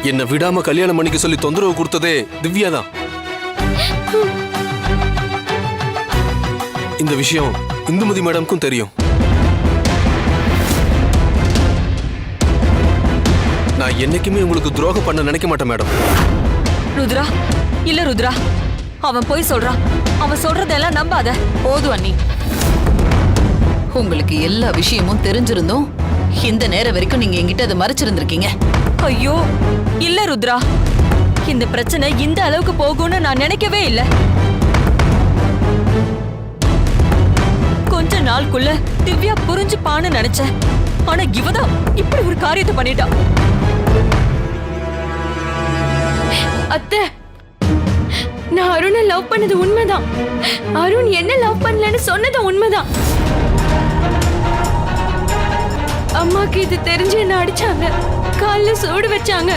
என்ன விடாம கல்யாணம் பண்ணிக்க சொல்லி தொந்தரவு கொடுத்ததே திவ்யா தான். இந்த விஷயம் இந்துமதி மேடம்க்கும் தெரியும். நான் என்னைக்குமே உங்களுக்கு துரோகம் பண்ண நினைக்க மாட்டேன் மேடம். ருத்ரா, இல்ல ருத்ரா, அவன் போய் சொல்றான். அவன் சொல்றதெல்லாம் நம்பாத. போதும் அண்ணி, உங்களுக்கு எல்லா விஷயமும் தெரிஞ்சிருந்தும் இந்த நேரம் வரைக்கும் நீங்க என்கிட்ட அதை மறைச்சிருந்திருக்கீங்க. ஐயோ இல்ல ருத்ரா, இந்த பிரச்சனை இந்த அளவுக்கு போகும்னு நான் நினைக்கவே இல்லை. கொஞ்ச நாளுக்குள்ள திவ்யா புரிஞ்சுப்பான்னு நினைச்சேன். ஆனா இவதான் இப்படி ஒரு காரியத்தை பண்ணிட்டா. அத்தை, நான் அருணை லவ் பண்ணது உண்மைதான். அருண் என்ன லவ் பண்ணலன்னு சொன்னது உண்மைதான். அம்மாக்கு இது தெரிஞ்சு என்ன அடிச்சாங்க, கால்ல சூடு வச்சாங்க.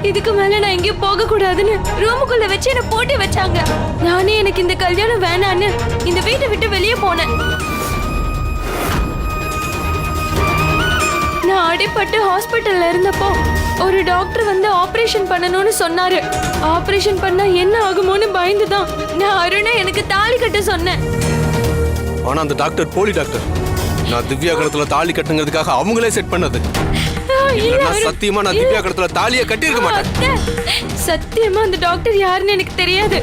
இதுக்கு மேல நான் எங்கேயும் போக கூடாதுன்னு ரூமுக்குள்ள வச்சு என்ன போட்டி வச்சாங்க. நானே எனக்கு இந்த கல்யாணம் வேணான்னு இந்த வீட்டை விட்டு வெளியே போனேன். நான் அடிபட்டு ஹாஸ்பிட்டல்ல இருந்தப்போ ஒரு டாக்டர் வந்து ஆபரேஷன் பண்ணணும்னு சொன்னாரு. ஆபரேஷன் பண்ணா என்ன ஆகுமோன்னு பயந்துதான் நான் அருணை எனக்கு தாலி கட்ட சொன்னேன். ஆனா அந்த டாக்டர் போலி டாக்டர். நான் திவ்யா கழுத்துல தாலி கட்டுங்கிறதுக்காக அவங்களே செட் பண்ணது. சத்தியமா நான் திவ்யா கழுத்துல தாலியை கட்டியிருக்க மாட்டேன். சத்தியமா அந்த டாக்டர் யாருன்னு எனக்கு தெரியாது.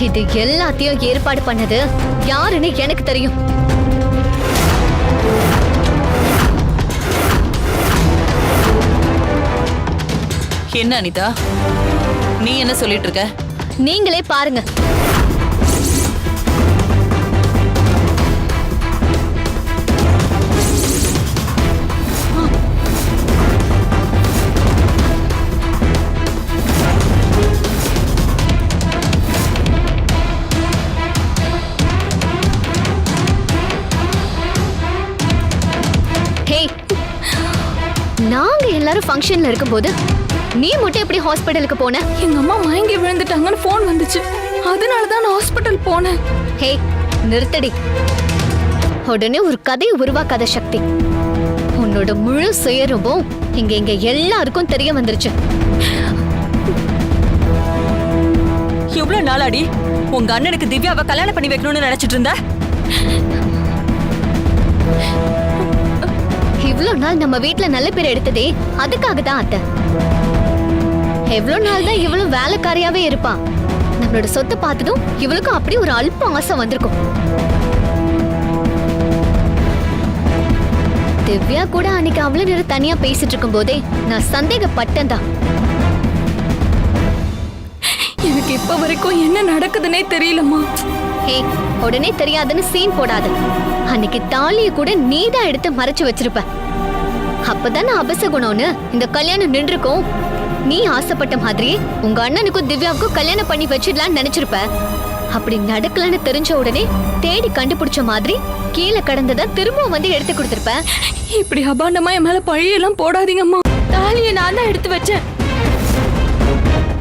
இது எல்லாத்தையும் ஏற்பாடு பண்ணது யாருன்னு எனக்கு தெரியும். என்ன அனிதா, நீ என்ன சொல்லிட்டு இருக்க? நீங்களே பாருங்க. நாங்க எல்லாரும் ஃபங்க்ஷன்ல இருக்கும்போது நீ மட்டும் எப்படி ஹாஸ்பிடலுக்கு போன? எங்க அம்மா மயங்கி விழுந்துட்டாங்கன்னு போன் வந்துச்சு, அதனாலதான் நான் ஹாஸ்பிடல் போனேன். ஹே, நிறுத்தடி. உடனே ஒரு கதையை உருவாக்காத சக்தி. உன்னோட முழு சுயரூபம் இங்க எல்லாருக்கும் தெரிய வந்துருச்சு. எவ்வளவு நாளாடி உங்க அண்ணனுக்கு திவ்யாவை கல்யாணம் பண்ணி வைக்கணும்னு நினைச்சிட்டு இருந்த? இவ்வளவு நாள் நம்ம வீட்டுல நல்ல பேர் எடுத்ததே அதுக்காக தான் அத்தை. எவ்வளவு நாள் தான் இவளும் வேலைக்காரியாவே இருப்பா. நம்மளோட சொத்தை பார்த்ததும் இவளுக்கும் அப்படி ஒரு அல்ப ஆசை வந்திருக்கும். திவ்யா கூட அன்னைக்கு அவ்வளவு நேரம் தனியா பேசிட்டு இருக்கும் போதே நான் சந்தேகப்பட்டேன் தான். எனக்கு இப்ப வரைக்கும் என்ன நடக்குதுன்னே தெரியலம்மா. ஹே, உடனே தெரியாதுன்னு சீன் போடாத. அன்னைக்கு தாலியை கூட நீதான் எடுத்து மறைச்சு வச்சிருப்ப. அப்பதானே அபசகுணம்னு இந்த கல்யாணம் நின்றுக்கும். நீ ஆசைப்பட்ட மாதிரியே உங்க அண்ணனுக்கும் திவ்யாவுக்கும் கல்யாணம் பண்ணி வச்சிடலான்னு நினைச்சிருப்ப. அப்படி நடக்கலன்னு தெரிஞ்ச உடனே தேடி கண்டுபிடிச்ச மாதிரி கீழே கடந்ததை திரும்ப வந்து எடுத்து கொடுத்திருப்ப. இப்படி அபாண்டமா என் மேல பழியெல்லாம் போடாதீங்கம்மா. தாலியை நான் தான் எடுத்து வச்சேன்.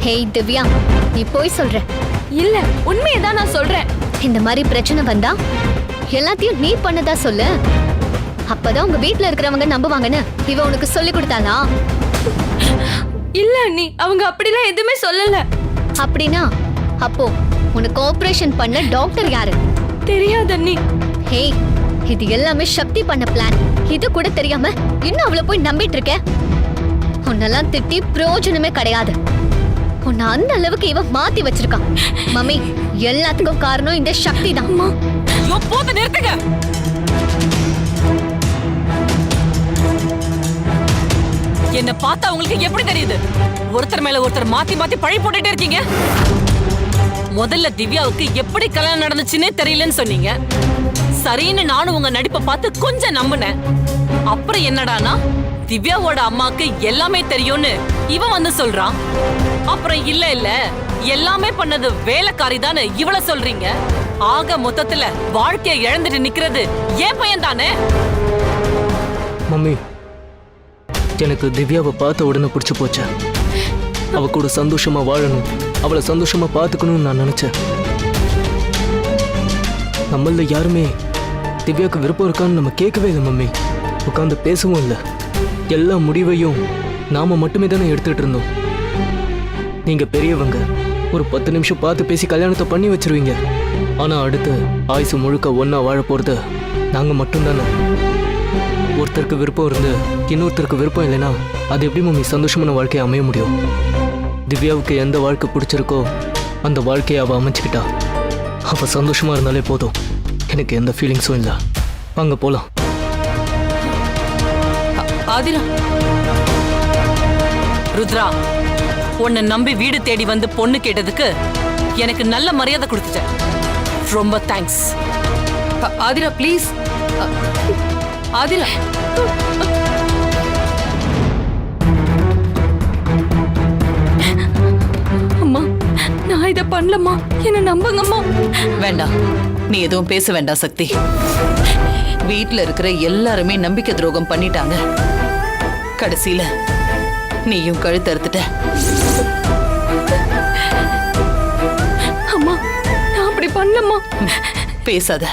ஹே திவ்யா, நீ போய் சொல்ற. இல்ல, உண்மையதான் நான் சொல்றேன். இந்த மாதிரி பிரச்சனை வந்தா எல்லாத்தையும் நீ பண்ணதா சொல்லு. அப்பதான் உங்க வீட்டுல இருக்கிறவங்க நம்புவாங்கன்னு இவ உனக்கு சொல்லி கொடுத்தாளா? இல்ல அண்ணி, அவங்க அப்படிலாம் எதுவுமே சொல்லல. அப்படின்னா அப்போ உனக்கு ஆபரேஷன் பண்ண டாக்டர் யாரு? தெரியாது அண்ணி. ஹே, இது எல்லாமே சக்தி பண்ண பிளான். இது கூட தெரியாம இன்னும் அவளை போய் நம்பிட்டு இருக்க. உன்னெல்லாம் திட்டி பிரயோஜனமே கிடையாது. உன்னை அந்த அளவுக்கு இவ மாத்தி வச்சிருக்கான். மம்மி, எல்லாத்துக்கும் காரணம் இந்த சக்தி தான். போது நிறுத்துங்க. என்ன பார்த்தா உங்களுக்கு எப்படி தெரியுது? ஒருத்தர் மேல ஒருத்தர் மாத்தி மாத்தி பழி போட்டுட்டே இருக்கீங்க. முதல்ல திவ்யாவுக்கு எப்படி கல்யாணம் நடந்துச்சுன்னே தெரியலன்னு சொன்னீங்க. சரின்னு நானும் உங்க நடிப்பை பார்த்து கொஞ்சம் நம்பினேன். அப்புறம் என்னடானா திவ்யாவோட அம்மாக்கு எல்லாமே தெரியும்னு இவன் வந்து சொல்றான். அப்புறம் இல்ல இல்ல எல்லாமே பண்ணது வேலைக்காரி தானே இவள சொல்றீங்க. ஆக மொத்தத்துல வாழ்க்கையை இழந்துட்டு நிக்கிறது ஏன் பையன் தானே? மம்மி, எனக்கு திவ்யாவை பார்த்த உடனே பிடிச்சு போச்சு. அவ கூட சந்தோஷமா வாழணும், அவளை சந்தோஷமா பார்த்துக்கணும்னு நான் நினைச்சேன். நம்மள யாருமே திவ்யாவுக்கு விருப்பம் இருக்கான்னு நம்ம கேட்கவே இல்லை மம்மி. உட்காந்து பேசவும் இல்லை. எல்லா முடிவையும் நாம மட்டுமே தானே எடுத்துட்டு இருந்தோம். நீங்க பெரியவங்க, ஒரு 10 நிமிஷம் பார்த்து பேசி கல்யாணத்தை பண்ணி வச்சிருவீங்க. ஆனா அடுத்து ஆயுசு முழுக்க ஒன்னா வாழ போறது நாங்க மட்டும்தானே. ஒருத்தருக்கு விருப்பம் இருந்து இன்னொருத்தருக்கு விருப்பம் இல்லைன்னா அது எப்படி மம்மி சந்தோஷமான வாழ்க்கையை அமைய முடியும்? திவ்யாவுக்கு எந்த வாழ்க்கை பிடிச்சிருக்கோ அந்த வாழ்க்கையை அவள் அமைச்சுக்கிட்டா. அவள் சந்தோஷமா இருந்தாலே போதும். எனக்கு எந்த ஃபீலிங்ஸும் இல்லை. வாங்க போலாம். ஆதிரா, ருத்ரா, உன்னை நம்பி வீடு தேடி வந்து பொண்ணு கேட்டதுக்கு எனக்கு நல்ல மரியாதை கொடுத்துட்ட. ரொம்ப தேங்க்ஸ். ஆதிரா ப்ளீஸ். ஆதிரா, அம்மா, நான் இதை பண்ணலம்மா, என்ன நம்புங்கம்மா. வேண்டாம், நீ எதுவும் பேச வேண்டாம் சக்தி. வீட்ல இருக்கிற எல்லாருமே நம்பிக்கை துரோகம் பண்ணிட்டாங்க. கடைசியில நீயும் கழுத்து அறுத்துட்ட. அம்மா, நான் அப்படி பண்ணலம்மா. பேசாத.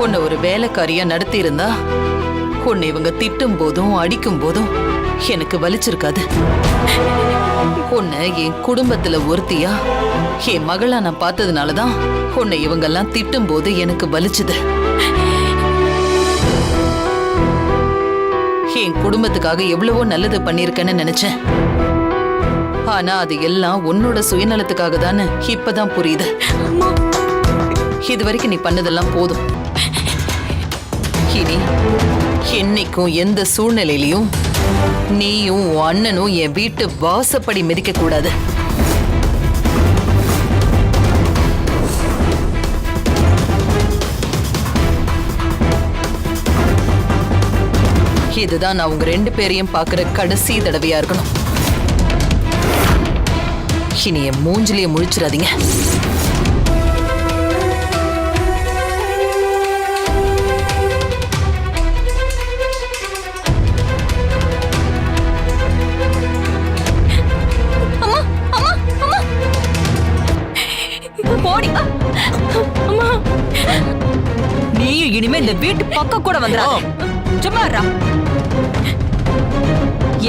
உன்னை ஒரு வேலைக்காரியா நடத்தி இருந்தா உன்னை இவங்க திட்டும் போதும் அடிக்கும் போதும் எனக்கு வலிச்சிருக்காது. உன்னை என் குடும்பத்துல ஒருத்தியா என் மகளா நான் பார்த்ததுனாலதான் உன்னை இவங்கெல்லாம் திட்டும் போது எனக்கு வலிச்சுது. என் குடும்பத்துக்காக எவ்வளவோ நல்லது பண்ணிருக்கேன்னு நினைச்சேன். ஆனா அது எல்லாம் உன்னோட சுயநலத்துக்காக தானே இப்பதான் புரியுது. இது வரைக்கும் நீ பண்ணதெல்லாம் போதும். இனி என்னைக்கும் எந்த சூழ்நிலையிலையும் நீயும் உன் அண்ணனும் என் வீட்டு வாசப்படி மிதிக்க கூடாது. இதுதான் நான் உங்க 2 பேரையும் பார்க்கிற கடைசி தடவையா இருக்கணும். இனி என் மூஞ்சிலேயே முழிச்சிடாதீங்க. நீயும் இனிமே இந்த வீட்டு பக்கம் கூட வந்துடாத. சும்மா இருடா.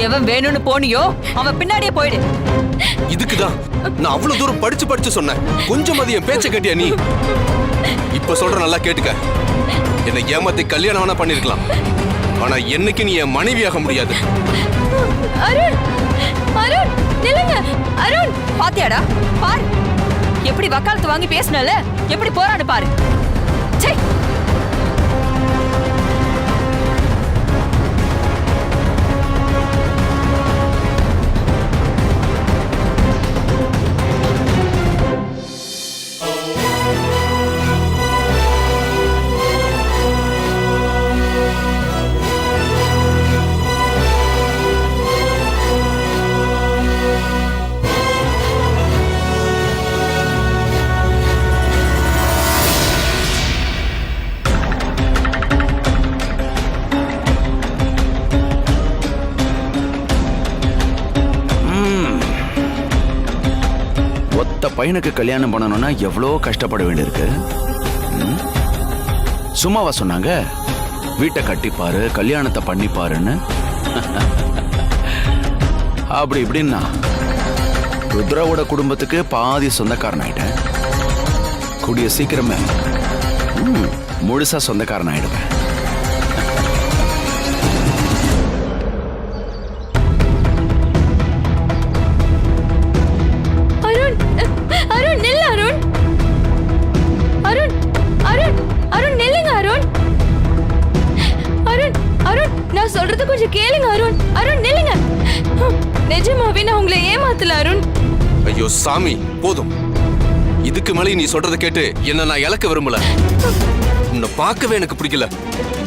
எவன் வேணும்னு போனியோ அவன் பின்னாடியே போயிடு. இதுக்குதான் நான் அவ்வளவு தூரம் படிச்சு சொன்னேன். கொஞ்சம் அது என் பேச்ச கேட்டியா நீ? இப்ப சொல்ற நல்லா கேட்டுக்க. என்னை ஏமாத்தி கல்யாணம் வேணா பண்ணிருக்கலாம், ஆனா என்னைக்கு நீ என் மனைவியாக முடியாது. அருண், அருண், நில்லுங்க. அருண், பாத்தியாடா? பாரு எப்படி வக்காலத்து வாங்கி பேசினல, எப்படி போறான்னு பாரு. சே, பையனுக்கு கல்யாணம் பண்ணணும்னா எவ்வளோ கஷ்டப்பட வேண்டியிருக்கு. சும்மாவா சொன்னாங்க வீட்டை கட்டிப்பாரு கல்யாணத்தை பண்ணிப்பாருன்னு? அப்படி இப்படின்னா ருத்ராவோட குடும்பத்துக்கு பாதி சொந்தக்காரன் ஆயிட்டேன். கூடிய சீக்கிரமே முழுசா சொந்தக்காரன் ஆயிடுவேன். அருண் அருண் நில்லு அருண். அருண் அருண் அருண் நில்லுங்க அருண். அருண் அருண் நான் சொல்றது கொஞ்சம் கேளுங்க அருண். அருண் நில்லுங்க. நிஜமாவே நான் உங்களை ஏமாத்தல அருண். ஐயோ சாமி போதும். இதுக்கு மேலே நீ சொல்றதை கேட்டு என்ன நான் இழக்க விரும்பல. உன்னை பார்க்கவே எனக்கு பிடிக்கல.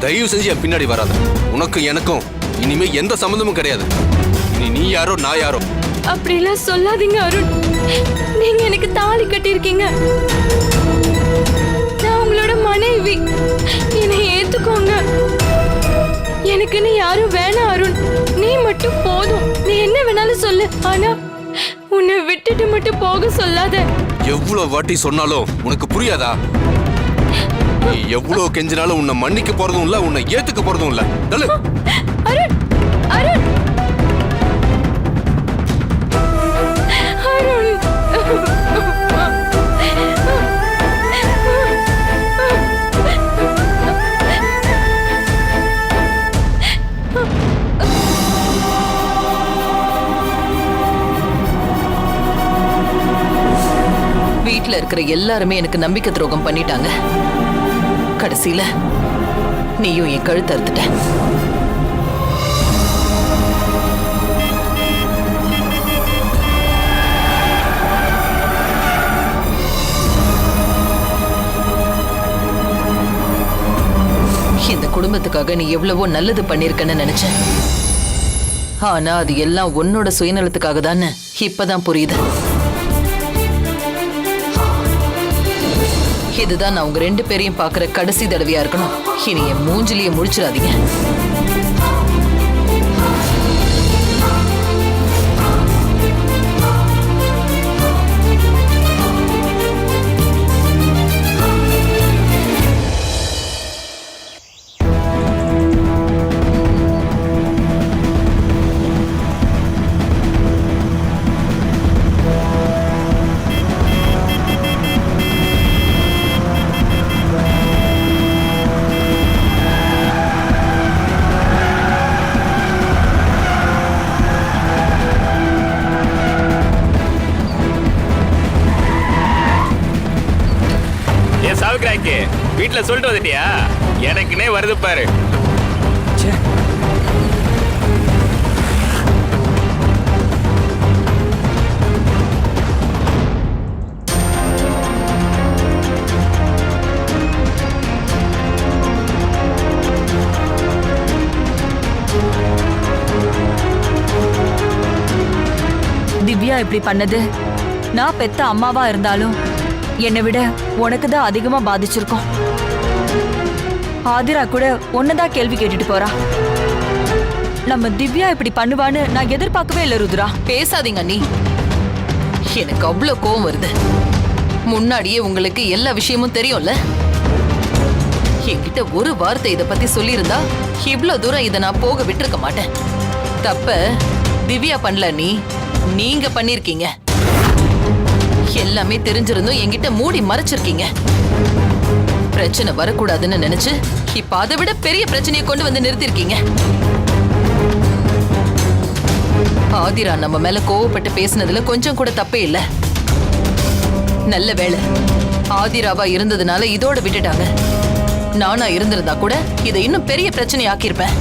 தயவு செஞ்சு என் பின்னாடி வராத. உனக்கும் எனக்கும் இனிமே எந்த சம்பந்தமும் கிடையாது. நீ யாரோ நான் யாரோ. அப்படிலாம் சொல்லாதீங்க அருண். நீங்க எனக்கு தாலி கட்டியிருக்கீங்க. நான் உங்களோட மனைவி. என்னை ஏத்துக்கோங்க. எனக்குன்னு யாரும் வேணாம் அருண். நீ மட்டும் போதும். நீ என்ன வேணாலும் சொல்லு. ஆனா உன்னை விட்டுட்டு மட்டும் போக சொல்லாத. எவ்வளவு வாட்டி சொன்னாலும் உனக்கு புரியாதா? நீ எவ்வளவு கெஞ்சினாலும் உன்னை மன்னிக்க போறதும் இல்ல, உன்னை ஏத்துக்க போறதும் இல்ல. அருண் அருண் அருண் வீட்ல இருக்கிற எல்லாருமே எனக்கு நம்பிக்கை துரோகம் பண்ணிட்டாங்க. கடைசியில நீயும் என் கழுத்து அறுத்துட்ட. இந்த குடும்பத்துக்காக நீ எவ்வளவோ நல்லது பண்ணிருக்கன்னு நினைச்சேன். ஆனா அது எல்லாம் உன்னோட சுயநலத்துக்காக தானே இப்பதான் புரியுது. இதுதான் நான் உங்க 2 பேரையும் பாக்குற கடைசி தடவையா இருக்கணும். இனி என் மூஞ்சிலேயே முழிச்சிடாதீங்க. வீட்டுல சொல்லிட்டு வந்துட்டியா? எனக்குனே வருது பாரு. திவ்யா இப்படி பண்ணது நான் பெத்த அம்மாவா இருந்தாலும் என்னை விட உனக்கு தான் அதிகமா பாதிச்சிருக்கோம். ஆதிரா கூட ஒன்னதான் கேள்வி கேட்டுட்டு போறா. நம்ம திவ்யா இப்படி பண்ணுவான்னு நான் எதிர்பார்க்கவே இல்லை. ருத்ரா பேசாதீங்க நீ. எனக்கு அவ்வளவு கோவம் வருது. முன்னாடியே உங்களுக்கு எல்லா விஷயமும் தெரியும்ல. என்கிட்ட ஒரு வார்த்தை இத பத்தி சொல்லியிருந்தா இவ்வளவு தூரம் இதை நான் போக விட்டுருக்க மாட்டேன். தப்ப திவ்யா பண்ணல, நீங்க பண்ணிருக்கீங்க. எல்லாமே தெரிஞ்சிருந்தும் என்கிட்ட மூடி மறைச்சிருக்கீங்க. பிரச்சனை வரக்கூடாதுன்னு நினைச்சு இப்ப அதை விட பெரிய பிரச்சனையை கொண்டு வந்து நிறுத்திருக்கீங்க. ஆதிரா நம்ம மேல கோவப்பட்டு பேசினதுல கொஞ்சம் கூட தப்பே இல்ல. நல்ல வேளை ஆதிராவா இருந்ததுனால இதோட விட்டுட்டாங்க. நானா இருந்திருந்தா கூட இதை இன்னும் பெரிய பிரச்சனை ஆக்கியிருப்பேன்.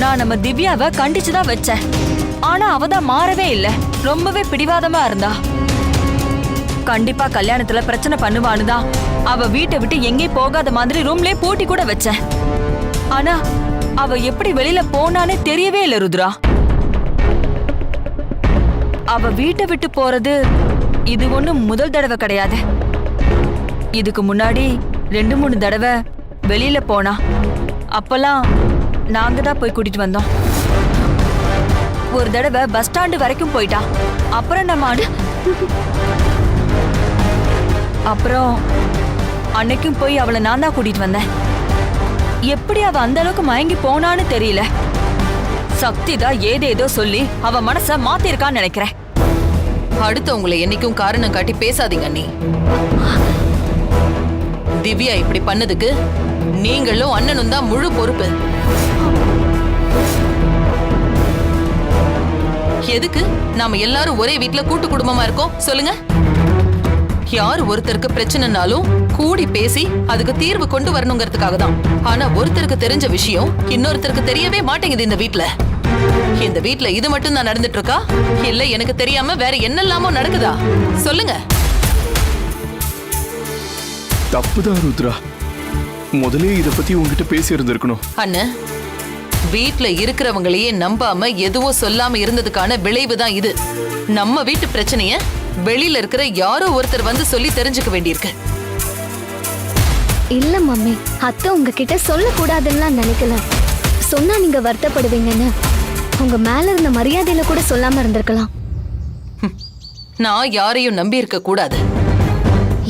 நான் நம்ம திவ்யாவை கண்டிச்சுதான் வச்சேன். ஆனா அவதான் மாறவே இல்லை. ரொம்பவே பிடிவாதமா இருந்தா. கண்டிப்பா கல்யாணத்துல பிரச்சனை பண்ணுவானுதான் அவ வீட்டை விட்டு எங்கேயும் போகாத மாதிரி ரூம்லயே பூட்டி கூட வச்சேன். ஆனா அவ எப்படி வெளியில போனானே தெரியவே இல்லை. ருத்ரா அவ வீட்டை விட்டு போறது இது ஒண்ணும் முதல் தடவை கிடையாது. இதுக்கு முன்னாடி 2-3 தடவை வெளியில போனா. அப்பெல்லாம் நாங்க தான் போய் கூட்டிட்டு வந்தோம். ஒரு தடவை பஸ் ஸ்டாண்டு வரைக்கும் போயிட்டா. அப்புறம் நம்ம அப்புறம் அன்னைக்கும் போய் அவளை நான் தான் கூட்டிட்டு வந்தேன். எப்படி அவ அந்த அளவுக்கு மயங்கி போனான்னு தெரியல. சக்தி தான் ஏதேதோ சொல்லி அவ மனச மாத்திருக்கான்னு நினைக்கிறேன். அடுத்தவங்களை என்னைக்கும் காரணம் காட்டி பேசாதீங்க நீ. திவ்யா இப்படி பண்ணதுக்கு நீங்களும் அண்ணனும் தான் முழு பொறுப்பு. எதுக்கு நாம எல்லாரும் ஒரே வீட்ல கூட்டு குடும்பமா இருக்கோம் சொல்லுங்க? யார் ஒருத்தருக்கு பிரச்சனைனாலும் கூடி பேசி அதுக்கு தீர்வு கொண்டு வரணுங்கிறதுக்காக தான். ஆனா ஒருத்தருக்கு தெரிஞ்ச விஷயம் இன்னொருத்தருக்கு தெரியவே மாட்டேங்குது இந்த வீட்ல. இந்த வீட்ல இது மட்டும் தான் நடந்துட்டு இருக்கா இல்ல எனக்கு தெரியாம வேற என்னெல்லாமோ நடக்குதா சொல்லுங்க? தப்புதான் ருத்ரா, முதலே இத பத்தி உங்ககிட்ட பேசி இருந்திருக்கணும். அண்ணன், வீட்ல இருக்கிறவங்களையே நம்பாம எதுவும் சொல்லாம இருந்ததுக்கான விளைவுதான் இது. நம்ம வீட்டு பிரச்சனைய வெளியில இருக்கிற யாரோ ஒருத்தர் வந்து சொல்லி தெரிஞ்சுக்க வேண்டியிருக்கு. இல்ல மம்மி, அத்தை உங்ககிட்ட சொல்லக்கூடாதுன்னு நினைக்கல. சொன்னா நீங்க வருத்தப்படுவீங்கன்னு உங்க மேல இருந்த மரியாதையில கூட சொல்லாம இருந்திருக்கலாம். நான் யாரையும் நம்பி இருக்க கூடாது.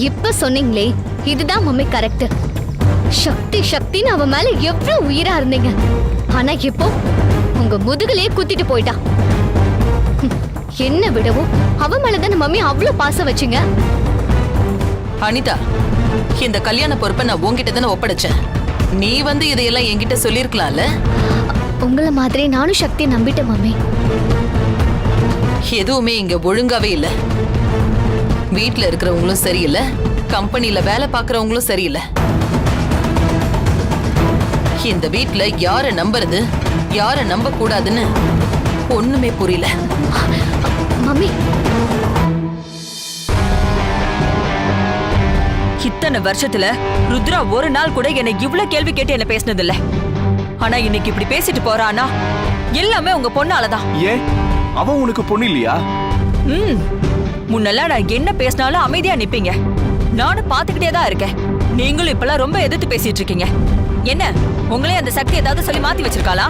இப்ப சொன்னீங்களே, இதுதான் மம்மி கரெக்ட். சக்தி சக்தின்னு அவ மேல எவ்வளவு உயிரா இருந்தீங்க. ஆனா இப்போ உங்க முதுகுலயே குத்திட்டு போயிட்டா. என்ன விடவும் அவ மேலதான மம்மி அவ்வளவு பாசம் வச்சீங்க. அனிதா, இந்த கல்யாண பொறுப்பை நான் உங்ககிட்ட தானே ஒப்படைச்சேன். நீ வந்து இதையெல்லாம் என்கிட்ட சொல்லிருக்கலாம்ல. உங்கள மாதிரி நானும் சக்தி நம்பிட்டேன் மம்மி. எதுவுமே இங்க ஒழுங்காவே இல்ல. வீட்ல இருக்கிறவங்களும் சரியில்லை, கம்பெனில வேலை பார்க்கறவங்களும் சரியில்லை. இந்த வீட்ல யார நம்புறது யார நம்ப கூடாதுன்னு ஒண்ணுமே புரியல. மம்மி, இத்தனை வருஷத்துல ருத்ரா ஒரு நாள் கூட என்னை இவ்வளவு கேள்வி கேட்டு என்ன பேசினது இல்ல. ஆனா இன்னைக்கு இப்படி பேசிட்டு போறானா எல்லாமே உங்க பொண்ணாலதான். ஏன் அவன் உனக்கு பொண்ணு இல்லையா? முன்னெல்லாம் நான் என்ன பேசினாலும் அமைதியா நிப்பீங்க. நானும் பாத்துக்கிட்டே தான் இருக்கேன். நீங்களும் இப்பெல்லாம் ரொம்ப எதிர்த்து பேசிட்டு இருக்கீங்க. என்ன உங்களே அந்த சக்தி ஏதாவது சொல்லி மாத்தி வச்சிருக்காளா?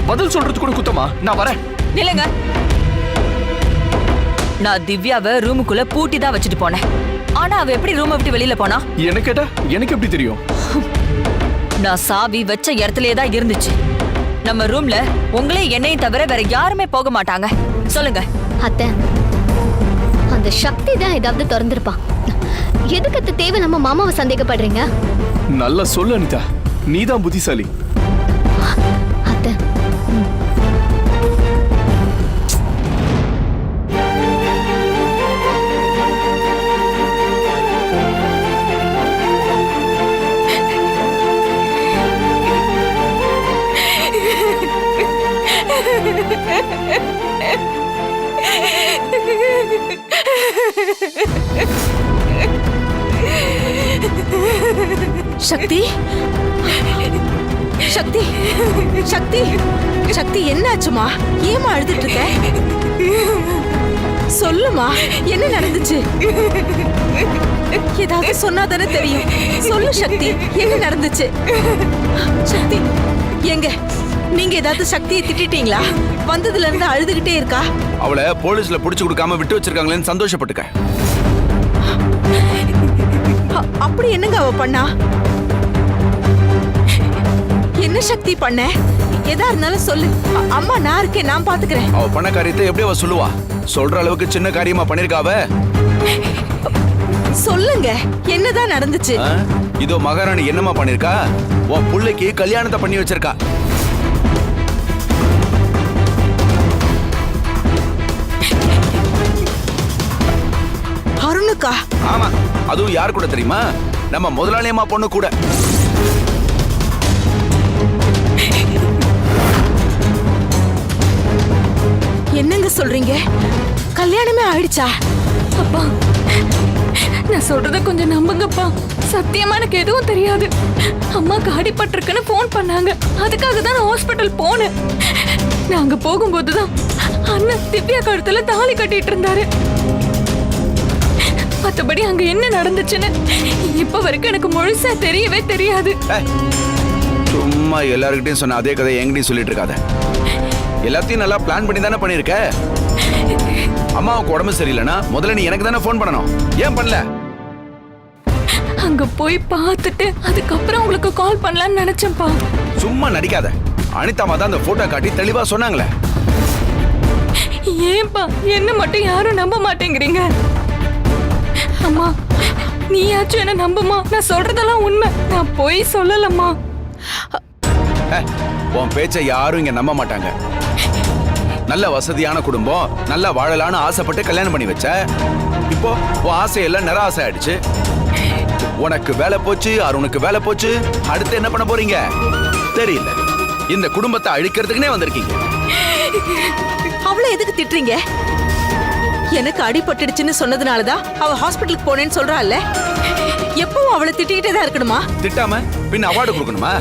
பதில் சொல்றது கூட குத்தமா? நான் வரேன். நில்லுங்க. நான் திவ்யாவை ரூமுக்குள்ள பூட்டி தான் வச்சுட்டு போனேன். ஆனா அவ எப்படி ரூமை விட்டு வெளியில போனா? என்ன கேட்டா எனக்கு எப்படி தெரியும்? நான் சாவி வச்ச இடத்துலயே தான் இருந்துச்சு. நம்ம ரூம்ல உங்களே என்னையும் தவிர வேற யாருமே போக மாட்டாங்க. சொல்லுங்க. அத்தை, அந்த சக்தி தான் ஏதாவது திறந்திருப்பான். எதுக்கு அத்தை தேவை நம்ம மாமாவை சந்தேகப்படுறீங்க? நல்லா சொல்லு அனிதா, நீதான் புத்திசாலி. அத்தை, சக்தி, சக்தி, சக்தி, சக்தி, என்னாச்சுமா? ஏமா அழுதுட்டு இருக்க? சொல்லுமா, என்ன நடந்துச்சு? ஏதாவது சொன்னாதானே தெரியும். சொல்லு சக்தி, என்ன நடந்துச்சு? சக்தி எங்க? நீங்க ஏதாவது சக்தியை திட்டிட்டீங்களா? வந்ததுல இருந்து அழுதுகிட்டே இருக்கா. அவளை போலீஸ்ல புடிச்சு கொடுக்காம விட்டு வச்சிருக்காங்களேன்னு சந்தோஷப்பட்டுக்க. அப்படி என்னங்க அவ பண்ணா? என்ன சக்தி பண்ண? எதா இருந்தாலும் சொல்லு. அம்மா நான் இருக்கேன், நான் பாத்துக்கிறேன். அவ பண்ண காரியத்தை எப்படி அவ சொல்லுவா? சொல்ற அளவுக்கு சின்ன காரியமா பண்ணிருக்காவ? சொல்லுங்க, என்னதான் நடந்துச்சு? இதோ மகாராணி என்னமா பண்ணிருக்கா? உன் புள்ளைக்கு கல்யாணத்தை பண்ணி வச்சிருக்கா. அருணுக்கா? ஆமா, அதுவும் யார் கூட தெரியுமா? நம்ம முதலாளியம்மா பொண்ணு கூட. என்னங்க சொல்றீங்க? கல்யாணமே ஆயிடுச்சா? அப்பா, நான் சொல்றத கொஞ்சம் நம்புங்கப்பா. சத்தியமா எனக்கு எதுவும் தெரியாது. அம்மாக்கு அடிபட்டிருக்குன்னு போன் பண்ணாங்க. அதுக்காக தான் நான் ஹாஸ்பிட்டல் போனேன். நான் அங்க போகும்போதுதான் அண்ணன் திவ்யா கழுத்துல தாலி கட்டிட்டு இருந்தாரு. மத்தபடி அங்க என்ன நடந்துச்சுன்னு இப்ப வரைக்கும் எனக்கு முழுசா தெரியவே தெரியாது. சும்மா எல்லாருக்கிட்டையும் சொன்ன அதே கதை என்கிட்டயும் சொல்லிட்டு இருக்காத. எல்லாத்தையும் நல்லா பிளான் பண்ணி தானே பண்ணிருக்க. அம்மாவுக்கு உடம்பு சரியில்லைன்னா முதல்ல நீ எனக்கு தானே போன் பண்ணணும். ஏன் பண்ணல? அங்க போய் பார்த்துட்டு அதுக்கப்புறம் உங்களுக்கு கால் பண்ணலாம்னு நினைச்சேன்ப்பா. சும்மா நடிக்காத. அனிதாமா தான் அந்த போட்டோ காட்டி தெளிவா சொன்னாங்களே. ஏன்பா என்ன மட்டும் யாரும் நம்ப மாட்டேங்கிறீங்க? அம்மா, நீயாச்சும் என்ன நம்புமா? நான் சொல்றதெல்லாம் உண்மை. நான் போய் சொல்லலம்மா. உன் பேச்சை யாரும் இங்க நம்ப மாட்டாங்க. நல்ல வசதியான குடும்பம், நல்லா வாழலான்னு ஆசைப்பட்டு கல்யாணம் பண்ணி வச்ச. இப்போ உன் ஆசையெல்லாம் நிற ஆசை ஆயிடுச்சு. உனக்கு வேலை போச்சு, அருணுக்கு வேலை போச்சு. அடுத்து என்ன பண்ண போறீங்க தெரியல. இந்த குடும்பத்தை அழிக்கிறதுக்குனே வந்திருக்கீங்க. அவளை எதுக்கு திட்டுறீங்க? எனக்கு அடிபட்டுடுச்சுன்னு சொன்னதுனாலதான் அவ ஹாஸ்பிட்டலுக்கு போனேன்னு சொல்றாள்ல. எப்பவும் அவளை திட்டிக்கிட்டே தான் இருக்கணுமா? திட்டாம பின்ன அவார்டு கொடுக்கணுமா?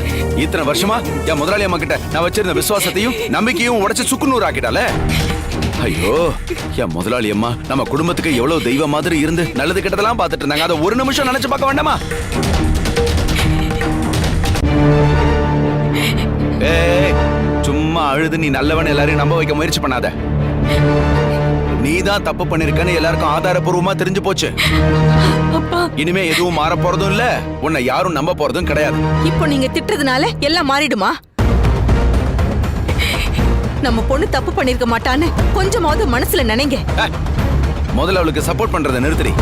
இத்தனை வருஷமா என் முதலாளி அம்மா கிட்ட நான் வச்சிருந்த விசுவாசத்தையும் நம்பிக்கையும் உடைச்சு சுக்குநூறு ஆக்கிட்டால. ஐயோ, என் முதலாளி அம்மா நம்ம குடும்பத்துக்கு எவ்வளவு தெய்வ மாதிரி இருந்து நல்லது கெட்டதெல்லாம் பார்த்துட்டு இருந்தாங்க. அதை ஒரு நிமிஷம் நினைச்சு பார்க்க வேண்டாமா? ஏய், சும்மா அழுது நீ நல்லவன் எல்லாரையும் நம்ப வைக்க முயற்சி பண்ணாத. நீதான் தப்பு பண்ணிருக்கன்னு எல்லாருக்கும் ஆதாரபூர்வமா தெரிஞ்சு போச்சு. இனிமே எதுவும் மாற போறதும் இல்ல, உன்னை யாரும் நம்ப போறதும் கிடையாது. இப்போ நீங்க திட்டுறதுனால எல்லாம் மாறிடுமா? நம்ம பொண்ணு தப்பு பண்ணிருக்க மாட்டான்னு கொஞ்சமாவது மனசுல நினைங்க. முதல்ல அவளுக்கு சப்போர்ட் பண்றதை நிறுத்தி.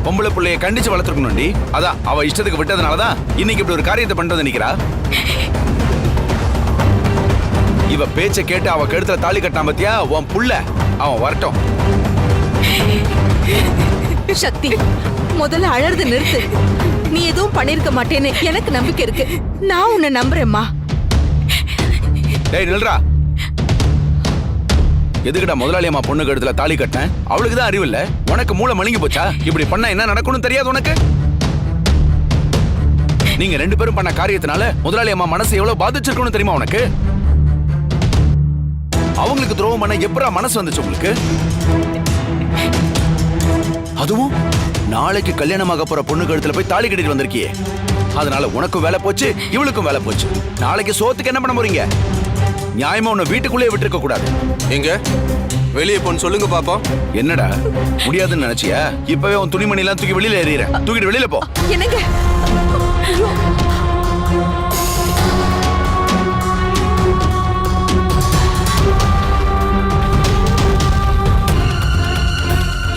பொம்பளை பிள்ளைய கண்டிச்சு வளர்த்துக்கணும்டி. அதான் அவ இஷ்டத்துக்கு விட்டதுனாலதான் இன்னைக்கு இப்படி ஒரு காரியத்தை பண்றது நினைக்கிறா. இவ பேச்ச கேட்டு அவ கழுத்துல தாலி கட்டினா பத்தியா உன் புள்ள. அவன் வரட்டும். சக்தி, முதல்ல அழறது நிறுத்து. நீ எதுவும் பண்ணிருக்க மாட்டேன்னு எனக்கு நம்பிக்கை இருக்கு. நான் உன்னை நம்புறேம்மா. டேய் நில்றா. எதுக்குடா முதலாளி அம்மா பொண்ணு கழுத்துல தாலி கட்டின? அவளுக்கு தான் அறிவு இல்ல, உனக்கு மூளை மழுங்கி போச்சா? இப்படி பண்ணா என்ன நடக்கும்னு தெரியாது உனக்கு? நீங்க ரெண்டு பேரும் பண்ண காரியத்தினால முதலாளி அம்மா மனசு எவ்வளவு பாதிச்சிருக்கும்னு தெரியுமா உனக்கு? அவங்களுக்கு துரோகம் பண்ண எப்பரா மனசு வந்துச்சு உங்களுக்கு? அதுவும் நாளைக்கு கல்யாணமாக போற பொண்ணு கழுத்துல போய் தாலி கட்டிட்டு வந்திருக்கியே. அதனால உனக்கும் வேலை போச்சு, இவளுக்கும் வேலை போச்சு. நாளைக்கு சோத்துக்கு என்ன பண்ண போறீங்க? நியாயமா உன்னை வீட்டுக்குள்ளேயே விட்டுருக்க கூடாது. எங்க வெளியே போன்னு சொல்லுங்க பாப்போம். என்னடா முடியாதுன்னு நினைச்சியா? இப்பவே உன் துணிமணி எல்லாம் தூக்கி வெளியில எறியற. தூக்கிட்டு வெளியில போ. என்னங்க?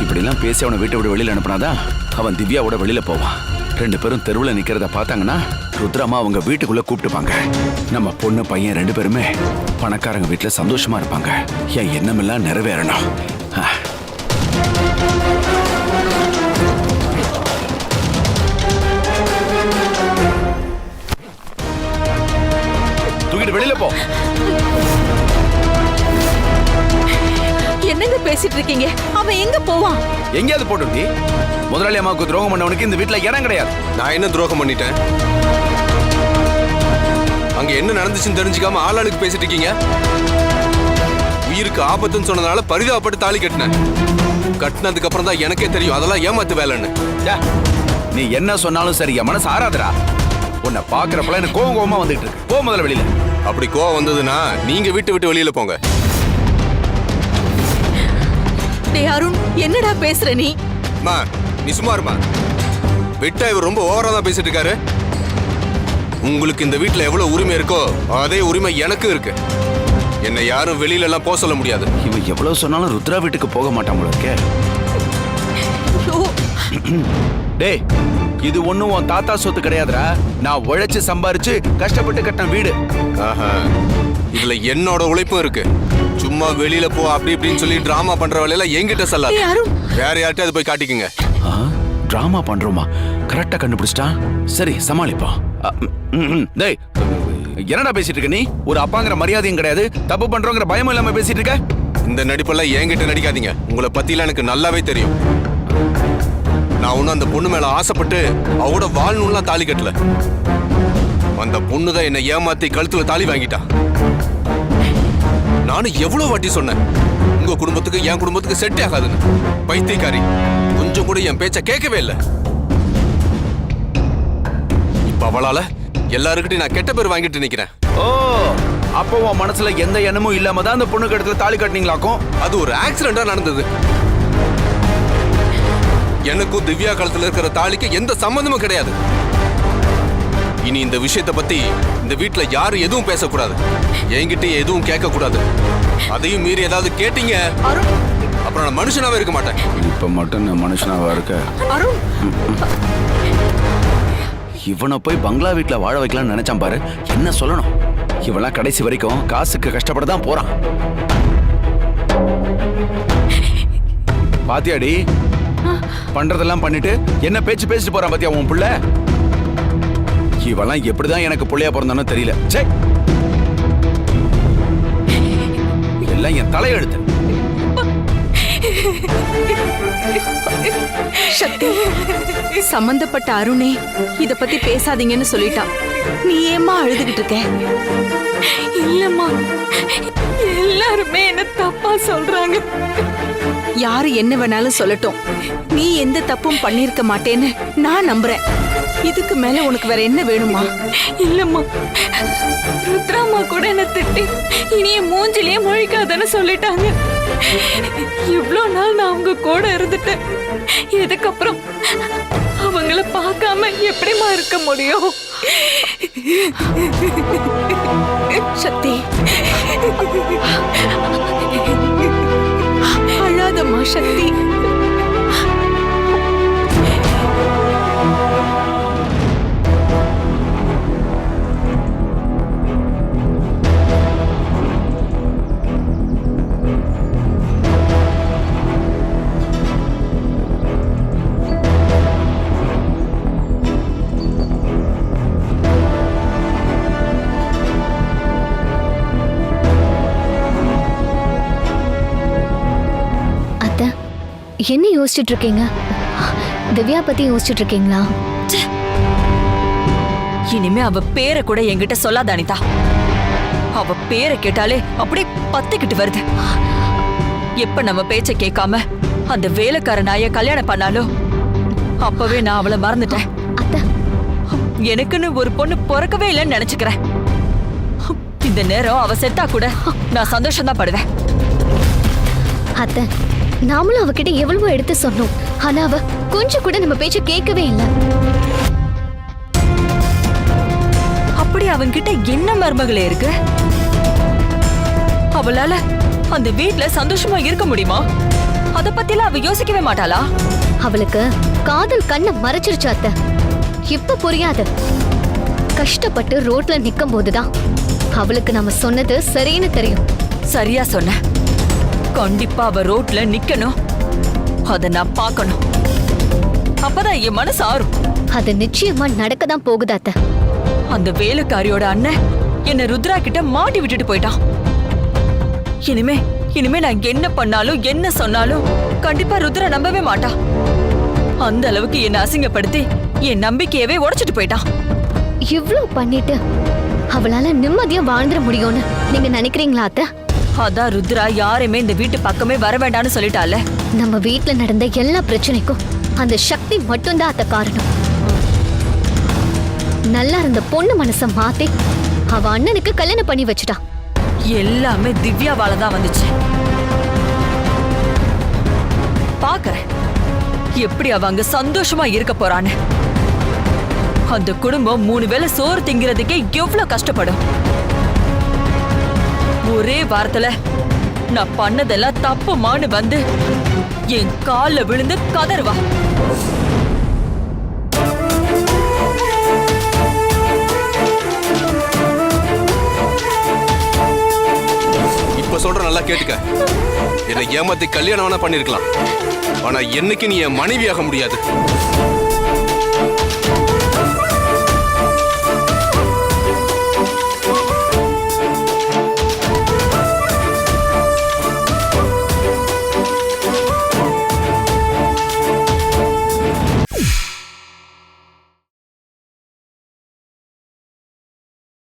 இப்படிலாம் பேசி அவனை வீட்டை விட வெளியில அனுப்புனாதான் அவன் திவ்யாவோட வெளியில போவான். ரெண்டு பேரும் தெருவில் நிக்கிறத பார்த்தாங்கன்னா ருத்ராமா அவங்க வீட்டுக்குள்ள கூப்பிட்டுப்பாங்க. நம்ம பொண்ணு பையன் ரெண்டு பேருமே பணக்காரங்க வீட்டுல சந்தோஷமா இருப்பாங்க. என் எண்ணமெல்லாம் நிறைவேறணும். தூக்கிட்டு வெளியில போ. என்னங்க பேசிட்டு இருக்கீங்க? அவன் எங்க போவான்? எங்கேயாவது போட்டு முதலாளி அம்மாவுக்கு துரோகம் பண்ணவனுக்கு இந்த வீட்டுல இடம் கிடையாது. நான் என்ன துரோகம் பண்ணிட்டேன்? அங்க என்ன நடந்துச்சுன்னு தெரிஞ்சுக்காம ஆளாளுக்கு பேசிட்டு இருக்கீங்க. உயிருக்கு ஆபத்துன்னு சொன்னதால பரிதாபப்பட்டு தாலி கட்டினேன். கட்டினதுக்கு அப்புறம் தான் எனக்கே தெரியும் அதெல்லாம் ஏமாத்து வேலைன்னு. நீ என்ன சொன்னாலும் சரி, என் மனசு ஆறாதடா. உன்னை பாக்குறப்பல எனக்கு கோவம் கோவமா வந்துட்டு இருக்கு. போ முதல்ல வெளியில. அப்படி கோவம் வந்ததுன்னா நீங்க வீட்டு விட்டு வெளியில போங்க. டேய் அருண், என்னடா பேசுற நீ? மா நீ சும்மா இருமா. விட்டா இவர் ரொம்ப ஓவரா தான் பேசிட்டு இருக்காரு. உங்களுக்கு இந்த வீட்டுல எவ்வளவு உரிமை இருக்கோ அதே உரிமை எனக்கு இருக்கு. என்னை யாரும் வெளியில எல்லாம் போக சொல்ல முடியாது. இவன் எவ்வளவு சொன்னாலும் ருத்ரா வீட்டுக்கு போக மாட்டான் போல இருக்கே. டேய், இது ஒண்ணும் உன் தாத்தா சொத்து கிடையாதுடா. நான் உழைச்சு சம்பாரிச்சு கஷ்டப்பட்டு கட்டின வீடு. ஆஹா, இதுல என்னோட உழைப்பும் இருக்கு. சும்மா வெளியில போ அப்படி இப்படின்னு சொல்லி டிராமா பண்ற வேலையில என்கிட்ட சொல்லாது. வேற யார்கிட்ட அது போய் காட்டிக்குங்க. டிராமா பண்றோமா? கரெக்டா கண்டுபிடிச்சிட்டான். சரி சமாளிப்போம். டேய், என்னடா பேசிட்டு இருக்க நீ? ஒரு அப்பாங்கிற மரியாதையும் கிடையாது, தப்பு பண்றோங்கிற பயமும் இல்லாம பேசிட்டு இருக்க. இந்த நடிப்பெல்லாம் என்கிட்ட நடிக்காதீங்க. உங்களை பத்திலாம் எனக்கு நல்லாவே தெரியும். நான் ஒன்னும் அந்த பொண்ணு மேல ஆசைப்பட்டு அவட வாழணும்லாம் தாலி கட்டல. அந்த பொண்ணுதான் என்னை ஏமாத்தி கழுத்துல தாலி வாங்கிட்டா. நானும் எவ்வளவு வாட்டி சொன்னேன் உங்க குடும்பத்துக்கு என் குடும்பத்துக்கு செட் ஆகாதுன்னு. பைத்தியக்காரி, கொஞ்சம் கூட என் பேச்ச கேட்கவே இல்லை. இப்ப அவளால எல்லாருக்கிட்டையும் நான் கெட்ட பேர் வாங்கிட்டு நிக்கிறேன். ஓ, அப்போ உன் மனசுல எந்த எண்ணமும் இல்லாம தான் அந்த பொண்ணுக்கு இடத்துல தாலி கட்டினீங்களாக்கும்? அது ஒரு ஆக்சிடென்டா நடந்தது. எனக்கும் திவ்யா கழுத்துல இருக்கிற தாலிக்கு எந்த சம்பந்தமும் கிடையாது. இனி இந்த விஷயத்தை பத்தி இந்த வீட்டுல யாரும் எதுவும் பேசக்கூடாது. என்கிட்ட எதுவும் கேட்க கூடாது. அதையும் மீறி ஏதாவது கேட்டீங்க. அப்புறம் நான் மனுஷனாவே இருக்க மாட்டேன். இப்ப மட்டும் நான் மனுஷனாவா இருக்க? அருண், இவனை போய் பங்களா வீட்டுல வாழ வைக்கலாம்னு நினைச்சான் பாரு. என்ன சொல்லணும், இவெல்லாம் கடைசி வரைக்கும் காசுக்கு கஷ்டப்பட தான் போறான். பாத்தியாடி, பண்றதெல்லாம் பண்ணிட்டு என்ன பேச்சு பேசிட்டு போறான் பாத்தியா உன் புள்ள. இவெல்லாம் எப்படிதான் எனக்கு புள்ளையா பிறந்தானோ தெரியல. சே, எல்லாம் என் தலையெழுத்து. சக்தி, சம்பந்தப்பட்ட அருணே இத பத்தி பேசாதீங்கன்னு சொல்லிட்டான். நீ ஏம்மா அழுதுகிட்டு இருக்க? இல்லம்மா, எல்லாருமே என்ன தப்பா சொல்றாங்க. யாரு என்ன வேணாலும் சொல்லட்டும், நீ எந்த தப்பும் பண்ணிருக்க மாட்டேன்னு நான் நம்புறேன். இதுக்கு மேல உனக்கு வேற என்ன வேணுமா? இல்லம்மா, ருத்ராமா கூட என்ன திட்டி இனிய மூஞ்சிலேயே முழிக்காதன்னு சொல்லிட்டாங்க. இவ்ளோ நாள் நான் அவங்க கூட இருந்துட்டேன். இதுக்கப்புறம் அவங்கள பார்க்காம எப்படிமா இருக்க முடியும்? சக்தி, அழாதம்மா சக்தி. என்ன யோசிச்சுட்டு இருக்கீங்க? திவ்யா பத்தி யோசிச்சுட்டு இருக்கீங்களா? இனிமே அவ பேரை கூட என்கிட்ட சொல்லாத அனிதா. அவ பேரை கேட்டாலே அப்படியே பத்திக்கிட்டு வருது. எப்ப நம்ம பேச்ச கேட்காம அந்த வேலைக்கார நாய கல்யாணம் பண்ணாலும் அப்பவே நான் அவளை மறந்துட்டேன். எனக்குன்னு ஒரு பொண்ணு பிறக்கவே இல்லைன்னு நினைச்சுக்கிறேன். இந்த நேரம் அவ செத்தா கூட நான் சந்தோஷம் தான் படுவேன். அத்தை, நாமளும் அவகிட்ட எவ்வளவோ எடுத்து சொன்னோம். ஆனா அவ கொஞ்சம் கூட நம்ம பேச்ச கேட்கவே இல்லை. அப்படி அவன்கிட்ட என்ன மருமகளே இருக்கு? அவளால அந்த வீட்ல சந்தோஷமா இருக்க முடியுமா? அத பத்திலாம் அவ யோசிக்கவே மாட்டாளா? அவளுக்கு காதல் கண்ணை மறைச்சிருச்சு அத்தை. இப்ப புரியாது. கஷ்டப்பட்டு ரோட்ல நிக்கும் போதுதான் அவளுக்கு நம்ம சொன்னது சரின்னு தெரியும். சரியா சொன்ன. கண்டிப்பா அவ ரோட்ல நிக்கணும். அத நான் பார்க்கணும். அப்பதான் என் மனசு ஆறும். அது நிச்சயமா நடக்கதான் போகுது அத்தை. அந்த வேலைக்காரியோட அண்ணன் என்ன ருத்ரா கிட்ட மாட்டி விட்டுட்டு போயிட்டான். இனிமே நான் என்ன பண்ணாலும் என்ன சொன்னாலும் கண்டிப்பா ருத்ரா நம்பவே மாட்டா. அந்த அளவுக்கு என்ன அசிங்கப்படுத்தி என் நம்பிக்கையவே உடைச்சிட்டு போயிட்டான். இவ்ளோ பண்ணிட்டு அவளால நிம்மதியா வாழ்ந்துட முடியும்னு நீங்க நினைக்கிறீங்களா அத்தை? அதான் ருத்ரா யாருமே இந்த வீட்டு பக்கமே வர வேண்டாம்னு சொல்லிட்டால. நம்ம வீட்ல நடந்த எல்லா பிரச்சனைக்கும் அந்த சக்தி மட்டும்தான் அத்த காரணம். நல்லா இருந்த பொண்ணு மனச மாத்தி அவ அண்ணனுக்கு கல்யாணம் பண்ணி வச்சுட்டான். எல்லாமே திவ்யாவால தான் வந்துச்சு. பாக்குறேன் எப்படி அவ அங்க சந்தோஷமா இருக்க போறான்னு. அந்த குடும்பம் 3 வேளை சோறு திங்கிறதுக்கே எவ்வளவு கஷ்டப்படும். ஒரே வாரத்துல நான் பண்ணதெல்லாம் தப்புமான்னு வந்து என் கால்ல விழுந்து கதறுவா. இப்ப சொல்ற நல்லா கேட்டுக்க. என்னை ஏமாத்தி கல்யாணம் வேணா பண்ணிருக்கலாம். ஆனா என்னைக்கு நீ என் மனைவியாக முடியாது.